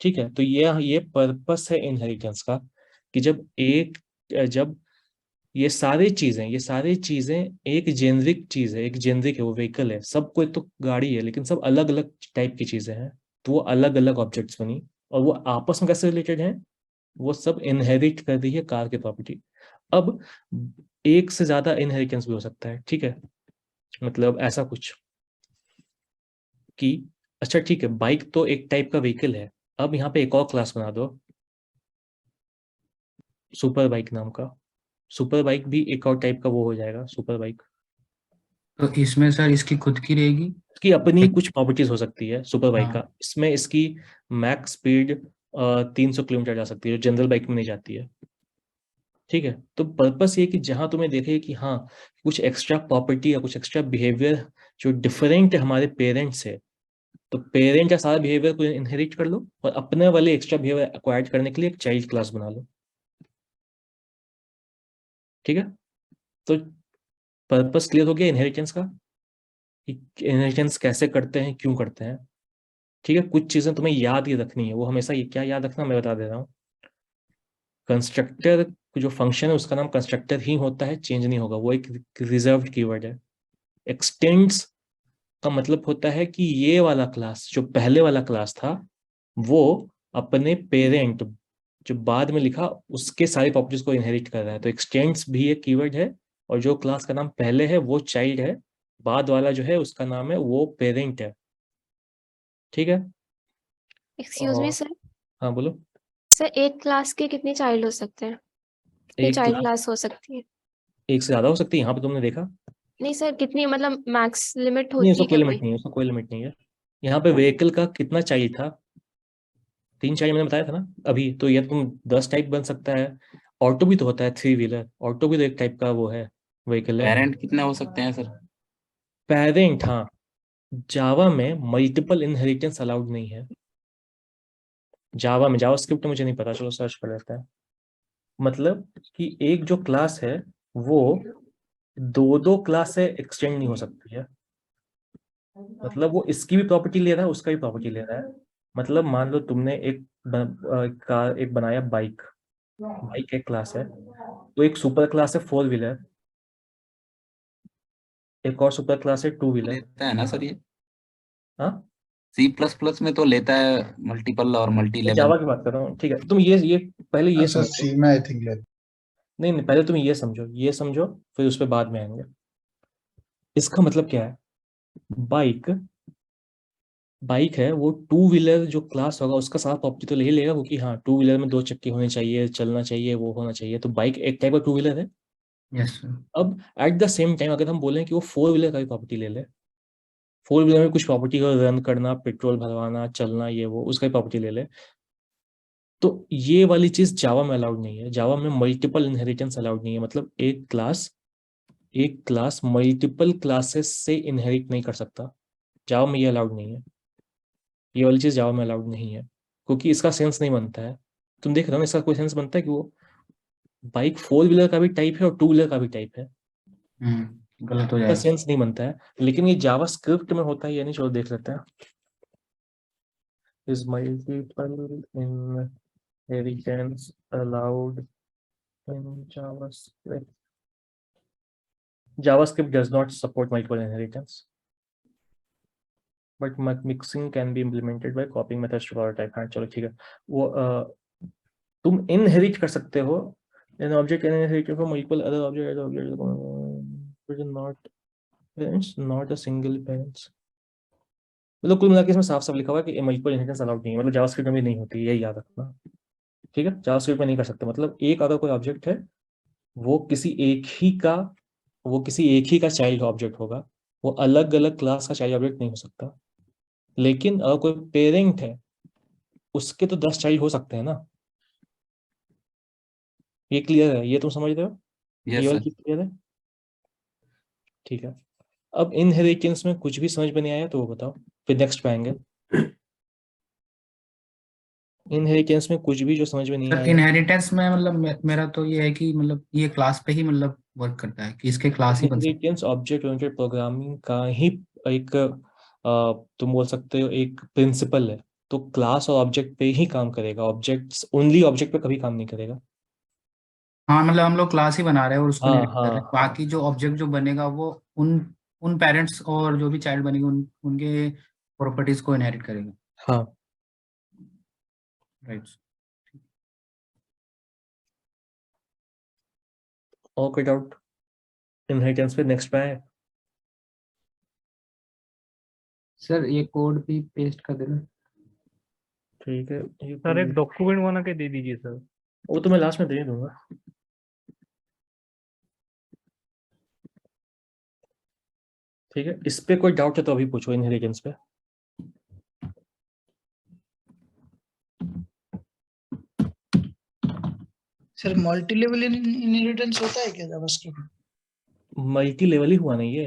ठीक है। तो ये पर्पस है इनहेरिटेंस का, कि जब ये सारी चीजें एक जेनरिक चीज है, एक जेनरिक है, वो व्हीकल है, सब कोई तो गाड़ी है, लेकिन सब अलग अलग टाइप की चीजें हैं, तो वो अलग अलग ऑब्जेक्ट्स बनी, और वो आपस में कैसे रिलेटेड हैं, वो सब इनहेरिट कर रही है कार की प्रॉपर्टी। अब एक से ज्यादा इनहेरिटेंस भी हो सकता है, ठीक है। मतलब ऐसा कुछ कि अच्छा ठीक है, बाइक तो एक टाइप का व्हीकल है, अब यहाँ पे एक और क्लास बना दो सुपर बाइक नाम का, सुपर बाइक भी एक और टाइप का वो हो जाएगा सुपर बाइक, तो इसमें सर इसकी खुद की रहेगी? इसकी अपनी कुछ प्रॉपर्टीज हो सकती है सुपर बाइक हाँ। का, इसमें इसकी मैक्स स्पीड 300 किलोमीटर जा सकती है, जो जनरल बाइक में नहीं जाती है, ठीक है। तो पर्पस ये कि जहां तुम्हें देखे कि हाँ कुछ एक्स्ट्रा प्रॉपर्टी या कुछ एक्स्ट्रा बिहेवियर जो डिफरेंट है हमारे पेरेंट्स से, तो पेरेंट का सारा बिहेवियर को इनहेरिट कर लो, और अपने वाले एक्स्ट्रा बिहेवियर एक्वायर्ड करने के लिए एक चाइल्ड क्लास बना लो। ठीक है, तो पर्पस क्लियर हो गया इनहेरिटेंस का, इनहेरिटेंस कैसे करते हैं, क्यों करते हैं। ठीक है, कुछ चीजें तुम्हें याद ही रखनी है, वो हमेशा ये क्या याद रखना मैं बता दे रहा हूँ। कंस्ट्रक्टर जो फंक्शन है उसका नाम कंस्ट्रक्टर ही होता है, चेंज नहीं होगा, वो एक रिजर्व्ड कीवर्ड है। एक्सटेंड्स का मतलब होता है कि ये वाला क्लास जो पहले वाला क्लास था वो अपने पेरेंट जो बाद में लिखा उसके सारी प्रॉपर्टीज को इनहेरिट कर रहा है, तो एक्सटेंड्स भी एक कीवर्ड है, और जो क्लास का नाम पहले है वो चाइल्ड है, बाद वाला जो है उसका नाम है वो पेरेंट है। ठीक है, एक्सक्यूज मी और सर, हाँ बोलो। सर एक क्लास के कितने चाइल्ड हो सकते हैं, कितनी एक चाइल्ड क्लास क्लास हो सकती है? एक से ज्यादा हो सकती है, यहाँ पे तुमने देखा नहीं सर, कितनी मतलब मैक्स लिमिट नहीं, होती उसका है कोई क्या लिमिट कोई? नहीं है, उसका कोई लिमिट नहीं है। यहाँ पे व्हीकल का कितना चाइल्ड था, 3 चाइल्ड मैंने बताया था ना अभी, तो ये तुम 10 टाइप बन सकता है। ऑटो भी तो होता है, 3 व्हीलर, ऑटो भी तो एक टाइप का वो है, व्हीकल है। पेरेंट कितने हो सकते हैं सर? पेरेंट, हाँ, जावा में मल्टीपल इनहेरिटेंस अलाउड नहीं है। जावा में, जावास्क्रिप्ट में मुझे नहीं पता, चलो सर्च कर लेते हैं। मतलब कि एक जो क्लास है वो दो क्लास से एक्सटेंड नहीं हो सकती है। मतलब वो इसकी भी प्रॉपर्टी ले रहा है, उसका भी प्रॉपर्टी ले रहा है। मतलब मान लो तुमने एक बनाया बाइक, बाइक एक क्लास है, तो एक सुपर क्लास है 4 व्हीलर, एक और सुपर क्लास है 2 व्हीलर। लेता है ना सर ये? हाँ, C++ में तो लेता है मल्टीपल और मल्टी मैं लेवल। जावा की बात कर रहा हूँ। ठीक है, तुम ये पहले ये सर समझो। सी में आई थिंक नहीं नहीं, पहले तुम ये समझो, फिर उस पर बाद में आएंगे। इसका मतलब क्या है, बाइक बाइक है, वो 2 व्हीलर जो क्लास होगा उसका साथ प्रॉपर्टी तो ले ही लेगा, क्योंकि हाँ 2 व्हीलर में 2 चक्के होने चाहिए, चलना चाहिए, वो होना चाहिए, तो बाइक एक टाइप का 2 व्हीलर है। Yes sir. अब एट द सेम टाइम अगर हम बोलें कि वो 4 व्हीलर का भी प्रॉपर्टी ले ले, 4 व्हीलर में कुछ प्रॉपर्टी को रन करना, पेट्रोल भरवाना, चलना, ये वो, उसका भी प्रॉपर्टी ले ले, तो ये वाली चीज जावा में अलाउड नहीं है। जावा में मल्टीपल इनहेरिटेंस अलाउड नहीं है, मतलब एक क्लास मल्टीपल क्लासेस से इनहेरिट नहीं कर सकता। जावा में ये अलाउड नहीं है, ये वाली चीज जावा में अलाउड नहीं है, क्योंकि इसका सेंस नहीं बनता है। तुम देख रहे हो ना, इसका कोई सेंस बनता है कि वो बाइक 4 व्हीलर का भी टाइप है और 2 व्हीलर का भी टाइप है, गलत हो इसका जाएगा। सेंस नहीं बनता है। लेकिन ये जावा स्क्रिप्ट में होता है या नहीं, चलो देख लेते हैं। Is multiple inheritance allowed in JavaScript? JavaScript does not support multiple inheritance, but mixing can be implemented by copying methods to power type। हाँ चलो ठीक है, वो तुम इनहेरिट कर सकते हो, an object can inherit from multiple other object not parents, not a single parents। मतलब कुल मिलाकर इसमें साफ साफ लिखा हुआ है कि मल्टीपल इनहेरिटेंस अलाउड नहीं है, मतलब जावास्क्रिप्ट में भी नहीं होती, यही याद रखना। ठीक है, जावास्क्रिप्ट में नहीं कर सकते, मतलब एक अगर कोई ऑब्जेक्ट है वो किसी एक ही का चाइल्ड ऑब्जेक्ट होगा, वो अलग अलग क्लास का चाइल्ड ऑब्जेक्ट नहीं हो सकता। लेकिन अगर कोई पेरेंट है उसके तो 10 चाइल्ड हो सकते हैं ना। ये क्लियर है, ये तुम समझ रहे हो? ये यस वाली सर। चीज क्लियर है? ठीक है, अब इनहेरिटेंस में कुछ भी समझ में नहीं आया तो वो बताओ, फिर नेक्स्ट पे आएंगे। इनहेरिटेंस में कुछ भी जो समझ में नहीं सर आया। इनहेरिटेंस में मतलब मेरा तो ये है कि मतलब ये क्लास पे ही मतलब वर्क करता है कि इसके क्लास ही बन सकते इनहेरिटेंस ऑब्जेक्ट ओरिएंटेड प्रोग्रामिंग का ही एक तुम बोल सकते हो एक प्रिंसिपल है, तो क्लास और ऑब्जेक्ट पे ही काम करेगा, ऑब्जेक्ट्स ओनली ऑब्जेक्ट पे कभी काम नहीं करेगा। हाँ मतलब हम लोग क्लास ही बना रहे हैं और उसको हाँ इनहेरिट कर हाँ रहे हैं, बाकी जो ऑब्जेक्ट जो बनेगा वो उन उन पेरेंट्स और जो भी चाइल्ड बनेंगे उनके प्रॉपर्टीज को इनहेरिट करेगा। हाँ, राइट। और कोई डाउट इनहेरिटेंस पे? नेक्स्ट पे आए। सर ये कोड भी पेस्ट कर देना। ठीक है, ये सर एक डॉक्यूमेंट बना के दे दीजिए सर। वो तो मैं लास्ट में दे दूंगा। ठीक है, इस पे कोई डाउट है तो अभी पूछो, इनहेरिटेंस पे। सर मल्टी लेवल इनहेरिटेंस होता है क्या जावास्क्रिप्ट में? मल्टी लेवल ही हुआ नहीं ये,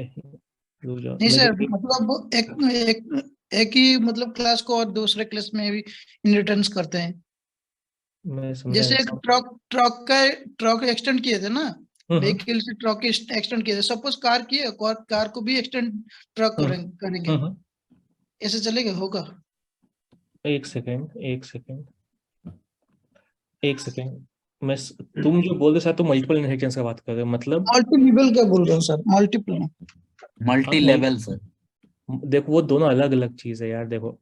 रुक जाओ नहीं सर, मैं मतलब एक ही मतलब क्लास को और दूसरे क्लास में भी इनहेरिटेंस करते हैं। समझा जैसे नहीं। एक ट्रक का एक्सटेंड किए थे ना, व्हीकल से ट्रक एक्सटेंड किया जाए। सपोज कार की है, कार को भी एक्सटेंड ट्रक करेंगे, ऐसे चलेगा? होगा? एक सेकेंड तुम जो बोल रहे हो, तो मल्टीपल इनहेरिटेंस का बात कर रहे हो, मतलब मल्टी लेवल क्या बोल रहे हो sir? Multiple multi level sir. देखो वो दोनों अलग अलग चीज है यार। देखो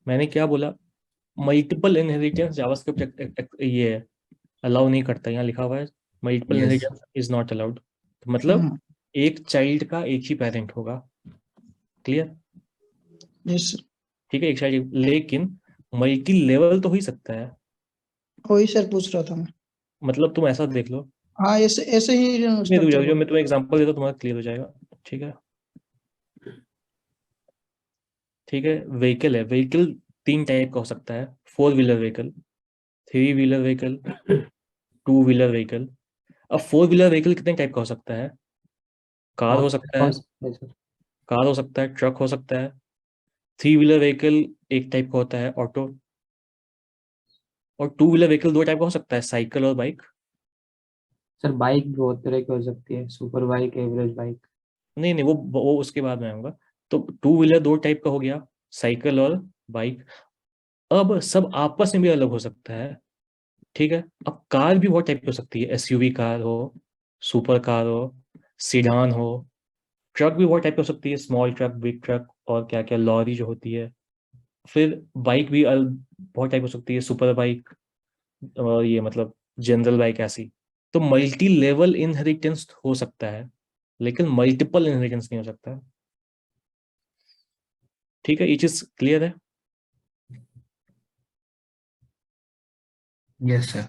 मैंने क्या बोला, मल्टीपल इनहेरिटेंस जावास्क्रिप्ट ये है, अलाउ नहीं करता। यहाँ लिखा हुआ है multiple Yes. Inheritance is not allowed. मतलब एक चाइल्ड का एक ही पेरेंट होगा। क्लियर? यस ठीक है, एक चाइल्ड, लेकिन मल्टी लेवल तो हो ही सकता है। वही सर पूछ रहा था मैं। मतलब तुम ऐसा देख लो, हाँ ऐसे ऐसे ही जो structure मैं तुम्हें एग्जांपल देता हूँ, तुम्हारा क्लियर हो जाएगा। ठीक है, ठीक है। व्हीकल है, व्हीकल 3 टाइप का हो सकता है। 4 wheeler vehicle, 3 wheeler vehicle, 2 wheeler vehicle. अब 4 व्हीलर व्हीकल कितने टाइप का हो सकता है? कार हो सकता है, ट्रक हो सकता है। 3 व्हीलर व्हीकल एक टाइप का होता है, ऑटो। और 2 व्हीलर व्हीकल 2 टाइप का हो सकता है, साइकिल और बाइक। सर बाइक बहुत तरह की हो सकती है, सुपर बाइक, एवरेज बाइक। नहीं, वो उसके बाद में आऊंगा। तो 2 व्हीलर 2 टाइप का हो गया, साइकिल और बाइक। अब सब आपस में भी अलग हो सकता है। ठीक है, अब कार भी बहुत टाइप की हो सकती है, एसयूवी कार हो, सुपर कार हो, सीडान हो। ट्रक भी बहुत टाइप की हो सकती है, स्मॉल ट्रक, बिग ट्रक, और क्या क्या, लॉरी जो होती है। फिर बाइक भी बहुत टाइप हो सकती है, सुपर बाइक, और ये मतलब जनरल बाइक ऐसी। तो मल्टी लेवल इनहेरिटेंस हो सकता है, लेकिन मल्टीपल इनहेरिटेंस नहीं हो सकता है। ठीक है, ये चीज क्लियर है? Yes sir.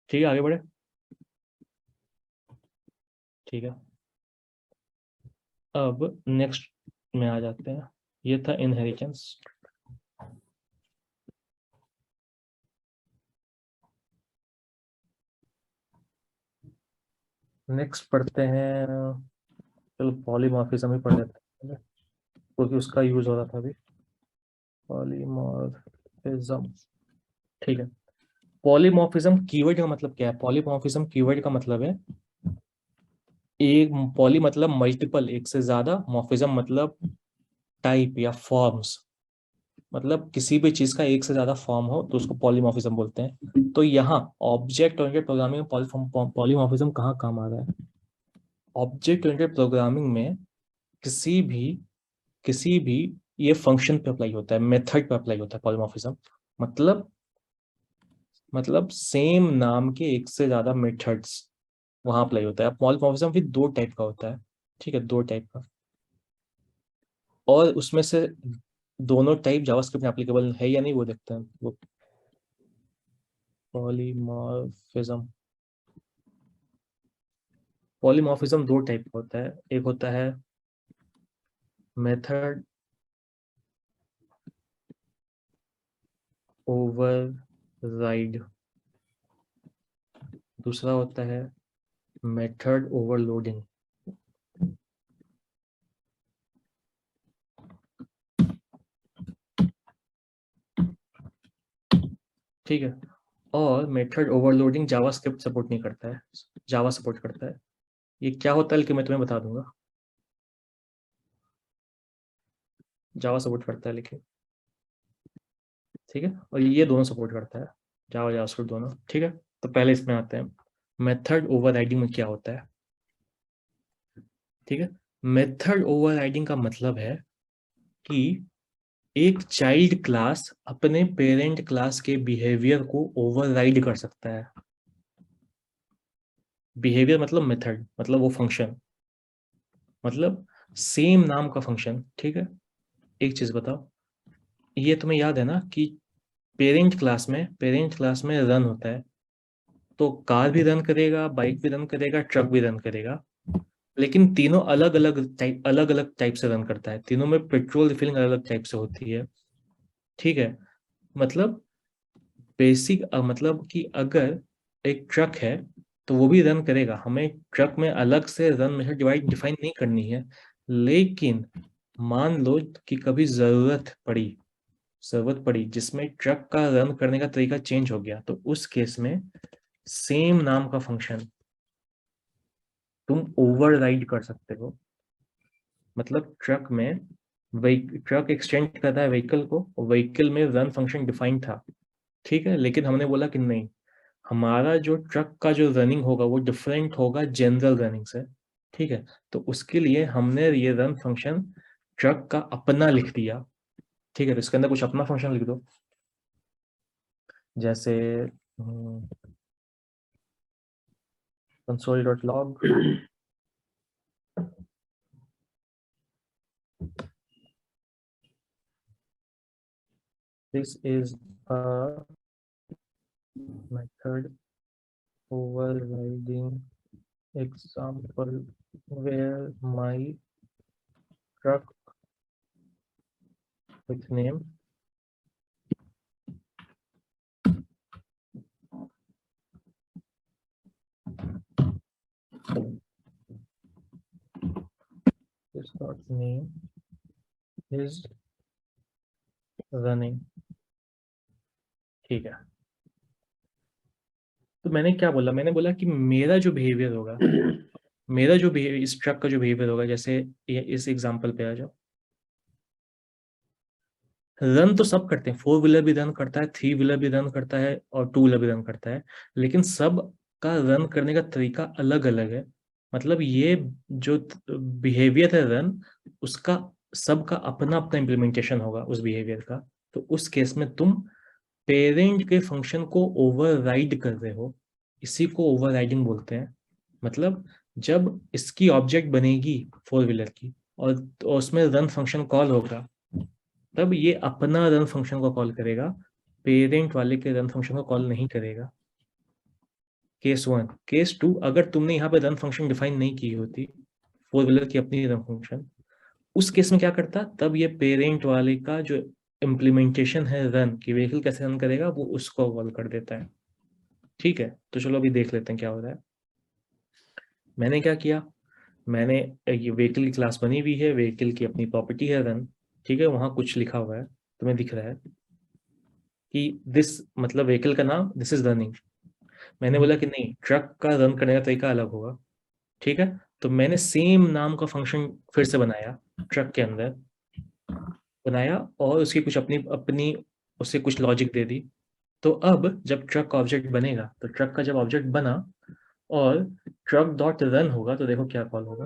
ठीक है, आगे बढ़े। ठीक है, अब नेक्स्ट में आ जाते हैं। ये था इनहेरिटेंस। नेक्स्ट पढ़ते हैं, चलो पॉलीमॉर्फिज्म ही पढ़ लेते हैं, क्योंकि उसका यूज हो रहा था अभी। पॉलीमॉर्फिज्म, ठीक है। पॉलीमॉर्फिज्म कीवर्ड का मतलब क्या है? पॉलीमॉर्फिज्म कीवर्ड का मतलब है, एक पॉली मतलब मल्टीपल, एक से ज्यादा, मॉर्फिज्म मतलब टाइप या फॉर्म्स। मतलब किसी भी चीज का एक से ज्यादा फॉर्म हो तो उसको पॉलीमॉर्फिज्म बोलते हैं। तो यहाँ ऑब्जेक्ट ओरिएंटेड प्रोग्रामिंग में पॉलीमॉर्फिज्म कहाँ काम आ रहा है? ऑब्जेक्ट ओरिएंटेड प्रोग्रामिंग में किसी भी ये फंक्शन पे अप्लाई होता है, मेथड पे अप्लाई होता है पॉलीमॉर्फिज्म। मतलब सेम नाम के एक से ज्यादा मेथड्स वहां अप्लाई होता है। पॉलीमॉर्फिज्म फिर 2 टाइप का होता है। ठीक है, 2 टाइप का, और उसमें से दोनों टाइप जावास्क्रिप्ट में एप्लीकेबल है या नहीं वो देखते हैं। वो पॉलीमॉर्फिज्म 2 टाइप का होता है। एक होता है मेथड ओवरराइड, दूसरा होता है मेथड ओवरलोडिंग। ठीक है, और मेथड ओवरलोडिंग जावास्क्रिप्ट सपोर्ट नहीं करता है, जावा सपोर्ट करता है। ये क्या होता है लेकिन मैं तुम्हें बता दूंगा। जावा सपोर्ट करता है लेकिन, ठीक है, और ये दोनों सपोर्ट करता है, जावा जावास्क्रिप्ट दोनों। ठीक है, तो पहले इसमें आते हैं, मेथड ओवरराइडिंग में क्या होता है। ठीक है, मेथड ओवरराइडिंग का मतलब है कि एक चाइल्ड क्लास अपने पेरेंट क्लास के बिहेवियर को ओवरराइड कर सकता है। बिहेवियर मतलब मेथड, मतलब वो फंक्शन, मतलब सेम नाम का फंक्शन। ठीक है, एक चीज बताओ, ये तुम्हें याद है ना कि पेरेंट क्लास में रन होता है, तो कार भी रन करेगा, बाइक भी रन करेगा, ट्रक भी रन करेगा, लेकिन तीनों अलग अलग टाइप से रन करता है। तीनों में पेट्रोल रिफिलिंग अलग अलग टाइप से होती है। ठीक है, मतलब बेसिक मतलब कि अगर एक ट्रक है तो वो भी रन करेगा, हमें ट्रक में अलग से रन मेथड डिफाइन नहीं करनी है। लेकिन मान लो कि कभी जरूरत पड़ी जिसमें ट्रक का रन करने का तरीका चेंज हो गया, तो उस केस में सेम नाम का फंक्शन तुम ओवरराइड कर सकते हो। मतलब ट्रक में ट्रक एक्सटेंड कर रहा है व्हीकल को, व्हीकल में रन फंक्शन डिफाइंड था, ठीक है, लेकिन हमने बोला कि नहीं, हमारा जो ट्रक का जो रनिंग होगा वो डिफरेंट होगा जनरल रनिंग से, ठीक है। तो उसके लिए हमने ये रन फंक्शन ट्रक का अपना लिख दिया, ठीक है। तो इसके अंदर कुछ अपना फंक्शन लिख दो, जैसे console.log this is a method overriding example where my truck with name this dot name is running, ठीक है। तो मैंने क्या बोला, मैंने बोला कि मेरा जो बिहेवियर होगा, मेरा जो बिहेवियर, इस ट्रक का जो बिहेवियर होगा, जैसे इस एग्जांपल पे आ जाओ, रन तो सब करते हैं, 4 व्हीलर भी रन करता है, 3 व्हीलर भी रन करता है और 2 व्हीलर भी रन करता है, लेकिन सब का रन करने का तरीका अलग अलग है। मतलब ये जो बिहेवियर है रन, उसका सबका अपना अपना इम्प्लीमेंटेशन होगा उस बिहेवियर का। तो उस केस में तुम पेरेंट के फंक्शन को ओवरराइड कर रहे हो, इसी को ओवरराइडिंग बोलते हैं। मतलब जब इसकी ऑब्जेक्ट बनेगी 4 व्हीलर की और उसमें रन फंक्शन कॉल होगा, तब ये अपना रन फंक्शन को कॉल करेगा, पेरेंट वाले के रन फंक्शन को कॉल नहीं करेगा। केस 1। केस 2, अगर तुमने यहाँ पे रन फंक्शन डिफाइन नहीं की होती, 4 व्हीलर की अपनी रन फंक्शन, उस केस में क्या करता, तब ये पेरेंट वाले का जो इम्प्लीमेंटेशन है रन की, व्हीकल कैसे रन करेगा वो उसको कॉल कर देता है, ठीक है। तो चलो अभी देख लेते हैं क्या हो रहा है। मैंने क्या किया, मैंने ये व्हीकल की क्लास बनी हुई है, व्हीकल की अपनी प्रॉपर्टी है रन, ठीक है, वहां कुछ लिखा हुआ है, तुम्हें दिख रहा है कि दिस, मतलब व्हीकल का नाम दिस इज रनिंग। मैंने बोला कि नहीं, ट्रक का रन करने का तरीका अलग होगा, ठीक है। तो मैंने सेम नाम का फंक्शन फिर से बनाया, ट्रक के अंदर बनाया और उसकी कुछ अपनी उससे कुछ लॉजिक दे दी। तो अब जब ट्रक का ऑब्जेक्ट बनेगा, तो ट्रक का जब ऑब्जेक्ट बना और ट्रक डॉट रन होगा, तो देखो क्या कॉल होगा।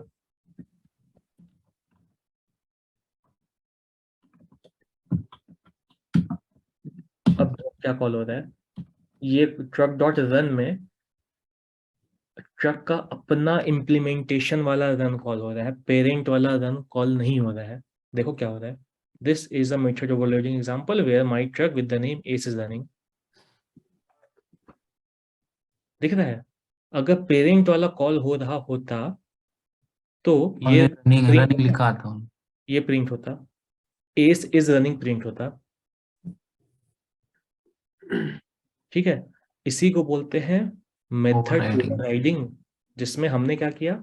अब क्या कॉल हो रहा है, ये ट्रक डॉट रन में ट्रक का अपना इम्प्लीमेंटेशन वाला रन कॉल हो रहा है, पेरेंट वाला रन कॉल नहीं हो रहा है। देखो क्या हो रहा है, this is a method overloading example where my truck with the name S is running. दिख रहा है, अगर पेरेंट वाला कॉल हो रहा होता तो ये रनिंग लिखा था, ये प्रिंट होता, एस इज रनिंग प्रिंट होता, ठीक है। इसी को बोलते हैं मेथड ओवरराइडिंग, जिसमें हमने क्या किया,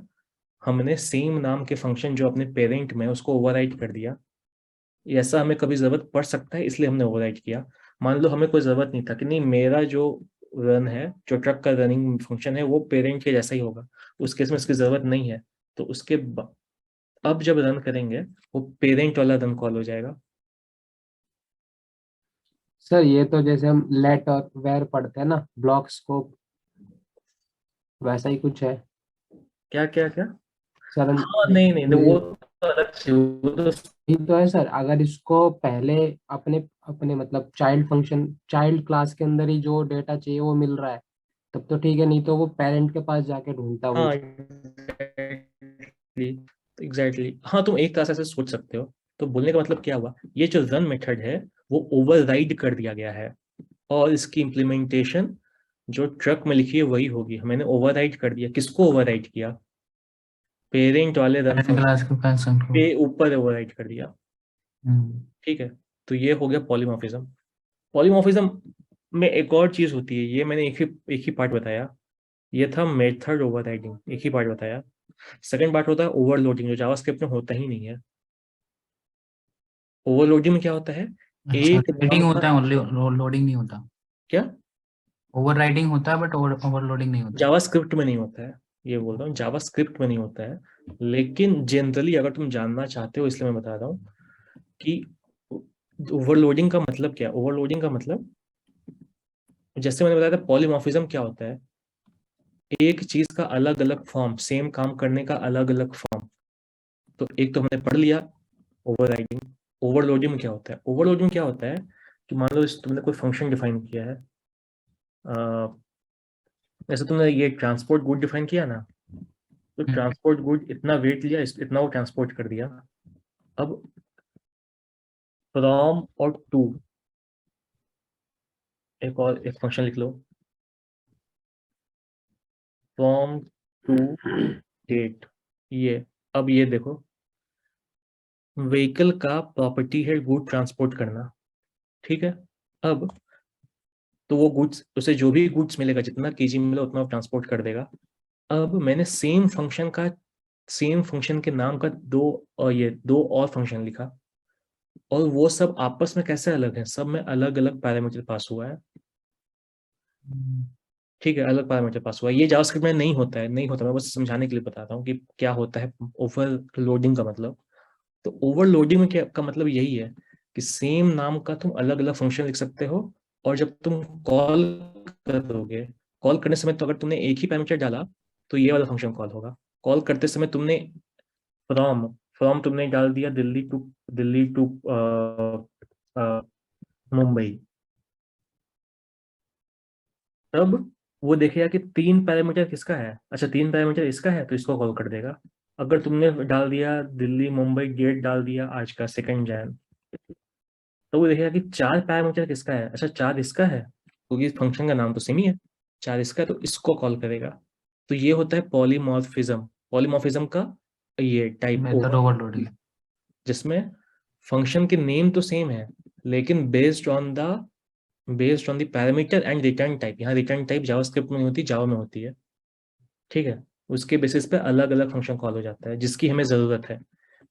हमने सेम नाम के फंक्शन जो अपने पेरेंट में उसको ओवरराइड कर दिया। ऐसा हमें कभी जरूरत पड़ सकता है, इसलिए हमने ओवरराइड किया। मान लो हमें कोई जरूरत नहीं था कि नहीं, मेरा जो रन है, जो ट्रक का रनिंग फंक्शन है, वो पेरेंट के जैसा ही होगा, उस केस में इसकी जरूरत नहीं है, तो उसके अब जब रन करेंगे वो पेरेंट वाला रन कॉल हो जाएगा। सर ये तो जैसे हम लेट और वेर पढ़ते हैं ना, ब्लॉक स्कोप, वैसा ही कुछ है। क्या क्या क्या सर हाँ, नहीं वो तो अलग से, वो तो ये तो है सर। अगर इसको पहले अपने अपने मतलब चाइल्ड फंक्शन, चाइल्ड क्लास के अंदर ही जो डेटा चाहिए वो मिल रहा है, तब तो ठीक है, नहीं तो वो पेरेंट के पास जाके ढूंढता वो। हाँ एग्जैक्टली हाँ, तुम एक तरह से सोच सकते हो। तो बोलने का मतलब क्या हुआ, ये जो रन मेथड है वो ओवरराइड कर दिया गया है और इसकी इम्प्लीमेंटेशन जो ट्रक में लिखी है वही होगी। मैंने ओवरराइड कर दिया, किसको ओवरराइड किया, पेरेंट वाले रन पे ऊपर ओवरराइड कर दिया, ठीक है। तो ये हो गया पॉलीमॉर्फिज्म। पॉलीमॉर्फिज्म में एक और चीज होती है, ये मैंने एक ही पार्ट बताया, ये था मेथड ओवरराइडिंग, एक ही पार्ट बताया। सेकंड पार्ट होता है ओवरलोडिंग, जो जावास्क्रिप्ट में होता ही नहीं है। ओवरलोडिंग में क्या होता है, एक राइडिंग होता है, लोडिंग नहीं होता। क्या ओवरराइडिंग होता है बट ओवरलोडिंग नहीं होता। जावास्क्रिप्ट में नहीं होता है, ये बोल रहा हूँ, जावास्क्रिप्ट में नहीं होता है, लेकिन जनरली अगर तुम जानना चाहते हो इसलिए मैं बता रहा हूँ कि ओवरलोडिंग का मतलब क्या है। ओवरलोडिंग का मतलब, जैसे मैंने बताया था, पॉलीमॉर्फिज्म क्या होता है, एक चीज का अलग अलग फॉर्म, सेम काम करने का अलग अलग फॉर्म। तो एक तो हमने पढ़ लिया ओवरराइडिंग। ओवरलोडिंग में क्या होता है, ओवरलोडिंग क्या होता है कि मान लो तुमने कोई फंक्शन डिफाइन किया है, जैसे तुमने ये ट्रांसपोर्ट गुड डिफाइन किया ना, तो ट्रांसपोर्ट गुड इतना वेट लिया, इतना वो ट्रांसपोर्ट कर दिया। अब फ्रॉम और टू, एक फंक्शन लिख लो, फ्रॉम टू डेट। ये अब ये देखो, व्हीकल का प्रॉपर्टी है गुड ट्रांसपोर्ट करना, ठीक है। अब तो वो गुड्स, उसे जो भी गुड्स मिलेगा, जितना केजी मिला उतना वो ट्रांसपोर्ट कर देगा। अब मैंने सेम फंक्शन के नाम का दो और फंक्शन लिखा, और वो सब आपस में कैसे अलग है, सब में अलग अलग पैरामीटर पास हुआ है, ठीक है, अलग पैरामीटर पास हुआ है। ये जावास्क्रिप्ट में नहीं होता है, नहीं होता, मैं बस समझाने के लिए बताता हूँ कि क्या होता है ओवरलोडिंग का मतलब। तो ओवरलोडिंग में क्या का मतलब यही है कि सेम नाम का तुम अलग अलग फंक्शन लिख सकते हो, और जब तुम कॉल करोगे, कॉल करने समय तो अगर तुमने एक ही पैरामीटर डाला तो ये वाला फंक्शन कॉल होगा। कॉल करते समय तुमने फ्रॉम तुमने डाल दिया दिल्ली टू मुंबई, तब वो देखेगा कि 3 पैरामीटर किसका है, अच्छा 3 पैरामीटर इसका है, तो इसको कॉल कर देगा। अगर तुमने डाल दिया दिल्ली मुंबई डेट डाल दिया आज का 2 जैन, तो वो देखेगा कि 4 पैरामीटर किसका है, अच्छा 4 इसका है, क्योंकि फंक्शन का नाम तो सेम ही है, 4 इसका है, तो इसको कॉल करेगा। तो ये होता है पॉलीमॉर्फिज्म। पॉलीमॉर्फिज्म का ये टाइप मेथड ओवरलोडिंग, जिसमें फंक्शन के नेम तो सेम है, लेकिन based on the parameter and return type. यहाँ रिटर्न टाइप जावास्क्रिप्ट में नहीं होती, जावा में होती है, ठीक है। उसके बेसिस पे अलग अलग फंक्शन कॉल हो जाता है जिसकी हमें ज़रूरत है।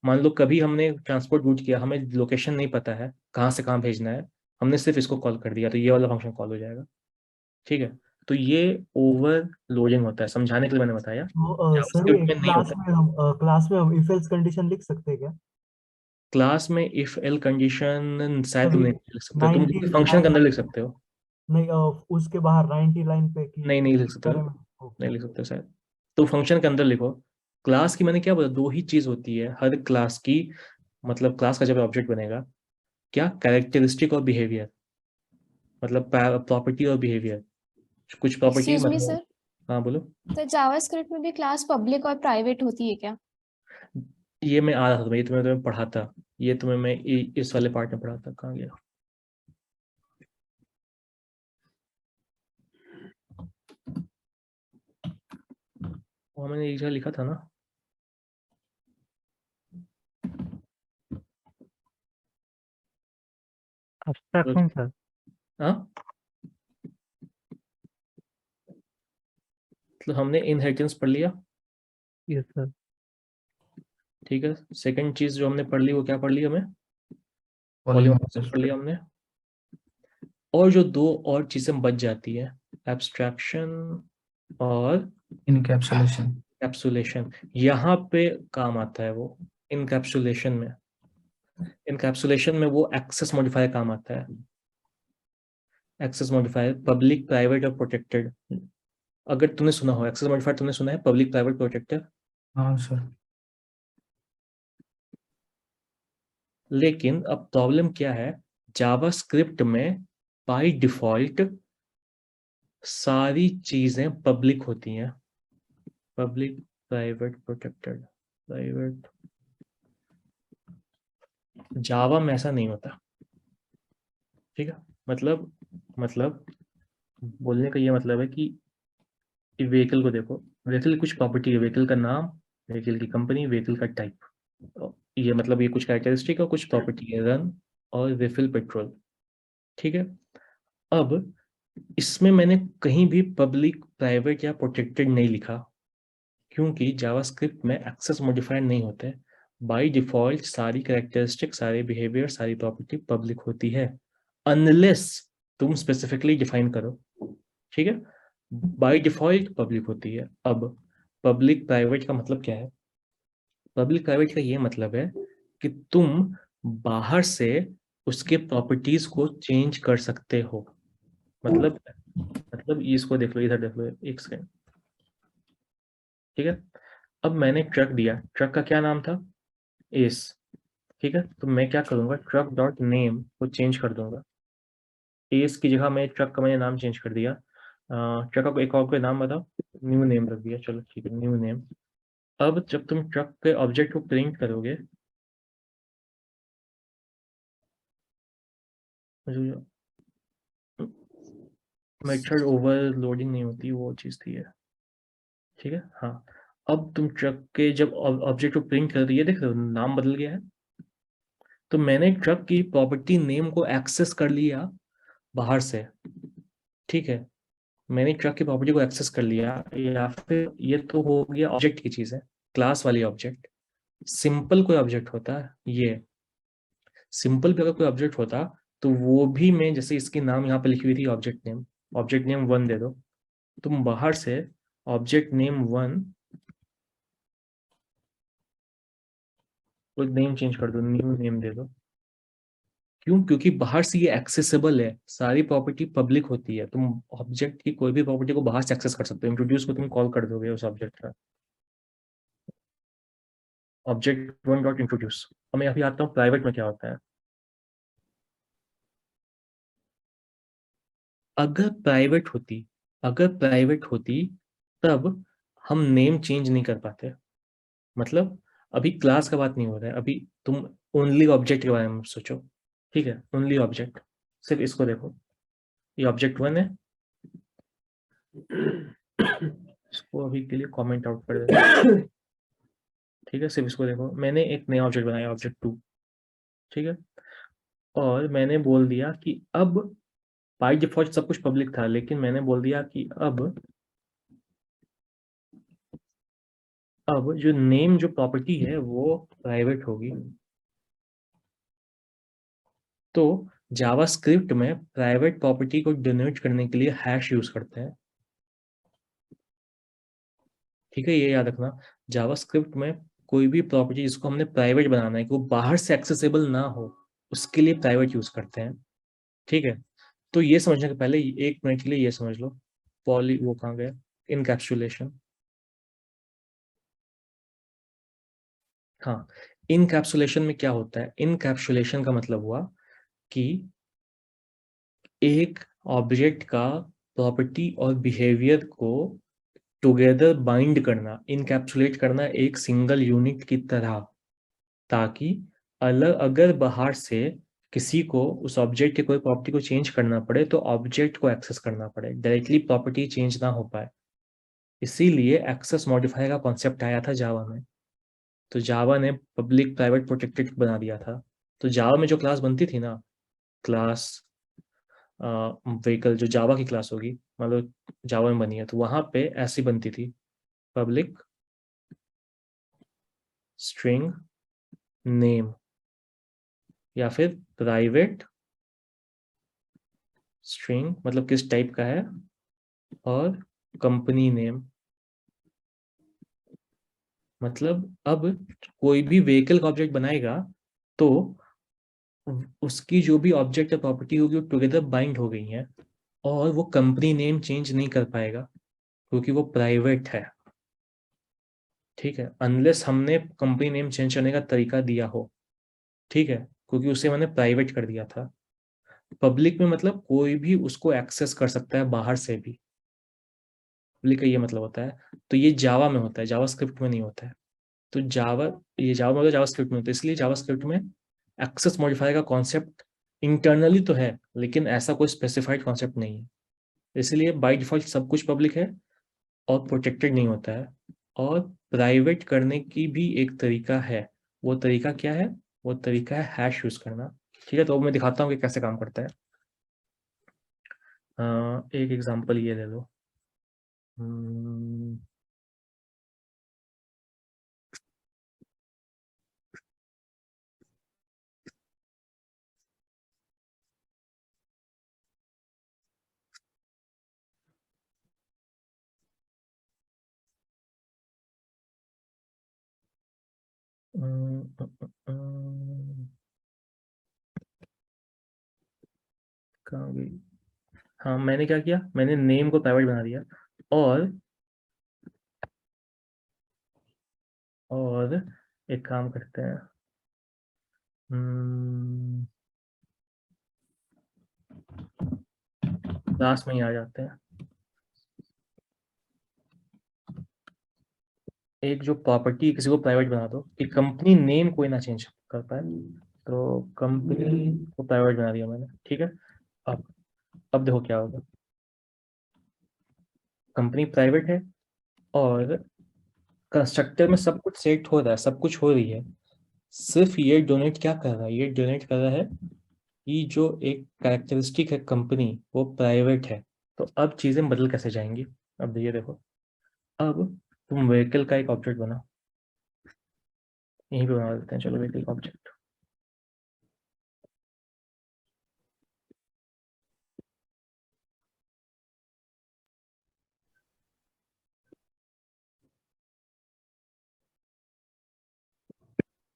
मान लो कभी हमने ट्रांसपोर्ट रूट किया, हमें लोकेशन नहीं पता है कहाँ से कहाँ भेजना है, हमने सिर्फ इसको कॉल कर दिया, तो ये वाला फंक्शन कॉल हो जाएगा, ठीक है। तो ये ओवरलोडिंग होता है, समझाने के लिए मैंने बताया, तो सर जावास्क्रिप्ट में नहीं होता है। क्लास में हम इफ एल्स कंडीशन लिख सकते हैं क्या? क्लास में इफ एल कंडीशन शायद तुम अभी नहीं लिख सकते हो, तुम 90 फंक्शन के अंदर लिख सकते हो। नहीं उसके बाहर 90 लाइन पे की नहीं लिख सकते हो, नहीं लिख सकते हो शायद। तो फंक्शन के अंदर लिखो। क्लास की मैंने क्या बोला, 2 ही चीज होती है हर क्लास की, मतलब क्लास का जब ऑब्जेक्ट बनेगा, क्या, कैरेक्टरिस्टिक और बिहेवियर, मतलब प्रॉपर्टी और बिहेवियर। कुछ प्रॉपर्टी एक्सक्यूज मी मतलब, सर, हाँ बोलो। तो जावास्क्रिप्ट में भी क्लास पब्लिक और प्राइवेट होती है क्या? ये मैं आ रहा था, ये तुम्हें पढ़ा था, ये तुम्हें मैं इस वाले पार्ट में पढ़ा था, कहाँ गया। वो मैंने एक जगह लिखा था ना, एब्स्ट्रैक्शन सर। हाँ, तो हमने इनहेरिटेंस पढ़ लिया, यस सर। ठीक है। सेकंड चीज जो हमने पढ़ ली वो क्या पढ़ ली, हमें पॉलीमॉर्फिज्म पढ़ लिया हमने। और जो 2 और चीजें बच जाती है, एब्स्ट्रैक्शन और इनकैप्सुलेशन। यहाँ पे काम आता है वो इनकैप्सुलेशन में। इनकैप्सुलेशन में वो एक्सेस मॉडिफायर काम आता है। एक्सेस मॉडिफायर पब्लिक, प्राइवेट और प्रोटेक्टेड। अगर तुमने सुना हो एक्सेस मॉडिफायर, तुमने सुना है पब्लिक, प्राइवेट, प्रोटेक्टेड। हाँ सर। लेकिन अब प्रॉब्लम क्या है, जावास्क्रिप्ट में बाय डिफॉल्ट सारी चीजें पब्लिक होती हैं, पब्लिक, प्राइवेट, प्रोटेक्टेड, प्राइवेट। जावा में ऐसा नहीं होता, ठीक है। मतलब बोलने का ये मतलब है कि व्हीकल को देखो, व्हीकल कुछ प्रॉपर्टी है, व्हीकल का नाम, व्हीकल की कंपनी, व्हीकल का टाइप, ये मतलब ये कुछ कैरेक्टरिस्टिक और कुछ प्रॉपर्टी है, रन और रिफिल पेट्रोल, ठीक है। अब इसमें मैंने कहीं भी पब्लिक, प्राइवेट या प्रोटेक्टेड नहीं लिखा, क्योंकि जावास्क्रिप्ट में एक्सेस मॉडिफायर नहीं होते। बाय डिफॉल्ट सारी कैरेक्टरिस्टिक, सारे बिहेवियर, सारी प्रॉपर्टी पब्लिक होती है, अनलेस तुम स्पेसिफिकली डिफाइन करो, ठीक है। बाय डिफॉल्ट पब्लिक होती है। अब पब्लिक प्राइवेट का मतलब क्या है? पब्लिक प्राइवेट का ये मतलब है कि तुम बाहर से उसके प्रॉपर्टीज को चेंज कर सकते हो। मतलब इसको देख लो, इधर देख लो, एक सेकंड, ठीक है। अब मैंने ट्रक दिया, ट्रक का क्या नाम था? एस, ठीक है। तो मैं क्या करूंगा, ट्रक डॉट नेम को चेंज कर दूंगा। एस की जगह मैं ट्रक का मैंने नाम चेंज कर दिया। ट्रक का एक और कोई नाम बताओ, न्यू नेम रख दिया, चलो ठीक है, न्यू नेम। अब जब तुम ट्रक के ऑब्जेक्ट को प्रिंट करोगे, मेथड ओवरलोडिंग नहीं होती, वो चीज़ थी है, ठीक है। हाँ, अब तुम ट्रक के जब ऑब्जेक्ट को प्रिंट कर रही है, देख रहे हो नाम बदल गया है। तो मैंने ट्रक की प्रॉपर्टी नेम को एक्सेस कर लिया बाहर से, ठीक है। मैंने ट्रक की प्रॉपर्टी को एक्सेस कर लिया, या फिर ये तो हो गया ऑब्जेक्ट की चीज़ है, क्लास वाली ऑब्जेक्ट। सिंपल कोई ऑब्जेक्ट होता है, ये सिंपल पे अगर कोई ऑब्जेक्ट होता तो वो भी मैं, जैसे इसकी नाम यहाँ पे लिखी हुई थी ऑब्जेक्ट नेम 1 दे दो। तुम बाहर से ऑब्जेक्ट नेम 1 को नेम चेंज कर दो, न्यू नेम दे दो। क्यों? क्योंकि बाहर से ये एक्सेसिबल है, सारी प्रॉपर्टी पब्लिक होती है। तुम ऑब्जेक्ट की कोई भी प्रॉपर्टी को बाहर से एक्सेस कर सकते हो। इंट्रोड्यूस को तुम कॉल कर दोगे उस ऑब्जेक्ट का, ऑब्जेक्ट 1 डॉट इंट्रोड्यूस। अब मैं अभी आता हूँ प्राइवेट में क्या होता है। अगर प्राइवेट होती तब हम नेम चेंज नहीं कर पाते। मतलब अभी क्लास का बात नहीं हो रहा है, अभी तुम ओनली ऑब्जेक्ट के बारे में सोचो, ठीक है। ओनली ऑब्जेक्ट, सिर्फ इसको देखो, ये ऑब्जेक्ट 1 है। इसको अभी के लिए कमेंट आउट कर देते, ठीक है। सिर्फ इसको देखो, मैंने एक नया ऑब्जेक्ट बनाया, ऑब्जेक्ट 2, ठीक है। और मैंने बोल दिया कि अब बाय डिफॉल्ट सब कुछ पब्लिक था, लेकिन मैंने बोल दिया कि अब जो नेम जो प्रॉपर्टी है वो प्राइवेट होगी। तो जावास्क्रिप्ट में प्राइवेट प्रॉपर्टी को डिनोट करने के लिए हैश यूज करते हैं, ठीक है। ये याद रखना, जावास्क्रिप्ट में कोई भी प्रॉपर्टी जिसको हमने प्राइवेट बनाना है कि वो बाहर से एक्सेसिबल ना हो, उसके लिए प्राइवेट यूज करते हैं, ठीक है। तो ये समझने के पहले 1 मिनट के लिए ये समझ लो, पॉली वो कहाँ गया, इनकैप्सुलेशन। हाँ, इनकैप्सुलेशन में क्या होता है? इनकैप्सुलेशन का मतलब हुआ कि एक ऑब्जेक्ट का प्रॉपर्टी और बिहेवियर को टुगेदर बाइंड करना, इनकैप्सुलेट करना एक सिंगल यूनिट की तरह, ताकि अगर बाहर से किसी को उस ऑब्जेक्ट के कोई प्रॉपर्टी को चेंज करना पड़े तो ऑब्जेक्ट को एक्सेस करना पड़े, डायरेक्टली प्रॉपर्टी चेंज ना हो पाए। इसीलिए एक्सेस मॉडिफायर का कॉन्सेप्ट आया था जावा में। तो जावा ने पब्लिक प्राइवेट प्रोटेक्टेड बना दिया था। तो जावा में जो क्लास बनती थी ना, क्लास व्हीकल, जो जावा की क्लास होगी, मतलब जावा में बनी है, तो वहां पे ऐसी बनती थी, पब्लिक स्ट्रिंग नेम या फिर प्राइवेट स्ट्रिंग, मतलब किस टाइप का है, और कंपनी नेम। मतलब अब कोई भी व्हीकल का ऑब्जेक्ट बनाएगा तो उसकी जो भी ऑब्जेक्ट या प्रॉपर्टी होगी वो टुगेदर बाइंड हो गई है, और वो कंपनी नेम चेंज नहीं कर पाएगा क्योंकि वो प्राइवेट है, ठीक है। अनलेस हमने कंपनी नेम चेंज करने का तरीका दिया हो, ठीक है, क्योंकि उसे मैंने प्राइवेट कर दिया था। पब्लिक में मतलब कोई भी उसको एक्सेस कर सकता है बाहर से भी, पब्लिक का ये मतलब होता है। तो ये जावा में होता है, जावास्क्रिप्ट में नहीं होता है। तो ये जावा में जावास्क्रिप्ट में होता है, इसलिए जावास्क्रिप्ट में एक्सेस मॉडिफायर का कॉन्सेप्ट इंटरनली तो है, लेकिन ऐसा कोई स्पेसिफाइड कॉन्सेप्ट नहीं है। इसलिए बाय डिफॉल्ट सब कुछ पब्लिक है और प्रोटेक्टेड नहीं होता है। और प्राइवेट करने की भी एक तरीका है, वो तरीका क्या है? वो तरीका है हैश यूज करना, ठीक है। तो अब मैं दिखाता हूँ कि कैसे काम करता है। एक एग्जांपल ये ले लो, कहाँ गई? हाँ, मैंने क्या किया, मैंने नेम को प्राइवेट बना दिया और एक काम करते हैं, क्लास में ही आ जाते हैं। एक जो प्रॉपर्टी किसी को प्राइवेट बना दो कि कंपनी नेम कोई ना चेंज कर पाए, तो कंपनी को प्राइवेट बना दिया मैंने, ठीक है। अब देखो क्या होगा, कंपनी प्राइवेट है और कंस्ट्रक्टर में सब कुछ सेट हो रहा है, सब कुछ हो रही है, सिर्फ ये डोनेट क्या कर रहा है, ये डोनेट कर रहा है कि जो एक कैरेक्टरिस्टिक है कंपनी वो प्राइवेट है। तो अब चीजें बदल कैसे जाएंगी, अब ये देखो, अब तुम व्हीकल का एक ऑब्जेक्ट बनाओ, यहीं पे बना देते हैं, चलो व्हीकल का ऑब्जेक्ट।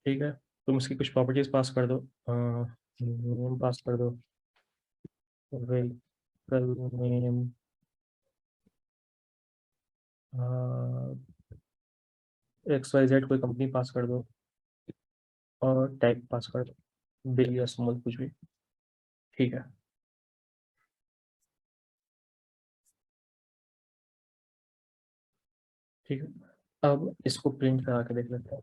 ठीक है, तुम इसकी कुछ प्रॉपर्टीज पास कर दो, नेम पास कर दो, व्हीकल नेम, XYZ कोई कंपनी पास कर दो और टाइप पास कर दो, बिग या स्मॉल कुछ भी, ठीक है। ठीक है, अब इसको प्रिंट करा के देख लेते हैं।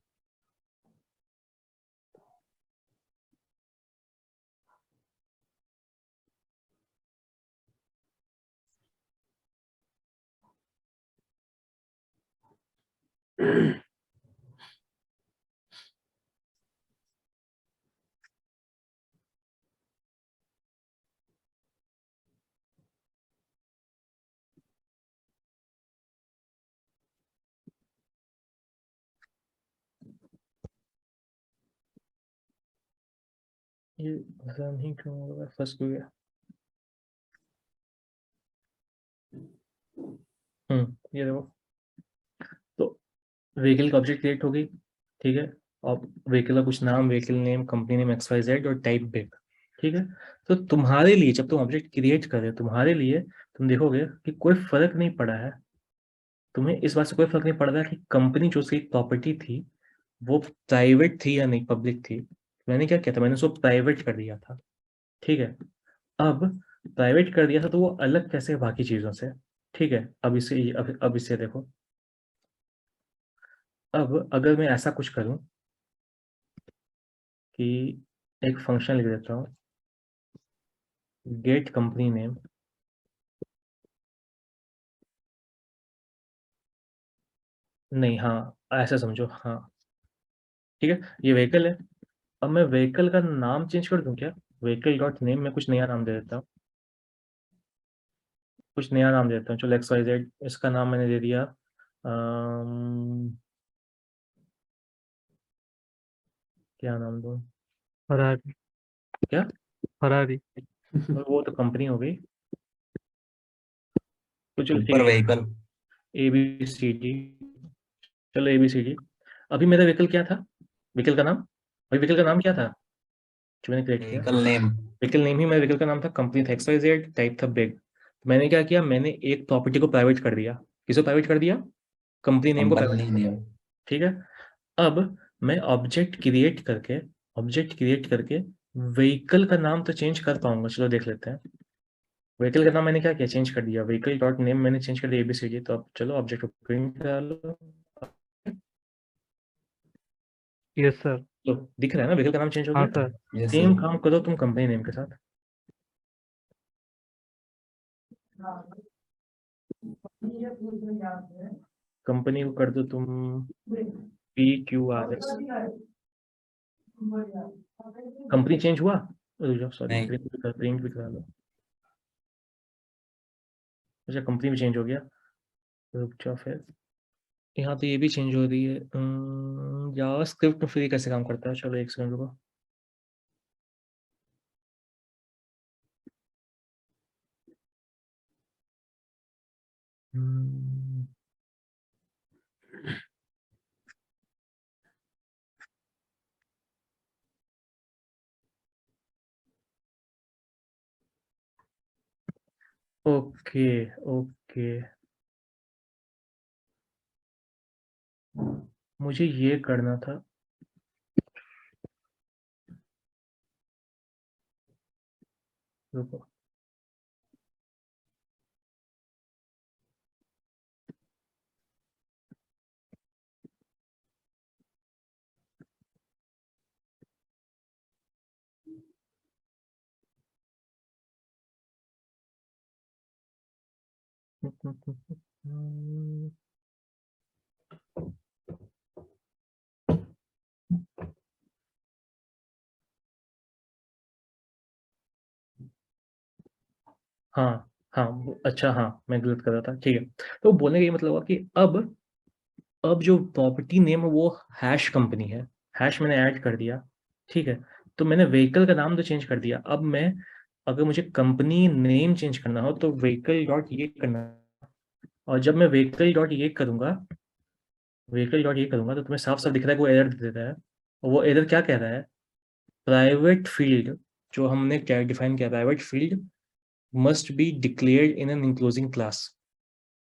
ये पता नहीं क्यों हो रहा है, फंस गया। ये देखो, तो व्हीकल का ऑब्जेक्ट क्रिएट हो गई, ठीक है, और व्हीकल का कुछ नाम, vehicle name, company name XYZ और टाइप बिग, ठीक है। तो तुम्हारे लिए जब तुम ऑब्जेक्ट क्रिएट कर रहे हो, तुम्हारे लिए तुम देखोगे कि कोई फर्क नहीं पड़ा है, तुम्हें इस बात से कोई फर्क नहीं पड़ रहा है कि कंपनी जो उसकी प्रॉपर्टी थी वो प्राइवेट थी या नहीं पब्लिक थी। मैंने क्या किया था, मैंने उसको प्राइवेट कर दिया था, ठीक है। अब प्राइवेट कर दिया था तो वो अलग कैसे है बाकी चीजों से, ठीक है। अब इसे देखो, अब अगर मैं ऐसा कुछ करूं कि एक फंक्शन लिख देता हूं, गेट कंपनी नेम, नहीं, हाँ ऐसा समझो, हाँ ठीक है, ये व्हीकल है। अब मैं व्हीकल का नाम चेंज कर दूं क्या, व्हीकल डॉट नेम में कुछ नया नाम दे देता हूँ, कुछ नया नाम दे देता हूँ, चलो XYZ, इसका नाम मैंने दे दिया क्या नाम दूं, फरारी। क्या, फरारी। और वो तो कंपनी हो गई, तो चलो ठीक सुपर है, व्हीकल। ABCD, चलो ABCD। अभी मेरा व्हीकल क्या था, व्हीकल का नाम, अभी व्हीकल का नाम क्या था जो मैंने क्रिएट किया, व्हीकल नेम। व्हीकल नेम ही मेरा व्हीकल का नाम था, कंपनी था XYZ, टाइप था बिग। मैंने क्या किया, मैंने एक प्रॉपर्टी को प्राइवेट कर दिया, किसको प्राइवेट कर दिया, कंपनी नेम को प्राइवेट कंपनी कर दिया, नेम। ठीक है। अब मैं ऑब्जेक्ट क्रिएट करके व्हीकल का नाम तो चेंज कर पाऊंगा, चलो देख लेते हैं। व्हीकल का नाम मैंने क्या किया, चेंज कर दिया, व्हीकल डॉट नेम मैंने चेंज कर दिया ABCD। तो अब चलो ऑब्जेक्ट को प्रिंट करा लो, यस सर। लो दिख रहा है ना, व्हीकल का नाम चेंज हो हाँ गया। सर। Yes same sir. काम करो तुम कंपनी नेम के साथ, कंपनी को कर दो तुम PQRS, कंपनी चेंज हुआ, सॉरी नहीं। प्रिंट भी करा लो, अच्छा कंपनी भी चेंज हो गया, रुक जाओ फिर, यहाँ तो ये भी चेंज हो रही है, जावास्क्रिप्ट में फिर ये कैसे काम करता है, चलो एक सेकंड रुको, हम्म, ओके ओके, मुझे ये करना था। रुको, हाँ हाँ अच्छा, हाँ मैं गलत कर रहा था, ठीक है। तो बोलने का ये मतलब हुआ कि अब जो प्रॉपर्टी नेम है वो हैश कंपनी है, हैश मैंने ऐड कर दिया, ठीक है। तो मैंने व्हीकल का नाम तो चेंज कर दिया। अब मैं, अगर मुझे कंपनी नेम चेंज करना हो तो व्हीकल डॉट ये करना है। और जब मैं व्हीकल डॉट ये करूंगा, तो तुम्हें साफ साफ दिख रहा है कि वो एरर दे देता है। और वो एरर क्या कह रहा है, प्राइवेट फील्ड जो हमने क्या डिफाइन किया, private field must be declared in an enclosing class.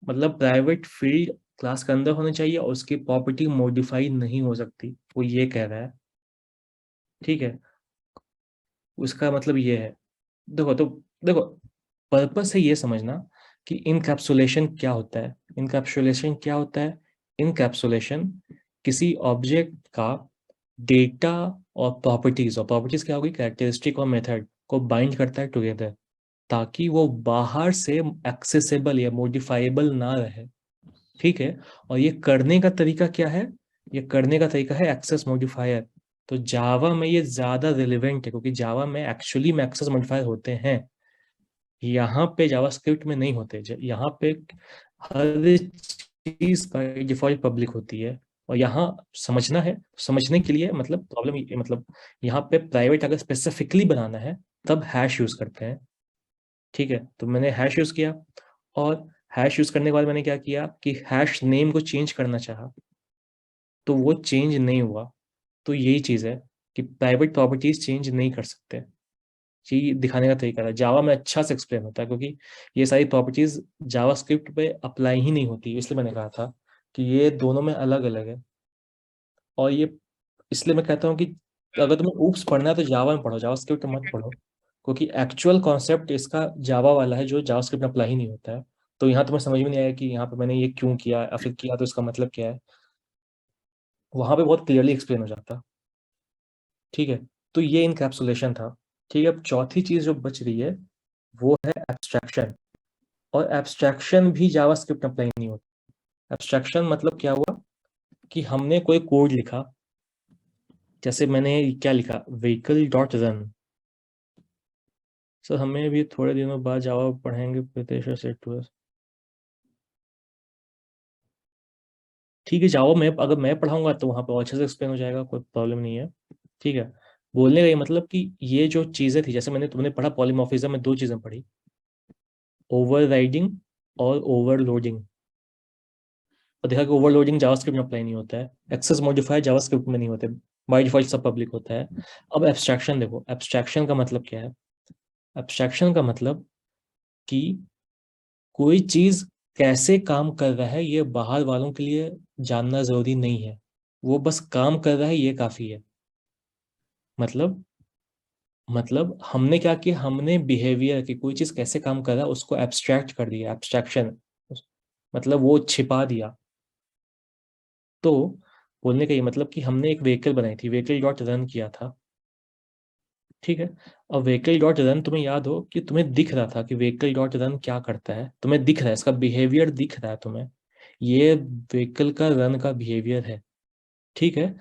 मतलब प्राइवेट फील्ड क्लास के अंदर होनी चाहिए और उसकी प्रॉपर्टी मॉडिफाई नहीं हो सकती, वो ये कह रहा है, ठीक है। उसका मतलब ये है, देखो पर्पस है ये समझना कि इनकैप्सुलेशन क्या होता है। इनकैप्सुलेशन किसी ऑब्जेक्ट का डेटा और प्रॉपर्टीज क्या होगी, कैरेक्टरिस्टिक और मेथड को बाइंड करता है टुगेदर, ताकि वो बाहर से एक्सेसिबल या मॉडिफाइबल ना रहे, ठीक है। और ये करने का तरीका क्या है, है एक्सेस मॉडिफायर। तो जावा में ये ज्यादा रिलेवेंट है क्योंकि जावा में एक्चुअली में एक्सेस मॉडिफायर होते हैं, यहाँ पे जावास्क्रिप्ट में नहीं होते। यहाँ पे हर चीज का डिफॉल्ट पब्लिक होती है। और यहाँ समझने के लिए मतलब प्रॉब्लम मतलब यहाँ पे प्राइवेट अगर स्पेसिफिकली बनाना है तब हैश यूज करते हैं, ठीक है। तो मैंने हैश यूज किया, और हैश यूज करने के बाद मैंने क्या किया कि हैश नेम को चेंज करना चाहा तो वो चेंज नहीं हुआ। तो यही चीज है कि प्राइवेट प्रॉपर्टीज चेंज नहीं कर सकते। ये दिखाने का तरीका था, जावा में अच्छा से एक्सप्लेन होता है क्योंकि ये सारी प्रॉपर्टीज जावास्क्रिप्ट पे अप्लाई ही नहीं होती, इसलिए मैंने कहा था कि ये दोनों में अलग अलग है। और ये इसलिए मैं कहता हूँ कि अगर तुम्हें ऊप्स पढ़ना है तो जावा में पढ़ो, जावास्क्रिप्ट मत पढ़ो, क्योंकि एक्चुअल कॉन्सेप्ट इसका जावा वाला है जो जावास्क्रिप्ट में अप्लाई ही नहीं होता है। तो यहाँ तुम्हें समझ में नहीं आएगा कि यहाँ पे मैंने ये क्यों किया या फिर किया तो इसका मतलब क्या है, वहां पे बहुत क्लियरली एक्सप्लेन हो जाता, ठीक है। तो ये इनकैप्सुलेशन था, ठीक है। अब चौथी चीज जो बच रही है वो है एब्स्ट्रैक्शन। और एब्स्ट्रैक्शन भी जावास्क्रिप्ट में अप्लाई नहीं होता। एब्स्ट्रैक्शन मतलब क्या हुआ कि हमने कोई कोड लिखा, जैसे मैंने क्या लिखा, व्हीकल डॉट रन। सर हमें भी थोड़े दिनों बाद जावा पढ़ेंगे, प्रीतेश सेट टू अस। ठीक है, जावा में अगर मैं पढ़ाऊंगा तो वहां पर और अच्छे से एक्सप्लेन हो जाएगा, कोई प्रॉब्लम नहीं है, ठीक है। बोलने का ये मतलब कि ये जो चीजें थी, जैसे तुमने पढ़ा पॉलीमॉर्फिज्म में दो चीजें पढ़ी, ओवरराइडिंग और ओवरलोडिंग। और देखा कि ओवरलोडिंग जावास्क्रिप्ट में अप्लाई नहीं होता है, एक्सेस मॉडिफायर जावास्क्रिप्ट में नहीं होते, बाय डिफॉल्ट सब पब्लिक होता है। अब एब्स्ट्रैक्शन देखो, एब्स्ट्रैक्शन का मतलब क्या है। एब्स्ट्रैक्शन का मतलब कि कोई चीज कैसे काम कर रहा है ये बाहर वालों के लिए जानना जरूरी नहीं है, वो बस काम कर रहा है ये काफी है। मतलब हमने क्या किया, हमने बिहेवियर की कोई चीज कैसे काम कर रहा है उसको एब्स्ट्रैक्ट कर दिया, एब्स्ट्रैक्शन मतलब वो छिपा दिया। तो बोलने का ये मतलब कि हमने एक व्हीकल बनाई थी, व्हीकल डॉट रन किया था, ठीक है। और व्हीकल डॉट रन तुम्हें याद हो कि तुम्हें दिख रहा था कि व्हीकल डॉट रन क्या करता है, तुम्हें दिख रहा है, इसका बिहेवियर दिख रहा है तुम्हें, ये व्हीकल का रन का बिहेवियर है, ठीक है।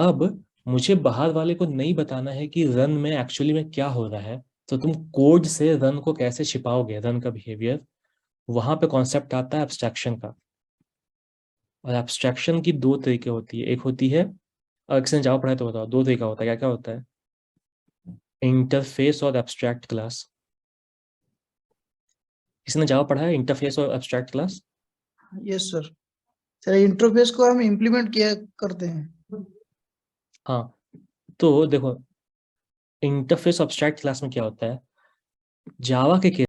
अब मुझे बाहर वाले को नहीं बताना है कि रन में एक्चुअली में क्या हो रहा है, तो तुम कोड से रन को कैसे छिपाओगे, रन का बिहेवियर। वहां पे कॉन्सेप्ट आता है एब्स्ट्रैक्शन का। और एब्स्ट्रैक्शन की दो तरीके होती है, एक होती है, और किसी ने जावा पढ़ा है तो बताओ, दो तरीका होता है, क्या क्या होता है, इंटरफेस और एब्स्ट्रैक्ट क्लास। किसी ने जावा पढ़ा है, इंटरफेस और abstract class? Yes sir. Sir interface को हम इम्प्लीमेंट किया करते हैं। हाँ, तो देखो इंटरफेस एब्स्ट्रैक्ट क्लास में क्या होता है, जावा के